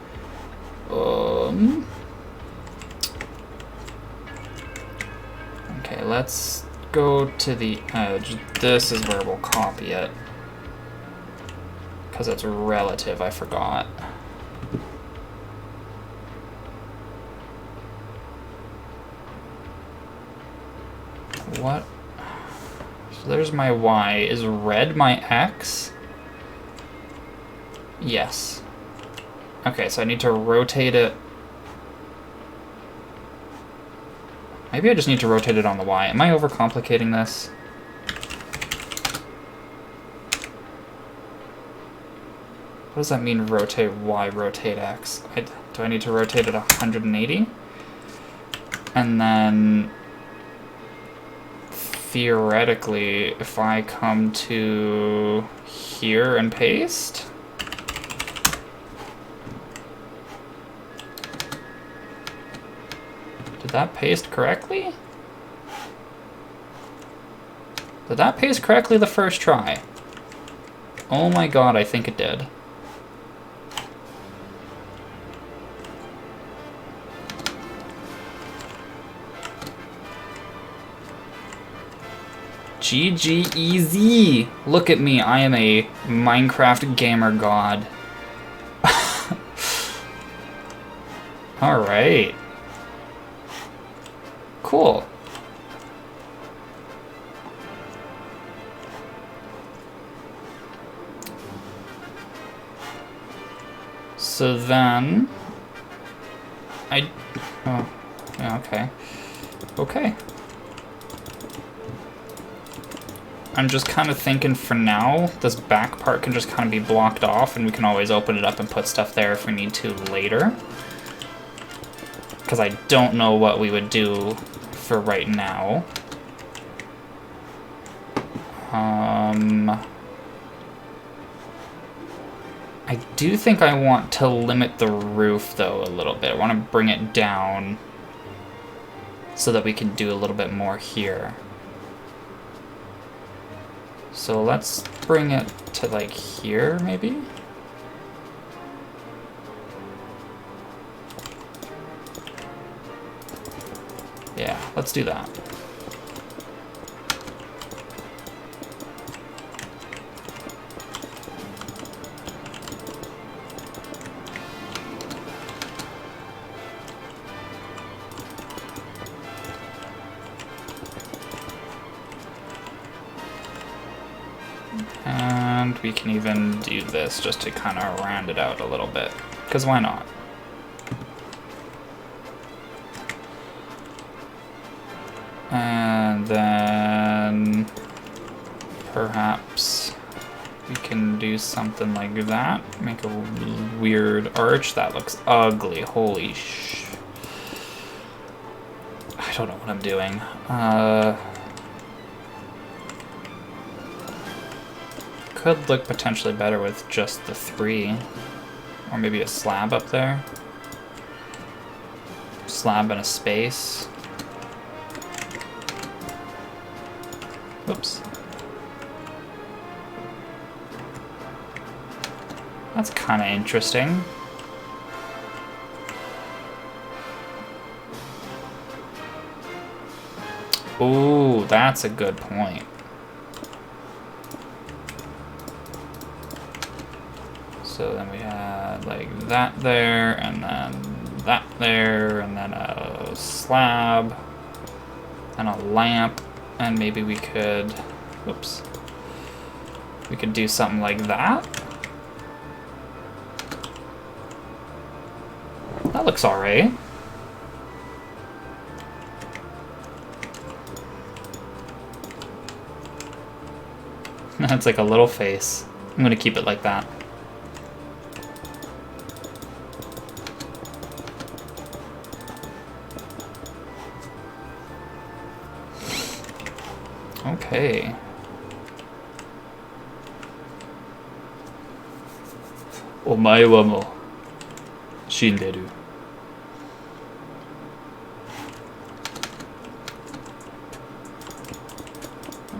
Okay, let's go to the edge. This is where we'll copy it. Because it's relative, I forgot. What? So there's my Y. Is red my X? Yes. Okay, so I need to rotate it. Maybe I just need to rotate it on the Y. Am I overcomplicating this? What does that mean, rotate Y, rotate X? Do I need to rotate it 180? And then... theoretically, if I come to here and paste, did that paste correctly? Did that paste correctly the first try? Oh my god, I think it did. GGEZ! Look at me, I am a Minecraft gamer god. Alright. Cool. So then... oh, yeah, okay. Okay. I'm just kind of thinking for now, this back part can just kind of be blocked off and we can always open it up and put stuff there if we need to later. Because I don't know what we would do for right now. I do think I want to limit the roof though a little bit. I want to bring it down so that we can do a little bit more here. So let's bring it to like here, maybe? Yeah, let's do that. And we can even do this just to kind of round it out a little bit, because why not? And then perhaps we can do something like that. Make a weird arch. That looks ugly. Holy sh... I don't know what I'm doing. Could look potentially better with just the 3. Or maybe a slab up there. slab and a space. Oops. That's kind of interesting. Ooh, that's a good point. So then we had like that there, and then that there, and then a slab, and a lamp, and maybe we could, whoops, we could do something like that. That looks alright. That's like a little face. I'm gonna keep it like that. Okay. Omae wa mo shinderu.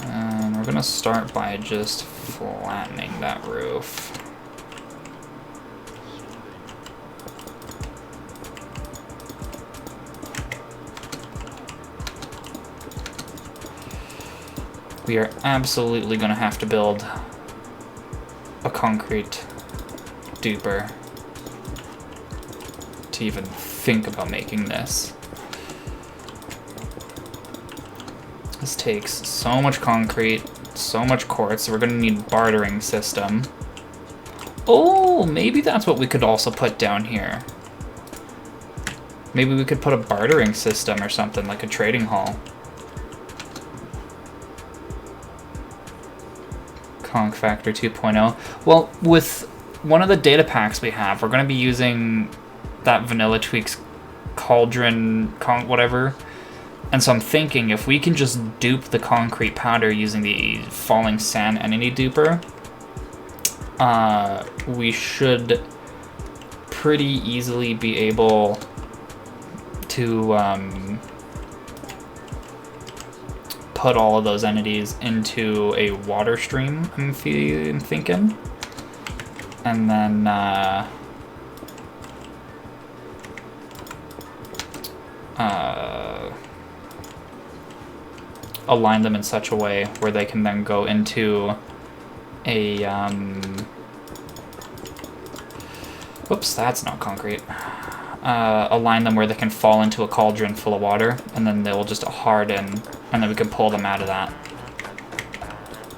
And we're gonna start by just flattening that roof. We are absolutely going to have to build a concrete duper to even think about making this. This takes so much concrete, so much quartz, so we're going to need a bartering system. Oh, maybe that's what we could also put down here. Maybe we could put a bartering system or something, like a trading hall. Conch Factor 2.0. Well, with one of the data packs we have, we're going to be using that Vanilla Tweaks cauldron, whatever. And so I'm thinking if we can just dupe the concrete powder using the falling sand entity duper, we should pretty easily be able to put all of those entities into a water stream, I'm thinking. And then align them in such a way where they can then go into a whoops, that's not concrete. Align them where they can fall into a cauldron full of water, and then they'll just harden, and then we can pull them out of that.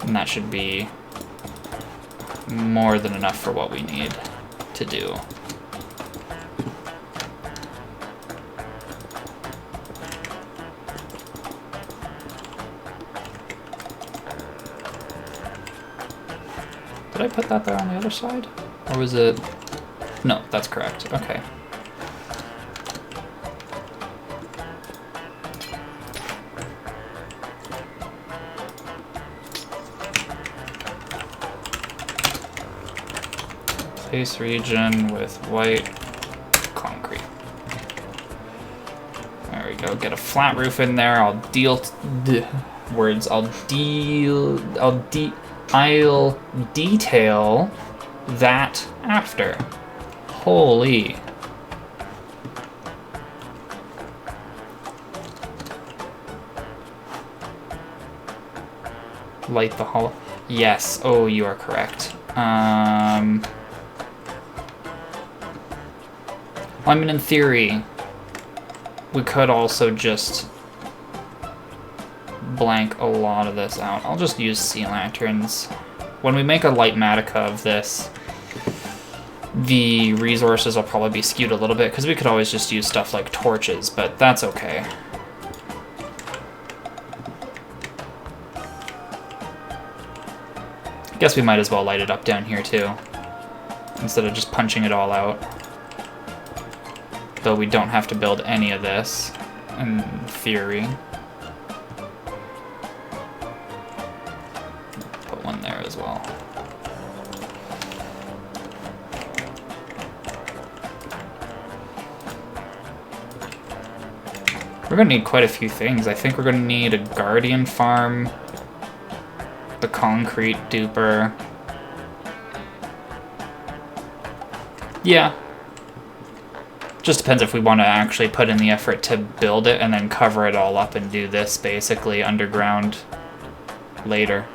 And that should be more than enough for what we need to do. Did I put that there on the other side? Or was it... No, that's correct. Okay. Place region with white concrete. There we go. Get a flat roof in there. I'll detail that after. Holy. Light the hollow. Yes. Oh, you are correct. I mean, in theory, we could also just blank a lot of this out. I'll just use sea lanterns. When we make a light matica of this, the resources will probably be skewed a little bit, because we could always just use stuff like torches, but that's okay. I guess we might as well light it up down here too, instead of just punching it all out. Though we don't have to build any of this, in theory. Put one there as well. We're gonna need quite a few things. I think we're gonna need a guardian farm, the concrete duper. Yeah. Just depends if we want to actually put in the effort to build it and then cover it all up and do this basically underground later.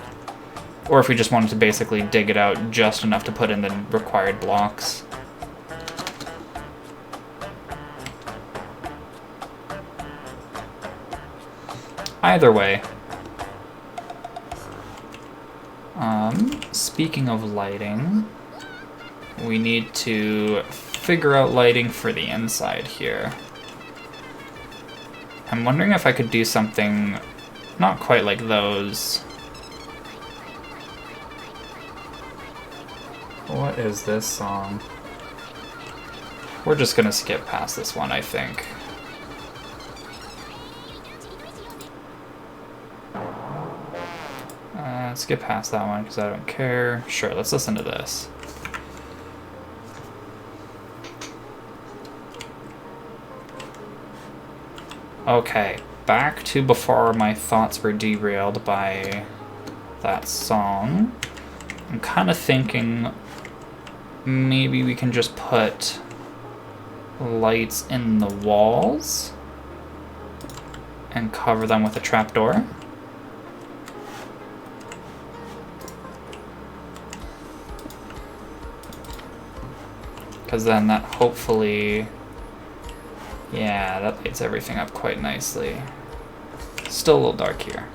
Or if we just wanted to basically dig it out just enough to put in the required blocks. Either way. Speaking of lighting, we need to figure out lighting for the inside here. I'm wondering if I could do something not quite like those. What is this song? We're just gonna skip past this one, I think. Skip past that one because I don't care. Sure, let's listen to this. Okay, back to before my thoughts were derailed by that song. I'm kind of thinking maybe we can just put lights in the walls and cover them with a trapdoor. Because then that hopefully, yeah, that lights everything up quite nicely. Still a little dark here.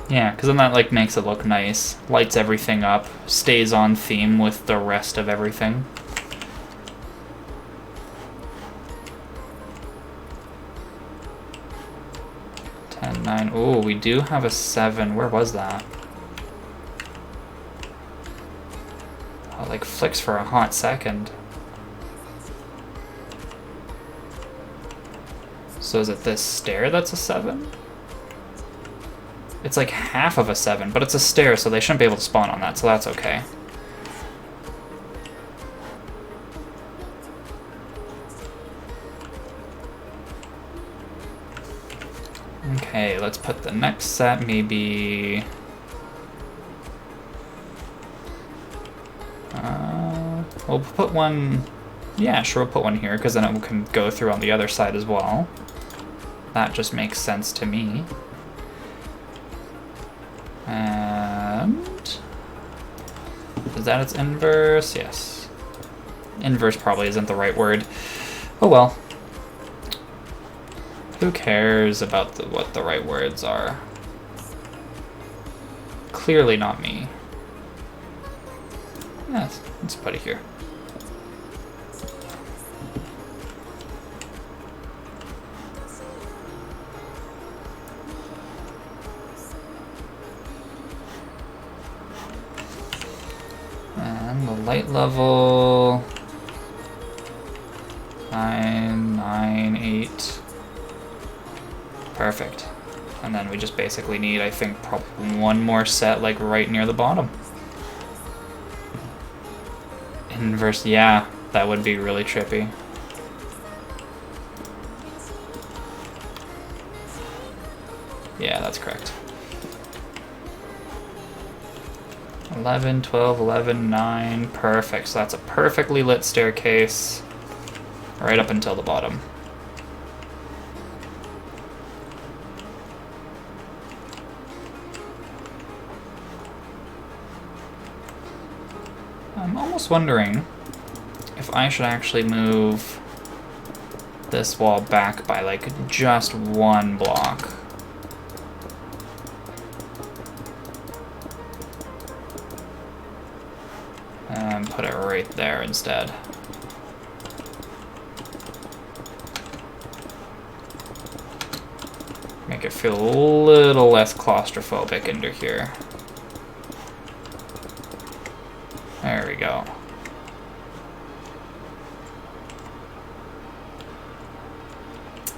Yeah, because then that like makes it look nice, lights everything up, stays on theme with the rest of everything. 9. Oh, we do have a 7. Where was that? Oh, it like flicks for a hot second. So is it this stair that's a 7? It's like half of a 7, but it's a stair, so they shouldn't be able to spawn on that, so that's okay. Okay, let's put the next set maybe... we'll put one... Yeah, sure, we'll put one here, because then it can go through on the other side as well. That just makes sense to me. And... is that its inverse? Yes. Inverse probably isn't the right word. Oh well. Who cares about what the right words are? Clearly not me. Yeah, let's put it here. And the light level... 9, 9, 8... Perfect. And then we just basically need, I think, probably one more set, like, right near the bottom. Inverse, yeah, that would be really trippy. Yeah, that's correct. 11, 12, 11, 9, perfect. So that's a perfectly lit staircase right up until the bottom. I'm almost wondering if I should actually move this wall back by like just one block. And put it right there instead. Make it feel a little less claustrophobic under here. There we go.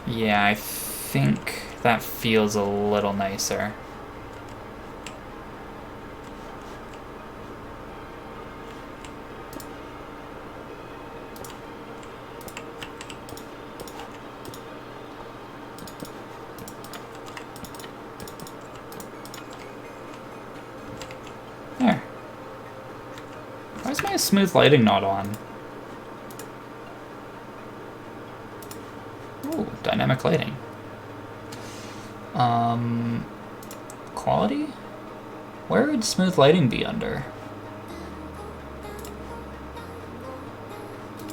Yeah, I think that feels a little nicer. There. Why is my smooth lighting not on? Ooh, dynamic lighting. Quality? Where would smooth lighting be under?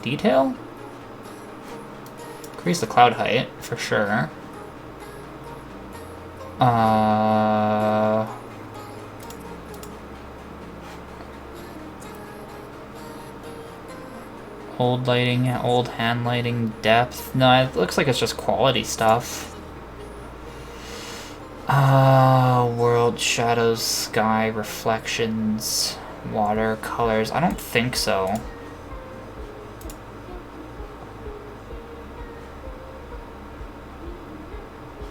Detail? Increase the cloud height, for sure. Old lighting, old hand lighting, depth. No, it looks like it's just quality stuff. World, shadows, sky, reflections, water, colors. I don't think so.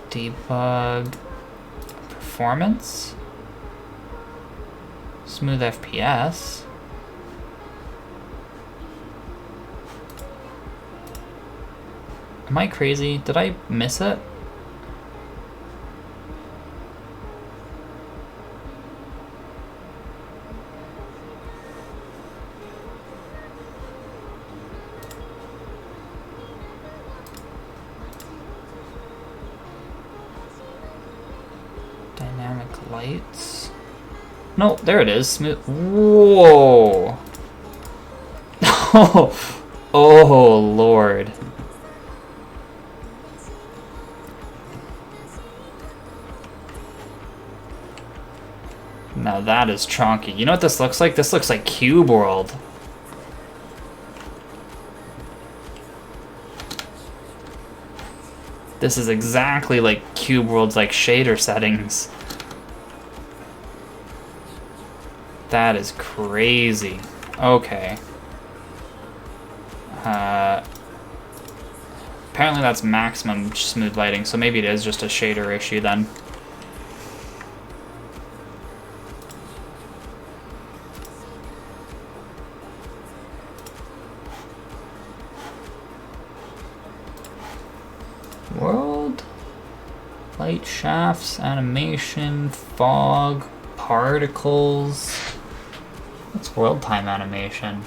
Debug, performance, smooth FPS. Am I crazy? Did I miss it? Dynamic lights. No, there it is. Smooth. Whoa. Oh, Lord. Now that is chonky. You know what this looks like? This looks like Cube World. This is exactly like Cube World's like shader settings. That is crazy. Okay. Apparently that's maximum smooth lighting, so maybe it is just a shader issue then. World, light shafts, animation, fog, particles. What's world time animation?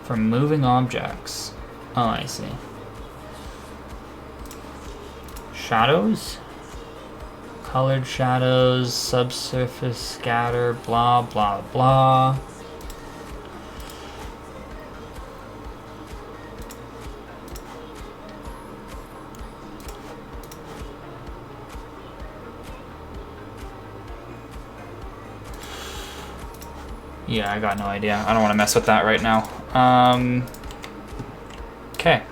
For moving objects. Oh, I see. Shadows? Colored shadows, subsurface scatter, blah, blah, blah. Yeah, I got no idea. I don't want to mess with that right now. Okay.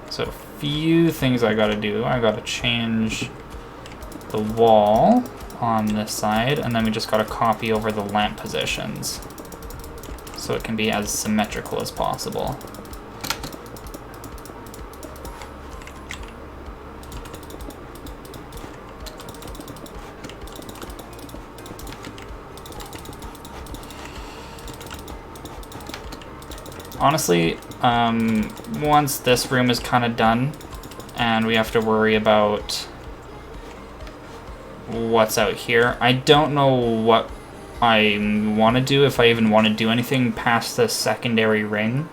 So a few things I gotta do. I gotta change the wall on this side, and then we just gotta copy over the lamp positions so it can be as symmetrical as possible. Honestly, once this room is kind of done and we have to worry about what's out here, I don't know what I want to do, if I even want to do anything past the secondary ring.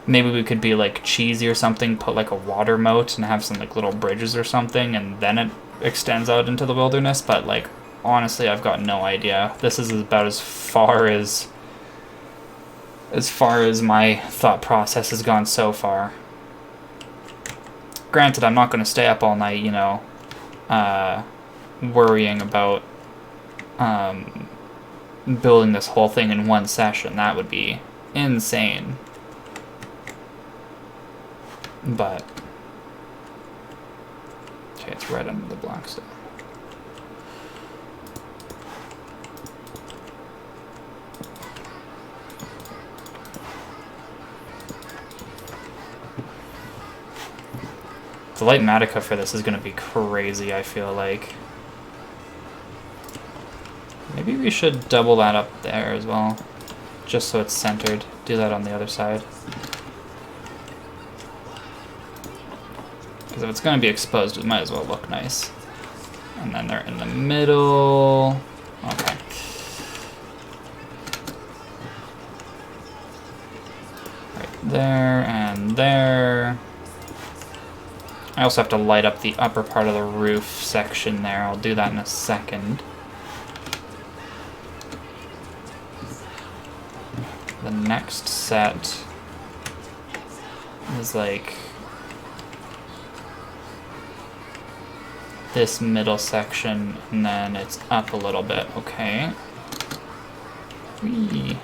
Maybe we could be like cheesy or something, put like a water moat and have some like little bridges or something, and then it extends out into the wilderness, but like honestly I've got no idea. This is about as far as my thought process has gone so far. Granted, I'm not going to stay up all night, you know, worrying about building this whole thing in one session. That would be insane. But, okay, it's right under the block still. The light Matica for this is going to be crazy, I feel like. Maybe we should double that up there as well, just so it's centered. Do that on the other side. Because if it's going to be exposed, it might as well look nice. And then they're in the middle. Okay. Right there and there. I also have to light up the upper part of the roof section there. I'll do that in a second. The next set is like this middle section, and then it's up a little bit. Okay. Whee.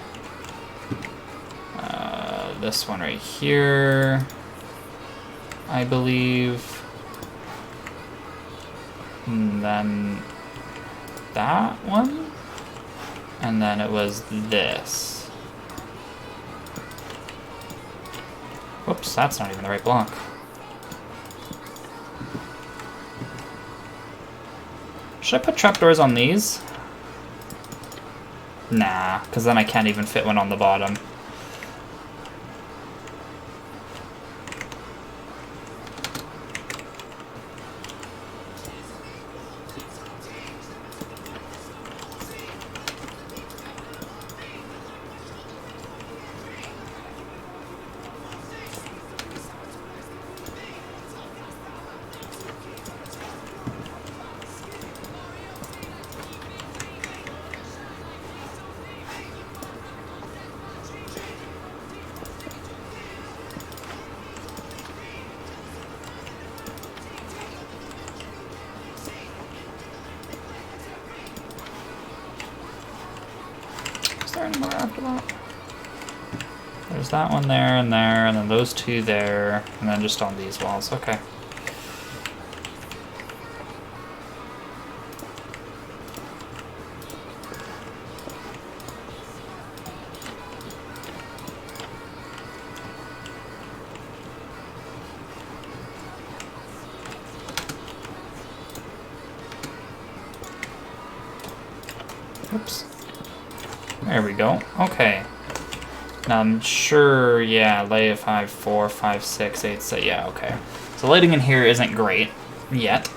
This one right here, I believe. And then that one. And then it was this. Whoops, that's not even the right block. Should I put trapdoors on these? Nah, because then I can't even fit one on the bottom. More after that. There's that one there, and then those two there, and then just on these walls. Okay. Oops. There we go. Okay. Now I'm sure, yeah, lay 5, 4, 5, 6, 8, so yeah, okay. So lighting in here isn't great yet.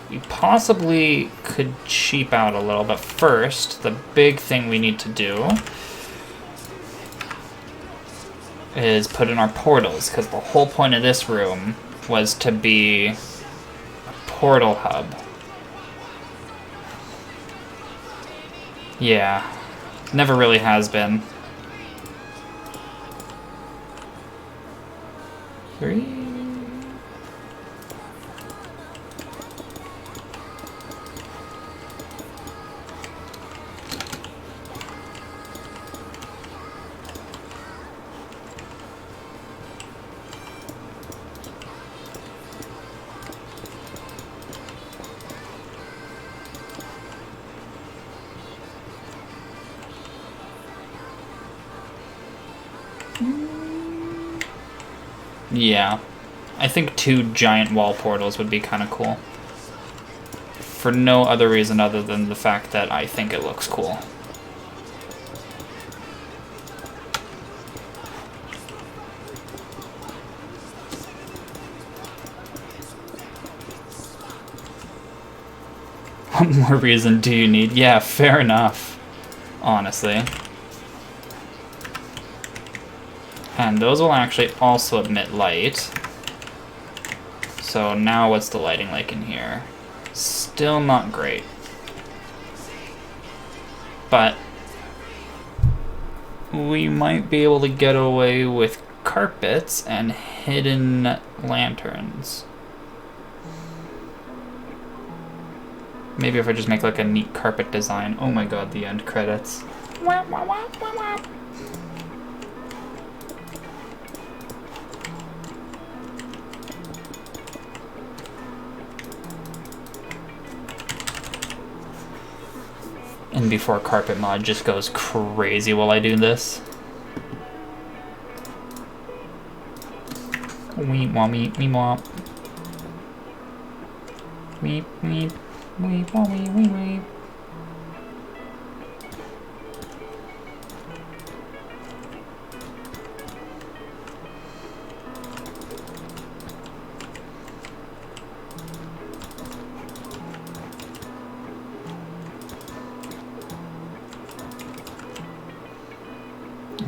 We possibly could cheap out a little, but first, the big thing we need to do is put in our portals, because the whole point of this room was to be a portal hub. Yeah, never really has been. 3. Yeah, I think 2 giant wall portals would be kind of cool. For no other reason other than the fact that I think it looks cool. What more reason do you need? Yeah, fair enough, honestly. And those will actually also emit light. So now what's the lighting like in here? Still not great. But we might be able to get away with carpets and hidden lanterns. Maybe if I just make like a neat carpet design. Oh my god, the end credits. And before carpet mod just goes crazy while I do this. Weep, womp, weep, weep, womp. Weep, weep, weep, womp, weep, weep, weep.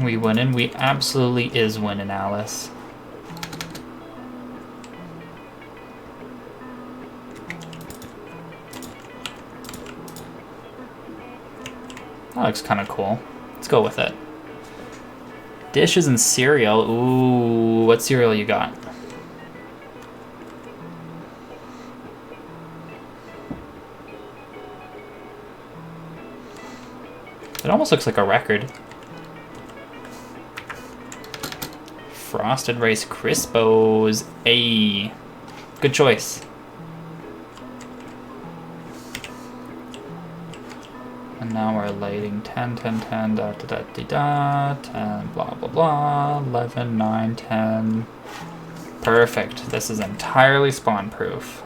We winning? We absolutely is winning, Alice. That looks kind of cool. Let's go with it. Dishes and cereal. Ooh, what cereal you got? It almost looks like a record. Frosted Rice Crispos. Ayy. Good choice. And now we're lighting 10, 10, 10, da da da da da, 10, blah blah blah, 11, 9, 10. Perfect. This is entirely spawn proof.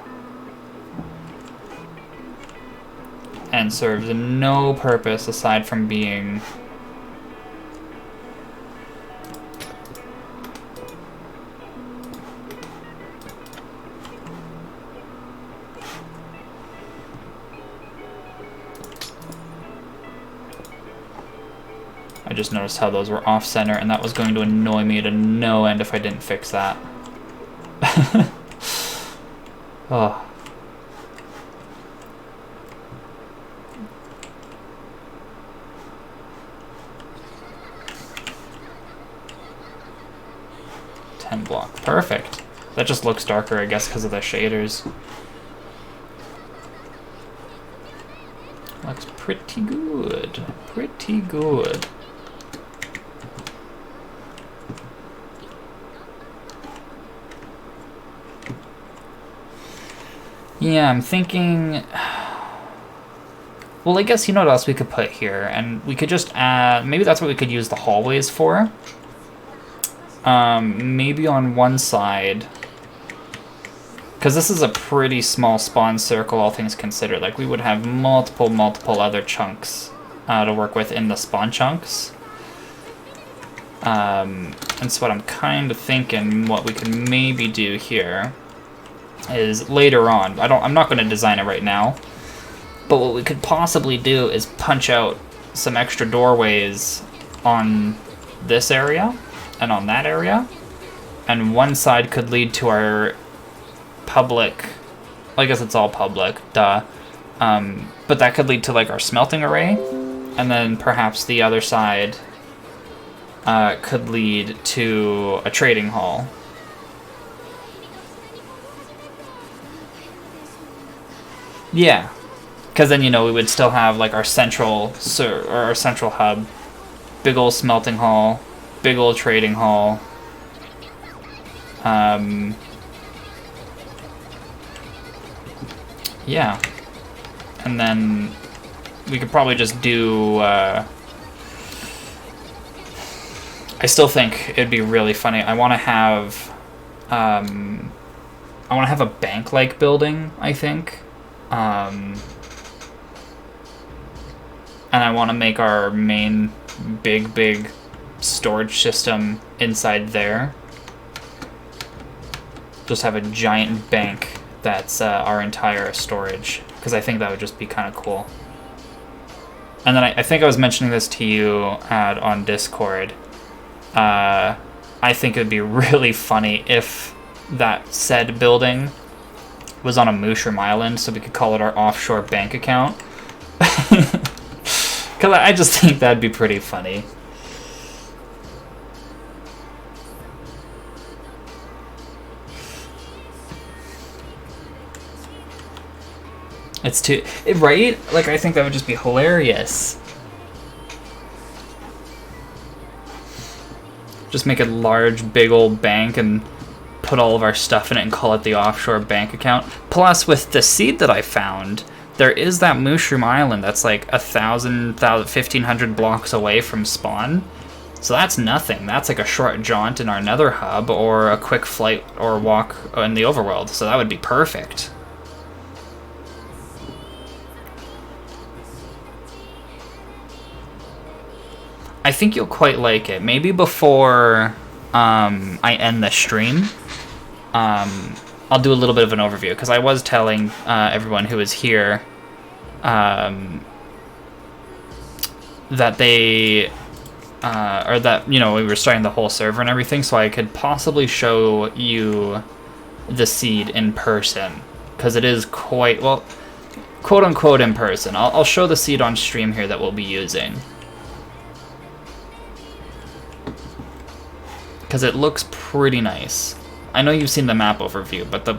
And serves no purpose aside from being I just noticed how those were off-center, and that was going to annoy me to no end if I didn't fix that. Oh. Block. Perfect. That just looks darker, I guess, because of the shaders. Looks pretty good. Pretty good. Yeah, I'm thinking... Well, I guess you know what else we could put here? And we could just add... Maybe that's what we could use the hallways for. Maybe on one side... Because this is a pretty small spawn circle, all things considered. Like, we would have multiple other chunks to work with in the spawn chunks. And so what I'm kind of thinking, what we could maybe do here is later on. I'm not going to design it right now. But what we could possibly do is punch out some extra doorways on this area and on that area. And one side could lead to our public, I guess it's all public, duh. But that could lead to like our smelting array. And then perhaps the other side could lead to a trading hall. Yeah. Because then, you know, we would still have like our central hub, big old smelting hall, big old trading hall. Yeah. And then we could probably just do... I still think it'd be really funny. I want to have a bank-like building, I think. And I want to make our main big storage system inside there. Just have a giant bank that's our entire storage, because I think that would just be kind of cool. And then I think I was mentioning this to you on Discord. I think it would be really funny if that said building was on a mushroom island, so we could call it our offshore bank account. Because I just think that'd be pretty funny. It's too... Right? Like, I think that would just be hilarious. Just make a large, big old bank and put all of our stuff in it and call it the offshore bank account. Plus, with the seed that I found, there is that mushroom island that's like 1,500 blocks away from spawn. So that's nothing. That's like a short jaunt in our nether hub or a quick flight or walk in the overworld. So that would be perfect. I think you'll quite like it. Maybe before I end the stream, I'll do a little bit of an overview, because I was telling everyone who was here that they... or that, you know, we were starting the whole server and everything, so I could possibly show you the seed in person, because it is quite, well, quote-unquote in person. I'll show the seed on stream here that we'll be using, because it looks pretty nice. I know you've seen the map overview, but the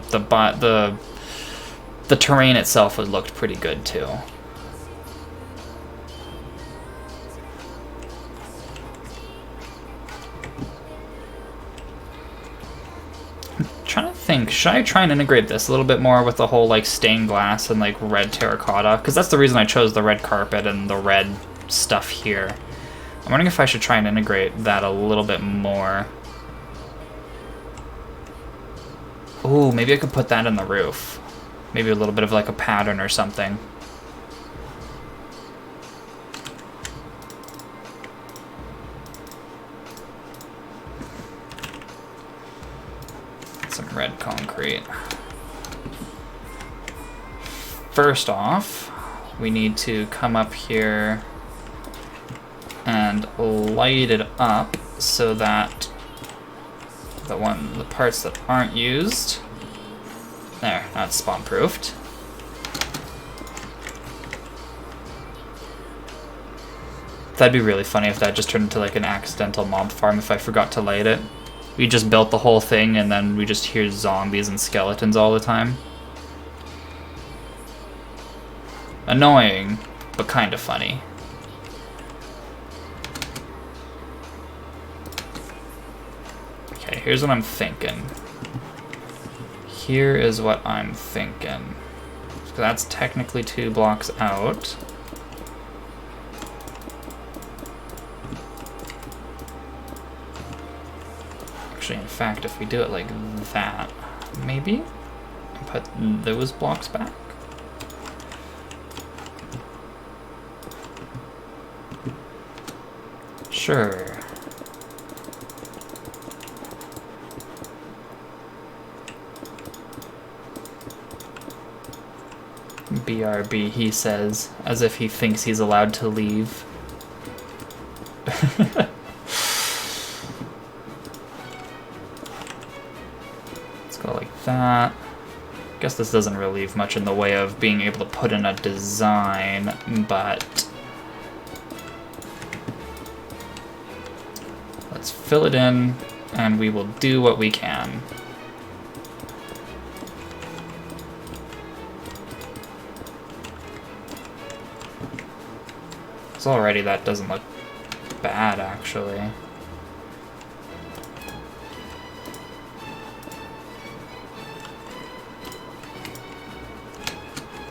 terrain itself has looked pretty good too. Trying to think, should I try and integrate this a little bit more with the whole like stained glass and like red terracotta? Because that's the reason I chose the red carpet and the red stuff here. I'm wondering if I should try and integrate that a little bit more. Ooh, maybe I could put that in the roof. Maybe a little bit of like a pattern or something. Some red concrete. First off, we need to come up here and light it up so that the parts that aren't used, there, that's spawn proofed. That'd be really funny if that just turned into like an accidental mob farm if I forgot to light it. We just built the whole thing and then we just hear zombies and skeletons all the time. Annoying, but kind of funny. Okay, here's what I'm thinking. Here is what I'm thinking. So that's technically 2 blocks out. Actually, in fact, if we do it like that, maybe put those blocks back. Sure. BRB, he says, as if he thinks he's allowed to leave. Let's go like that. Guess this doesn't really leave much in the way of being able to put in a design, but let's fill it in and we will do what we can. So already that doesn't look bad, actually.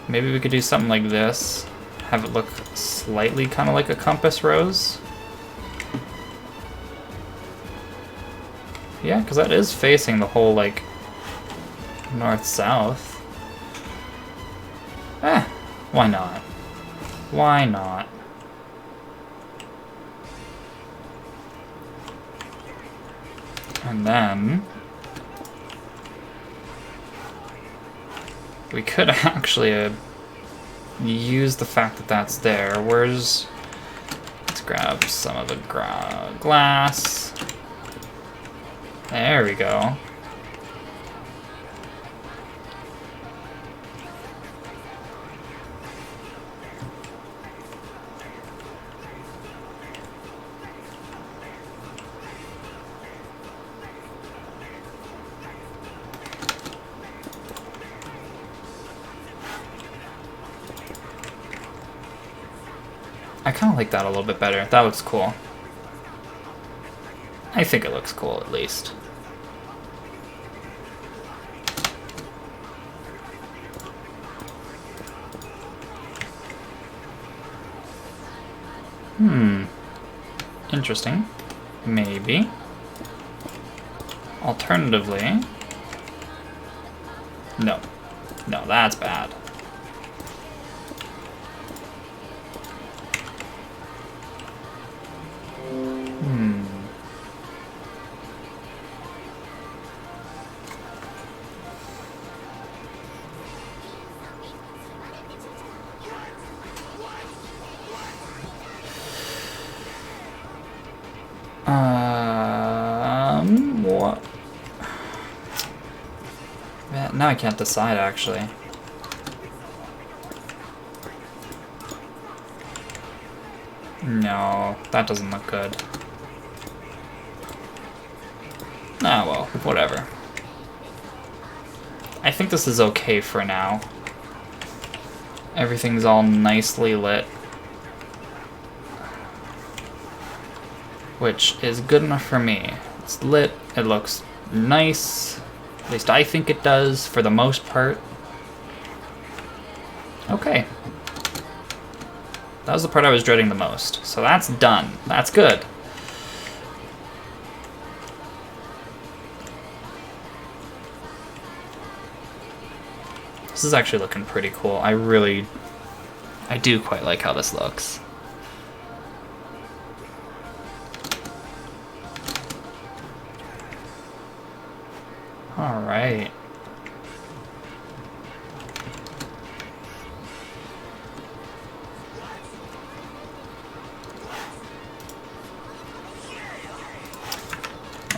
Maybe we could do something like this. Have it look slightly kind of like a compass rose. Yeah, because that is facing the whole, like, north-south. Why not? Why not? And then we could actually use the fact that that's there. Let's grab some of the glass. There we go. I kind of like that a little bit better. That looks cool. I think it looks cool, at least. Interesting. Maybe. Alternatively... No. No, that's bad. What? Yeah, now I can't decide, actually. No, that doesn't look good. Ah, well, whatever. I think this is okay for now. Everything's all nicely lit. Which is good enough for me. It's lit, it looks nice. At least I think it does, for the most part. Okay. That was the part I was dreading the most. So that's done. That's good. This is actually looking pretty cool. I do quite like how this looks. All right.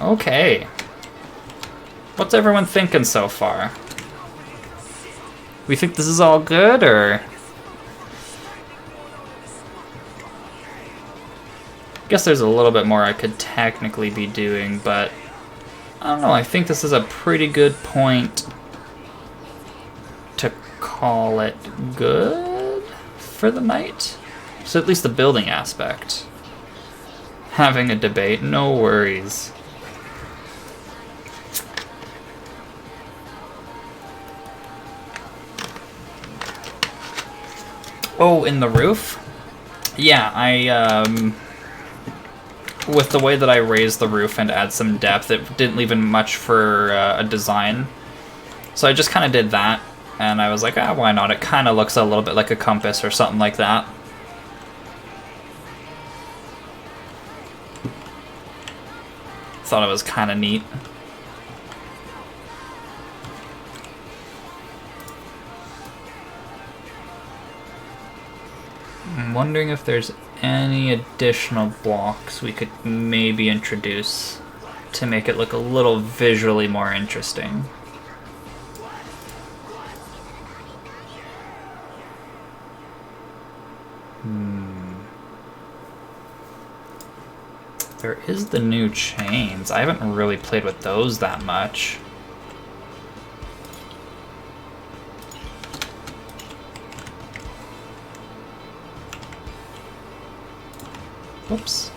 Okay. What's everyone thinking so far? We think this is all good, or? I guess there's a little bit more I could technically be doing, but I don't know, I think this is a pretty good point to call it good for the night. So at least the building aspect. Having a debate, no worries. Oh, in the roof? Yeah, with the way that I raised the roof and add some depth, it didn't leave in much for a design. So I just kind of did that, and I was like, ah, why not? It kind of looks a little bit like a compass or something like that. Thought it was kind of neat. I'm wondering if there's any additional blocks we could maybe introduce to make it look a little visually more interesting. There is the new chains. I haven't really played with those that much. Oops.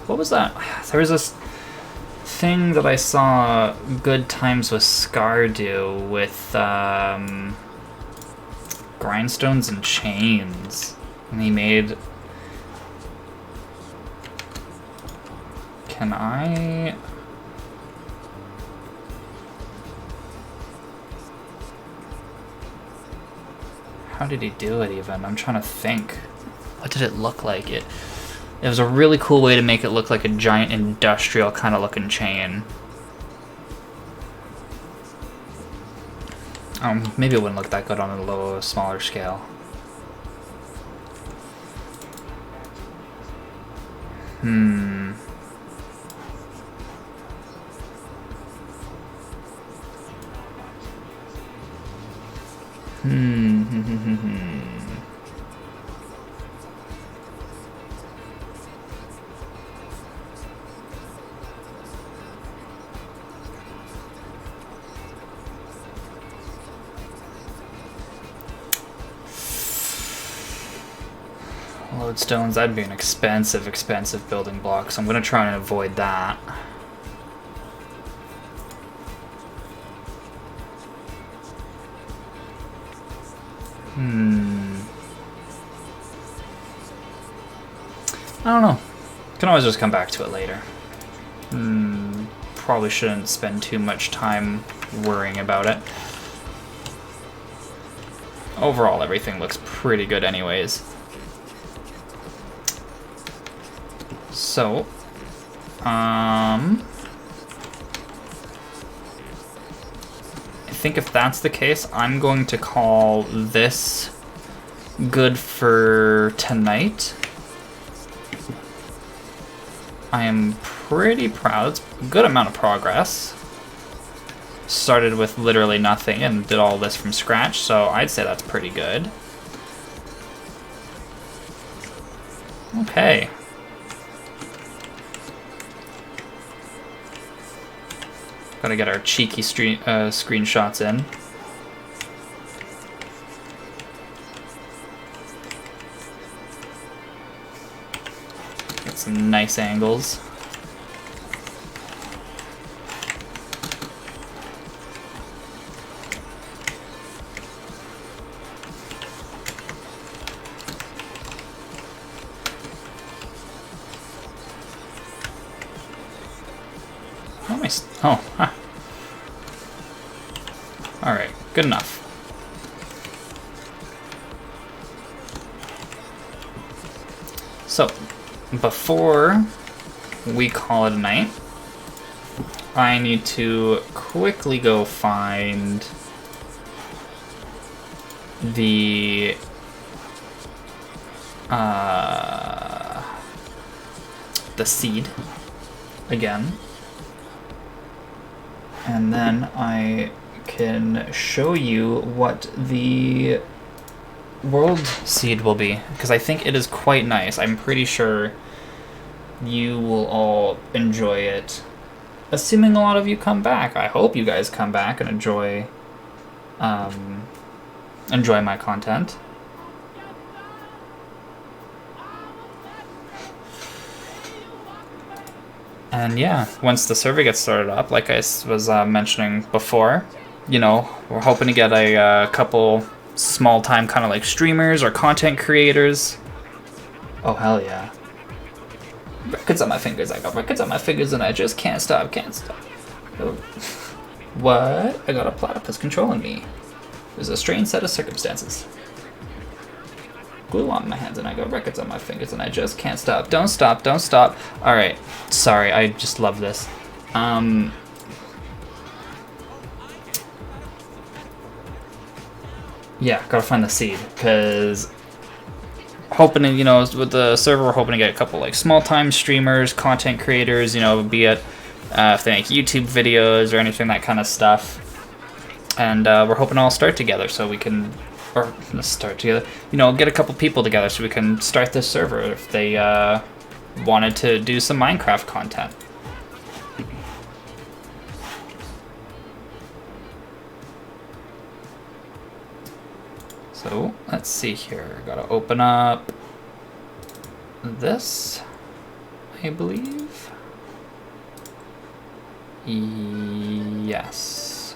What was that? There was this thing that I saw Good Times with Scar do with grindstones and chains. And he made... Can I... How did he do it even? I'm trying to think. What did it look like? It was a really cool way to make it look like a giant industrial kind of looking chain. Maybe it wouldn't look that good on a smaller scale. Lodestones, that'd be an expensive, expensive building block, so I'm gonna try and avoid that. I don't know. Can always just come back to it later. Probably shouldn't spend too much time worrying about it. Overall, everything looks pretty good anyways. So, I think if that's the case, I'm going to call this good for tonight. I am pretty proud. It's a good amount of progress. Started with literally nothing and did all this from scratch, so I'd say that's pretty good. Okay. Gotta get our cheeky screenshots in. Get some nice angles. Oh, huh. Alright, good enough. So, before we call it a night, I need to quickly go find the seed again. And then I can show you what the world seed will be, because I think it is quite nice. I'm pretty sure you will all enjoy it, assuming a lot of you come back. I hope you guys come back and enjoy my content. And yeah, once the server gets started up, like I was mentioning before, you know, we're hoping to get a couple small-time kind of like streamers or content creators. Oh, hell yeah. Records on my fingers, I got records on my fingers and I just can't stop, can't stop. Oh. What? I got a platypus controlling me. There's a strange set of circumstances. Glue on my hands and I got records on my fingers and I just can't stop. Don't stop, don't stop. Alright, sorry, I just love this. Yeah, gotta find the seed, because hoping to, you know, with the server, we're hoping to get a couple like small-time streamers, content creators, you know, be it if they make YouTube videos or anything, that kind of stuff. And we're hoping to all start together so we can, or start together, you know, get a couple people together so we can start this server if they wanted to do some Minecraft content. So, let's see here. Gotta open up this, I believe. Yes.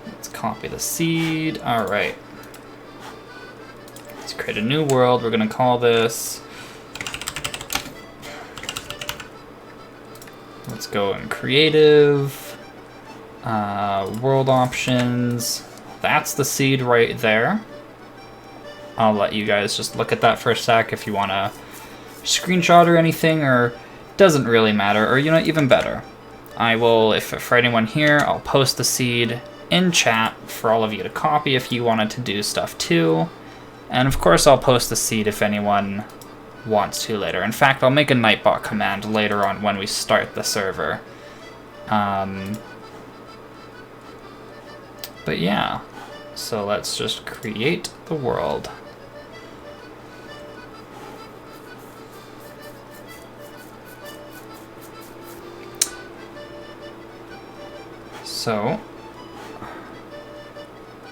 Let's copy the seed. Alright. Let's create a new world. We're gonna call this... Let's go in creative. World options. That's the seed right there. I'll let you guys just look at that for a sec if you want to screenshot or anything, or doesn't really matter, or you know, even better. I will, if for anyone here, I'll post the seed in chat for all of you to copy if you wanted to do stuff too. And of course I'll post the seed if anyone wants to later. In fact, I'll make a Nightbot command later on when we start the server. But yeah, so let's just create the world. So,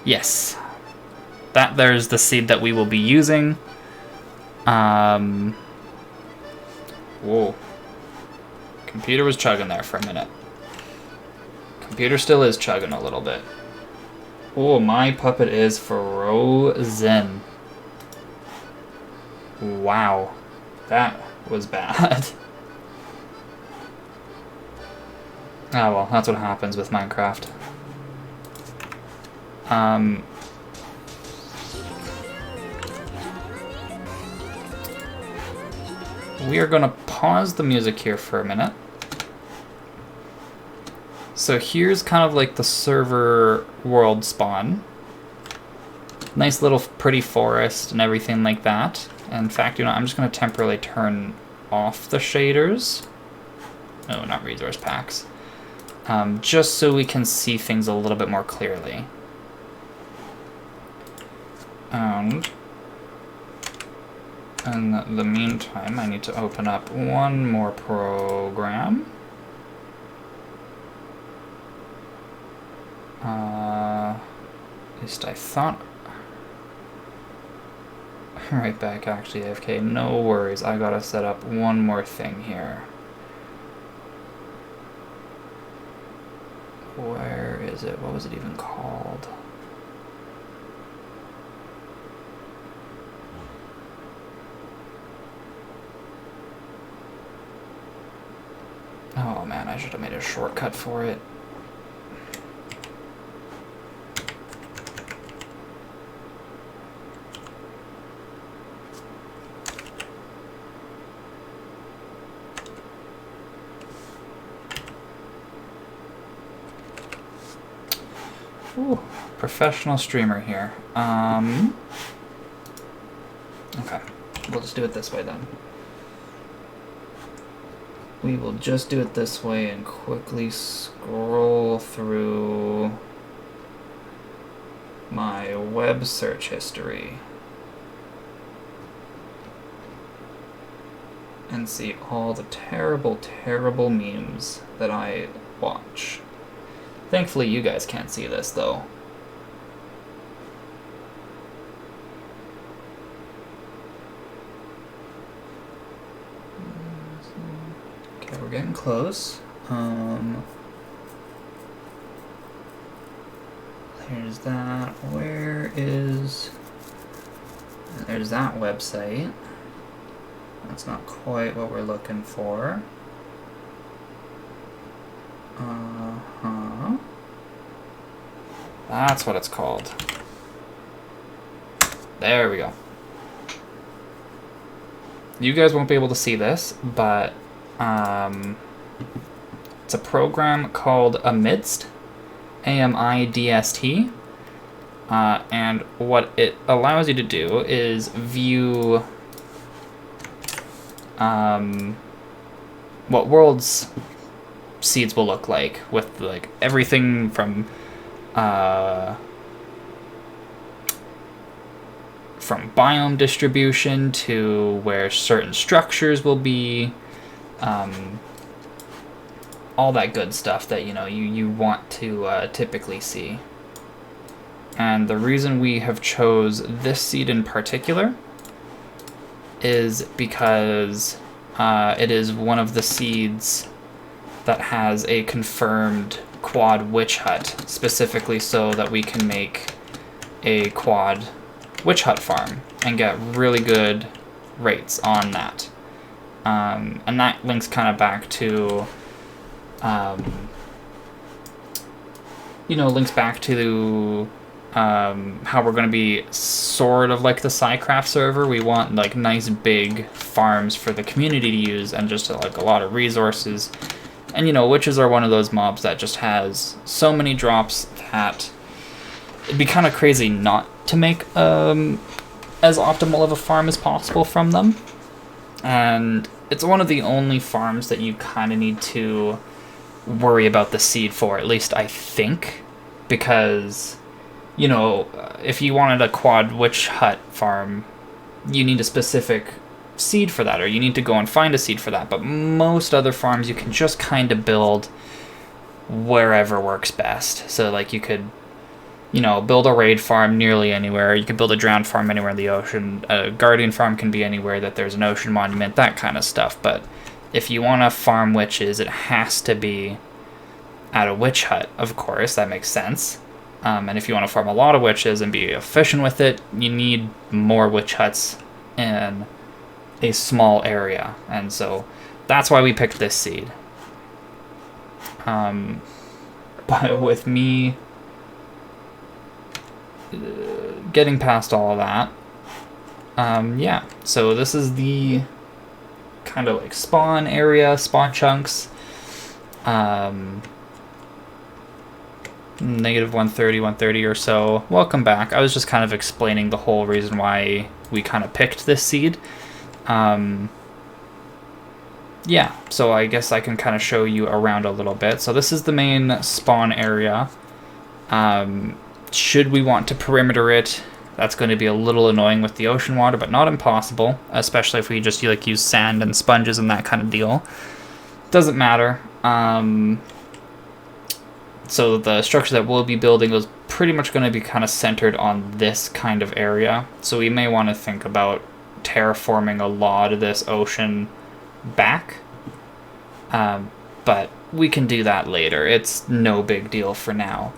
yes. that there's the seed that we will be using. Whoa. Computer was chugging there for a minute. Computer still is chugging a little bit. Oh, my puppet is frozen. Wow. That was bad. Oh well, that's what happens with Minecraft. We are gonna pause the music here for a minute. So here's kind of like the server world spawn. Nice little pretty forest and everything like that. In fact, you know, I'm just gonna temporarily turn off the shaders. No, not resource packs. Just so we can see things a little bit more clearly. And in the meantime, I need to open up one more program. At least I thought. Right back, actually, AFK. No worries, I gotta set up one more thing here. Where is it? What was it even called? Oh man, I should have made a shortcut for it. Ooh, professional streamer here. Okay, we'll just do it this way then. We will just do it this way and quickly scroll through my web search history and see all the terrible, terrible memes that I watch. Thankfully, you guys can't see this, though. Okay, we're getting close. There's that. Where is... There's that website. That's not quite what we're looking for. Uh-huh. That's what it's called. There we go. You guys won't be able to see this, but it's a program called Amidst, A-M-I-D-S-T, and what it allows you to do is view what worlds seeds will look like, with like everything from biome distribution to where certain structures will be, all that good stuff that you want to typically see. And the reason we have chose this seed in particular is because it is one of the seeds that has a confirmed quad witch hut, specifically so that we can make a quad witch hut farm and get really good rates on that. And that links kind of back to, links back to how we're going to be sort of like the SciCraft server. We want like nice big farms for the community to use and just like a lot of resources. And witches are one of those mobs that just has so many drops that it'd be kind of crazy not to make as optimal of a farm as possible from them. And it's one of the only farms that you kind of need to worry about the seed for, at least I think, because if you wanted a quad witch hut farm, you need a specific seed for that, or you need to go and find a seed for that. But most other farms you can just kind of build wherever works best. So like you could you know, build a raid farm nearly anywhere. You can build a drowned farm anywhere in the ocean. A guardian farm can be anywhere that there's an ocean monument, that kind of stuff. But if you want to farm witches, it has to be at a witch hut, of course. That makes sense. And if you want to farm a lot of witches and be efficient with it, you need more witch huts in a small area. And so that's why we picked this seed. But with me getting past all of that, yeah, so this is the kind of like spawn area, spawn chunks. Negative 130, 130 or so. Welcome back. I was just kind of explaining the whole reason why we kind of picked this seed. Yeah, so I guess I can kind of show you around a little bit. So this is the main spawn area. Should we want to perimeter it, that's going to be a little annoying with the ocean water, but not impossible, especially if we just like use sand and sponges and that kind of deal. Doesn't matter. So the structure that we'll be building is pretty much going to be kind of centered on this kind of area. So we may want to think about terraforming a lot of this ocean back. But we can do that later. It's no big deal for now.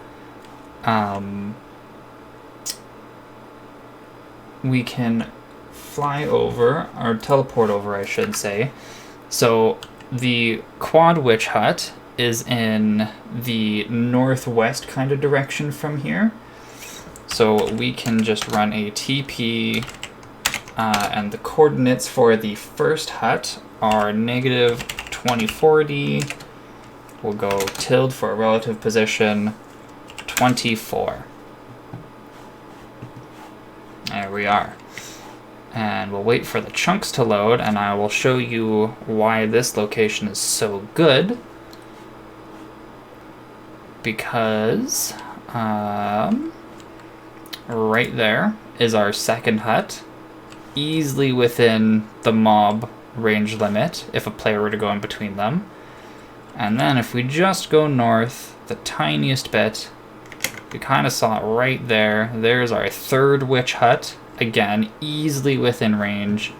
We can fly over, or teleport over, I should say. So the quad witch hut is in the northwest kind of direction from here. So we can just run a TP, and the coordinates for the first hut are negative 2040. We'll go tilde for a relative position 24. There we are. And we'll wait for the chunks to load, and I will show you why this location is so good. Because right there is our second hut, easily within the mob range limit if a player were to go in between them. And then if we just go north the tiniest bit, you kind of saw it right there. There's our third witch hut, again easily within range,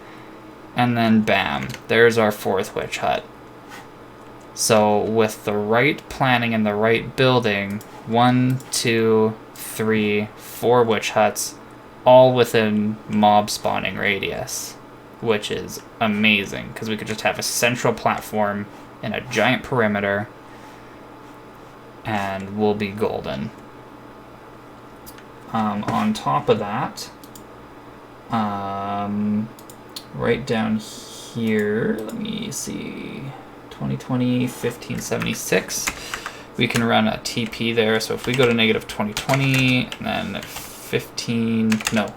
and then bam, there's our fourth witch hut. So with the right planning and the right building, 1, 2, 3, 4 witch huts, all within mob spawning radius, which is amazing, because we could just have a central platform in a giant perimeter, and we'll be golden. On top of that, right down here, let me see, 2020, 1576, we can run a TP there. So if we go to negative 2020, and then 15, no,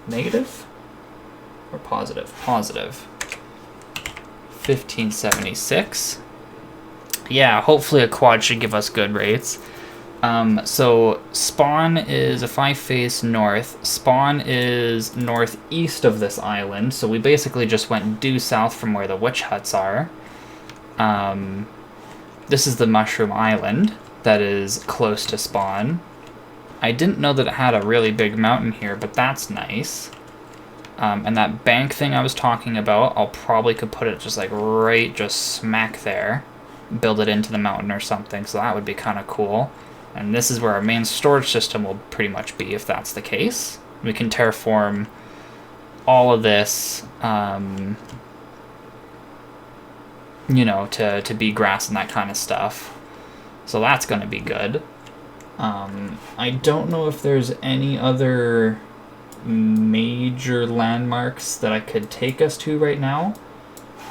negative or positive? Positive. 1576. Yeah, hopefully a quad should give us good rates. So spawn is, if I face north, spawn is northeast of this island. So we basically just went due south from where the witch huts are. This is the Mushroom Island that is close to spawn. I didn't know that it had a really big mountain here, but that's nice. And that bank thing I was talking about, I'll probably could put it just like right, just smack there. Build it into the mountain or something, so that would be kind of cool. And this is where our main storage system will pretty much be, if that's the case. We can terraform all of this, you know, to be grass and that kind of stuff. So that's going to be good. I don't know if there's any other major landmarks that I could take us to right now.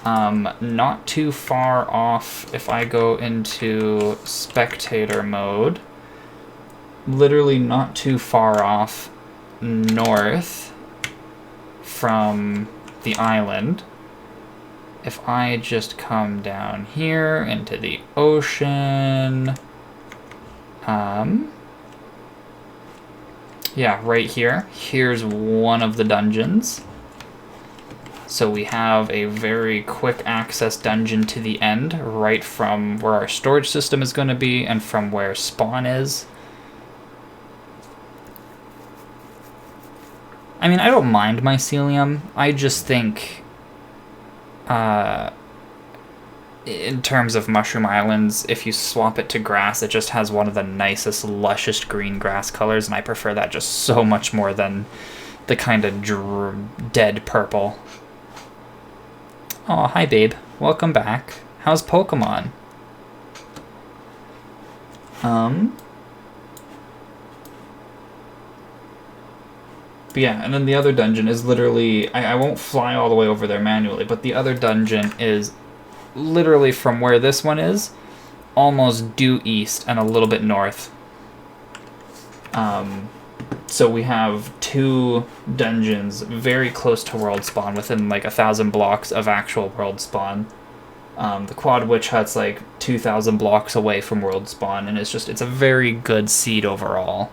Not too far off, if I go into spectator mode, literally not too far off north from the island. If I just come down here into the ocean, yeah, right here. Here's one of the dungeons. So we have a very quick access dungeon to the end, right from where our storage system is going to be and from where spawn is. I mean, I don't mind mycelium. I just think, in terms of Mushroom Islands, if you swap it to grass, it just has one of the nicest, lushest green grass colors, and I prefer that just so much more than the kind of dead purple. Oh, hi, babe. Welcome back. How's Pokemon? But yeah, and then the other dungeon is literally... I won't fly all the way over there manually, but the other dungeon is literally from where this one is, almost due east and a little bit north. So we have 2 dungeons very close to World Spawn, within like 1,000 blocks of actual World Spawn. The Quad Witch Hut's like 2,000 blocks away from World Spawn, and it's a very good seed overall.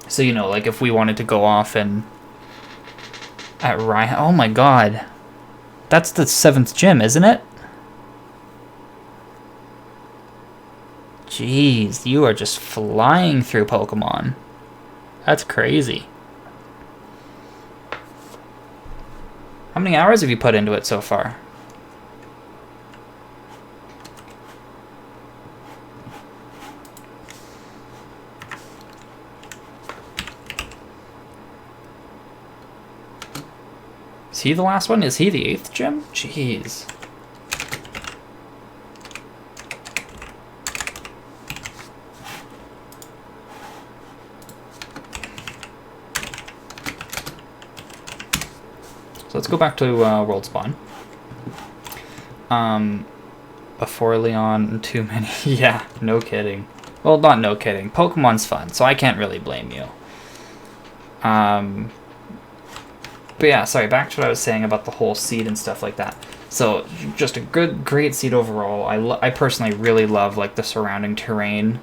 So, you know, like if we wanted to go off and at Ryan, oh my god, that's the 7th gym, isn't it? Jeez, you are just flying through Pokemon. That's crazy. How many hours have you put into it so far? Is he the last one? Is he the 8th gym? Jeez. So let's go back to World Spawn. Before Leon, too many. Yeah, no kidding. Well, not no kidding. Pokemon's fun, so I can't really blame you. But yeah, sorry, back to what I was saying about the whole seed and stuff like that. So, just a great seed overall. I personally really love, like, the surrounding terrain.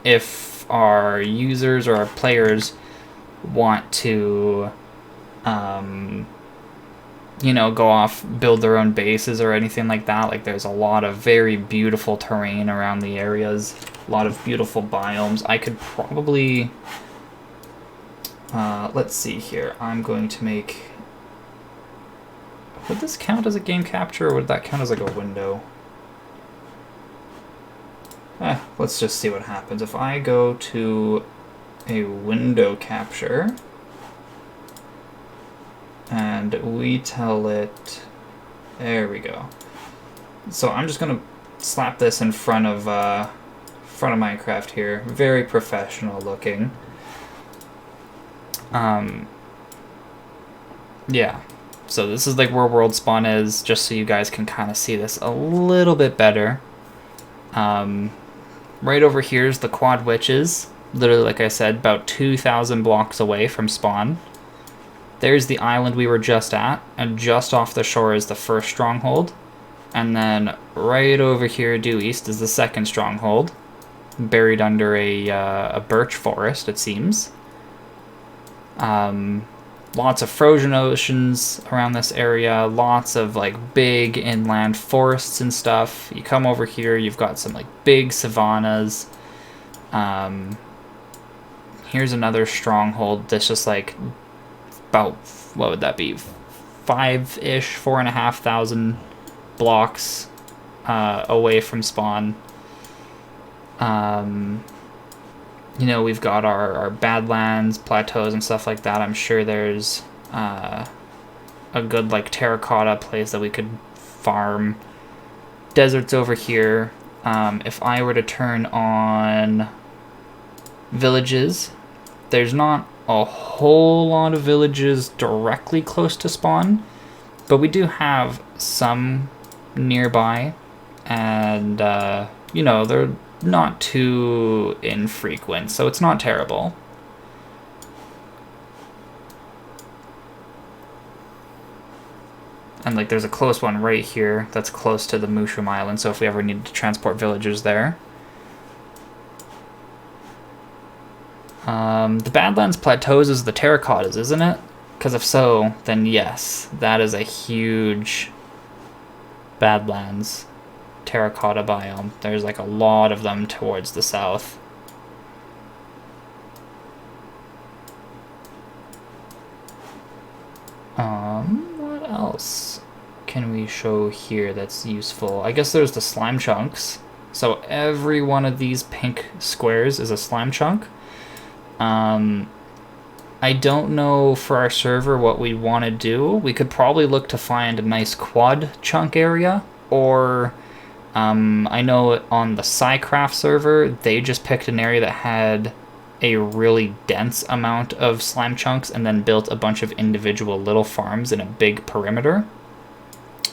If our users or our players want to, you know, go off, build their own bases or anything like that, like, there's a lot of very beautiful terrain around the areas. A lot of beautiful biomes. I could probably... let's see here. I'm going to make... Would this count as a game capture, or would that count as like a window? Let's just see what happens. If I go to a window capture, and we tell it... There we go. So I'm just going to slap this in front of Minecraft here. Very professional looking. Yeah, so this is like where World Spawn is, just so you guys can kind of see this a little bit better. Right over here is the Quad Witches, literally, like I said, about 2,000 blocks away from spawn. There's the island we were just at, and just off the shore is the first stronghold. And then right over here due east is the second stronghold, buried under a birch forest, it seems. Lots of frozen oceans around this area, lots of like big inland forests and stuff. You come over here, you've got some like big savannas. Here's another stronghold that's just like about, what would that be, 5-ish, 4,500 blocks away from spawn. You know, we've got our Badlands, plateaus, and stuff like that. I'm sure there's a good, like, terracotta place that we could farm. Deserts over here. If I were to turn on villages, there's not a whole lot of villages directly close to spawn, but we do have some nearby, and, you know, they're not too infrequent, so it's not terrible. And like there's a close one right here that's close to the Mushroom Island, so if we ever needed to transport villagers there. The Badlands Plateaus is the terracottas, isn't it? Because if so, then yes, that is a huge Badlands terracotta biome. There's like a lot of them towards the south. What else can we show here that's useful? I guess there's the slime chunks. So every one of these pink squares is a slime chunk. I don't know for our server what we want to do. We could probably look to find a nice quad chunk area, or I know on the SciCraft server, they just picked an area that had a really dense amount of slime chunks and then built a bunch of individual little farms in a big perimeter.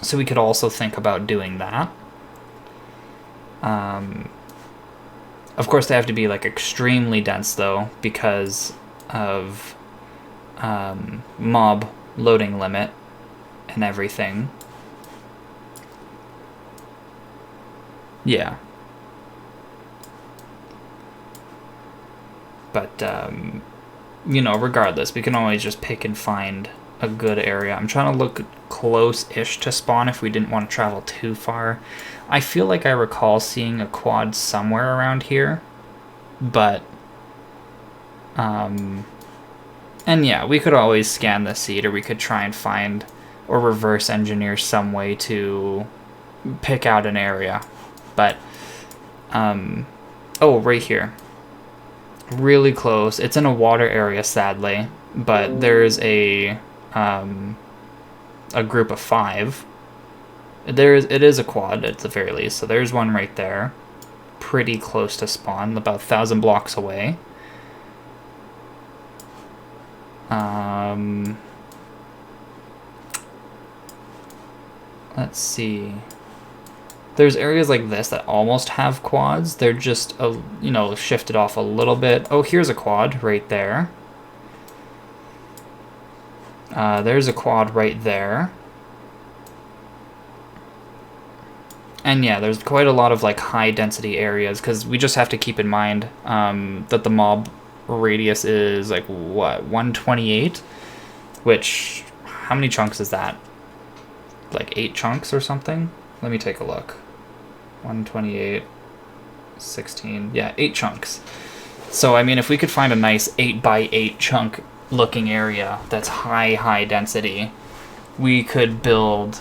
So we could also think about doing that. Of course, they have to be like extremely dense though, because of mob loading limit and everything. Yeah. But, you know, regardless, we can always just pick and find a good area. I'm trying to look close-ish to spawn if we didn't want to travel too far. I feel like I recall seeing a quad somewhere around here, but, and yeah, we could always scan the seed, or we could try and find or reverse engineer some way to pick out an area. But, oh, right here. Really close. It's in a water area, sadly, but there's a group of 5. It is a quad at the very least, so there's one right there. Pretty close to spawn, about 1,000 blocks away. Let's see. There's areas like this that almost have quads. They're just, you know, shifted off a little bit. Oh, here's a quad right there. There's a quad right there. And yeah, there's quite a lot of like high density areas, because we just have to keep in mind that the mob radius is like, what, 128? Which, how many chunks is that? Like 8 chunks or something? Let me take a look. 128, 16, yeah, 8 chunks. So, I mean, if we could find a nice 8x8 chunk looking area that's high density, we could build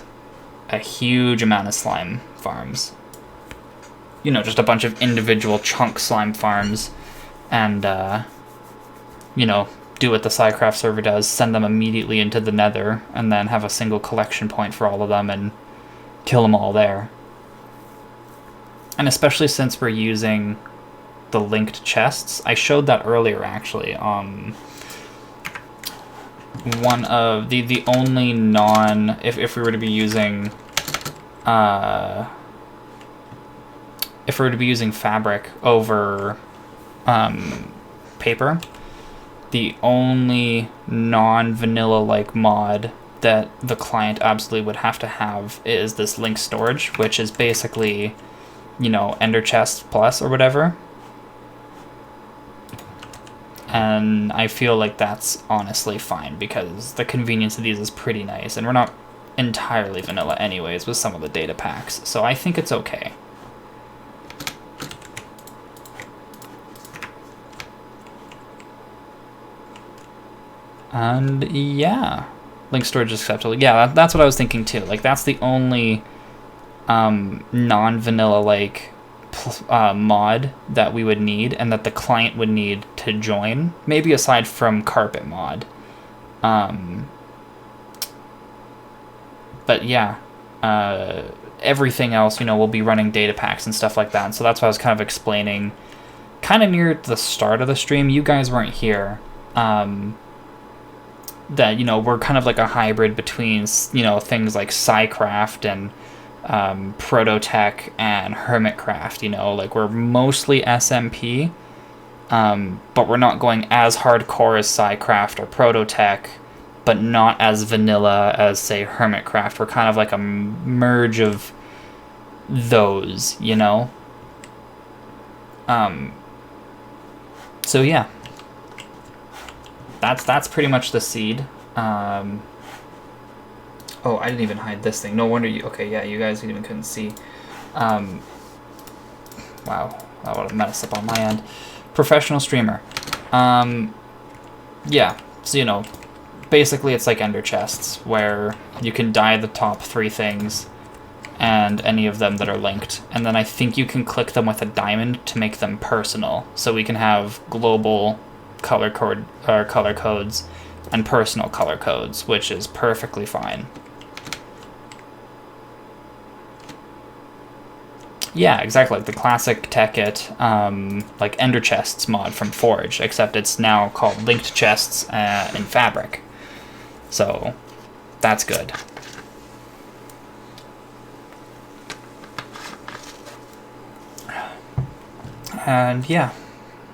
a huge amount of slime farms. You know, just a bunch of individual chunk slime farms, and, you know, do what the SciCraft server does, send them immediately into the nether, and then have a single collection point for all of them, and kill them all there. And especially since we're using the linked chests, I showed that earlier actually. One of the only non, if we were to be using fabric over paper, the only non-vanilla like mod that the client absolutely would have to have is this linked storage, which is basically, you know, Ender Chest Plus or whatever. And I feel like that's honestly fine, because the convenience of these is pretty nice, and we're not entirely vanilla anyways with some of the data packs, so I think it's okay. And yeah, link storage is acceptable. Yeah, that's what I was thinking too. Like, that's the only non-vanilla like mod that we would need, and that the client would need to join, maybe aside from carpet mod. But yeah, everything else, you know, we'll be running data packs and stuff like that, and so that's why I was kind of explaining kind of near the start of the stream. You guys weren't here. That, you know, we're kind of like a hybrid between, you know, things like SciCraft and Prototech and Hermitcraft, you know, like we're mostly SMP, but we're not going as hardcore as SciCraft or Prototech, but not as vanilla as, say, Hermitcraft. We're kind of like a merge of those, you know? So yeah. That's pretty much the seed. Oh, I didn't even hide this thing. No wonder you... Okay, yeah, you guys even couldn't see. Wow, that would have messed up on my end. Professional streamer. Yeah, so, you know, basically it's like ender chests, where you can dye the top 3 things and any of them that are linked. And then I think you can click them with a diamond to make them personal. So we can have global color codes and personal color codes, which is perfectly fine. Yeah, exactly, like the classic Tekkit, like Ender Chests mod from Forge, except it's now called Linked Chests in Fabric. So, that's good. And yeah,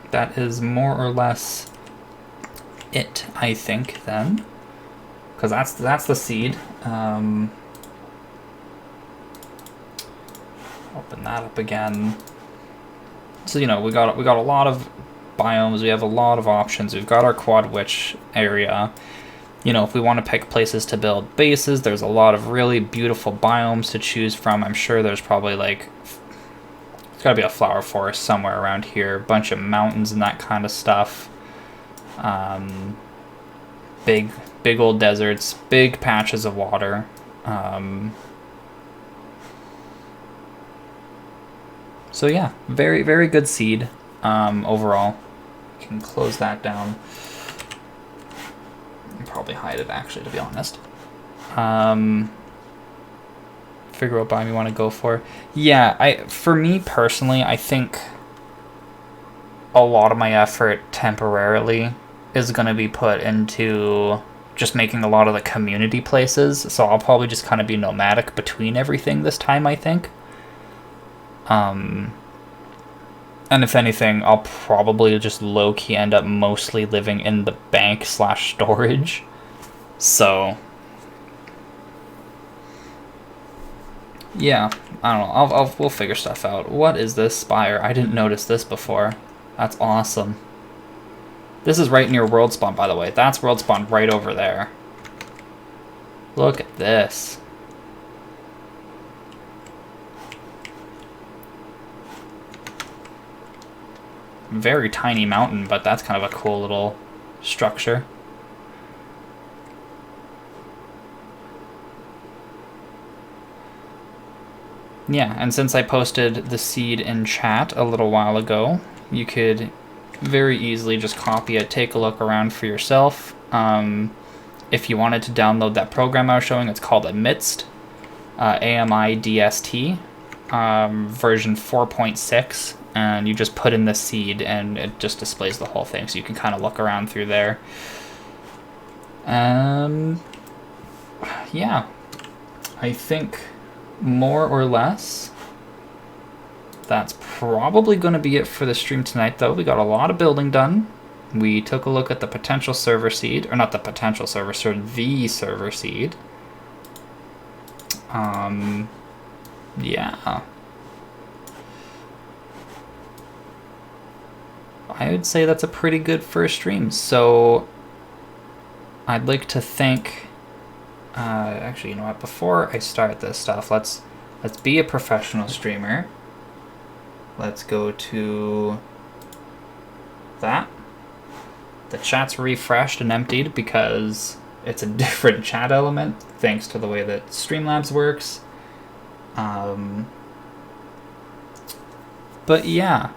that is more or less it, I think, then. Because that's the seed. Open that up again. So, you know, we got a lot of biomes, we have a lot of options. We've got our quad witch area. You know, if we want to pick places to build bases, there's a lot of really beautiful biomes to choose from. I'm sure there's probably like, there's got to be a flower forest somewhere around here, a bunch of mountains and that kind of stuff. Big old deserts, big patches of water. So yeah, very, very good seed overall. You can close that down. And probably hide it, actually, to be honest. Figure what biome you want to go for. Yeah, for me personally, I think a lot of my effort temporarily is going to be put into just making a lot of the community places. So I'll probably just kind of be nomadic between everything this time, I think. And if anything, I'll probably just low-key end up mostly living in the bank/storage. So, yeah, I don't know. We'll figure stuff out. What is this spire? I didn't notice this before. That's awesome. This is right near World Spawn, by the way. That's World Spawn right over there. Look at this. Very tiny mountain, but that's kind of a cool little structure. Yeah, and since I posted the seed in chat a little while ago, you could very easily just copy it, take a look around for yourself. If you wanted to download that program I was showing, it's called Amidst, AMIDST, version 4.6. And you just put in the seed and it just displays the whole thing, so you can kind of look around through there. Yeah, I think more or less that's probably going to be it for the stream tonight, though. We got a lot of building done. We took a look at the potential server seed, or not the potential server seed, the server seed. Yeah. I would say that's a pretty good first stream. So I'd like to thank, actually, you know what, before I start this stuff, let's be a professional streamer. Let's go to that. The chat's refreshed and emptied because it's a different chat element thanks to the way that Streamlabs works. But yeah.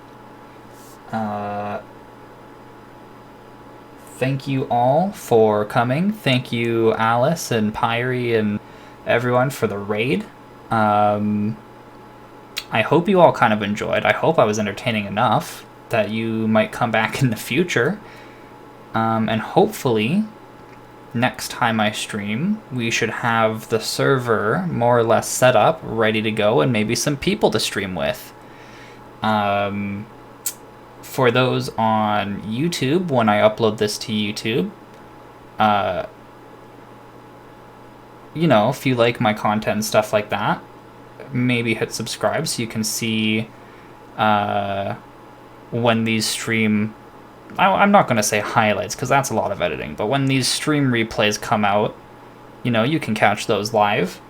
Thank you all for coming. Thank you, Alice and Pyrie and everyone for the raid. I hope you all kind of enjoyed. I hope I was entertaining enough that you might come back in the future. And hopefully, next time I stream, we should have the server more or less set up, ready to go, and maybe some people to stream with. For those on YouTube, when I upload this to YouTube, you know, if you like my content and stuff like that, maybe hit subscribe so you can see when these stream... I'm not going to say highlights because that's a lot of editing, but when these stream replays come out, you know, you can catch those live.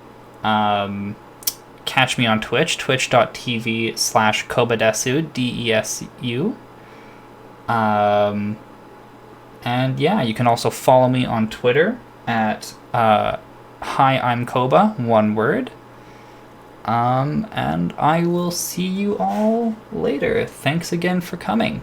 Catch me on Twitch, twitch.tv/KobaDesu, DESU. And yeah, you can also follow me on Twitter at Hi, I'm Koba, one word. And I will see you all later. Thanks again for coming.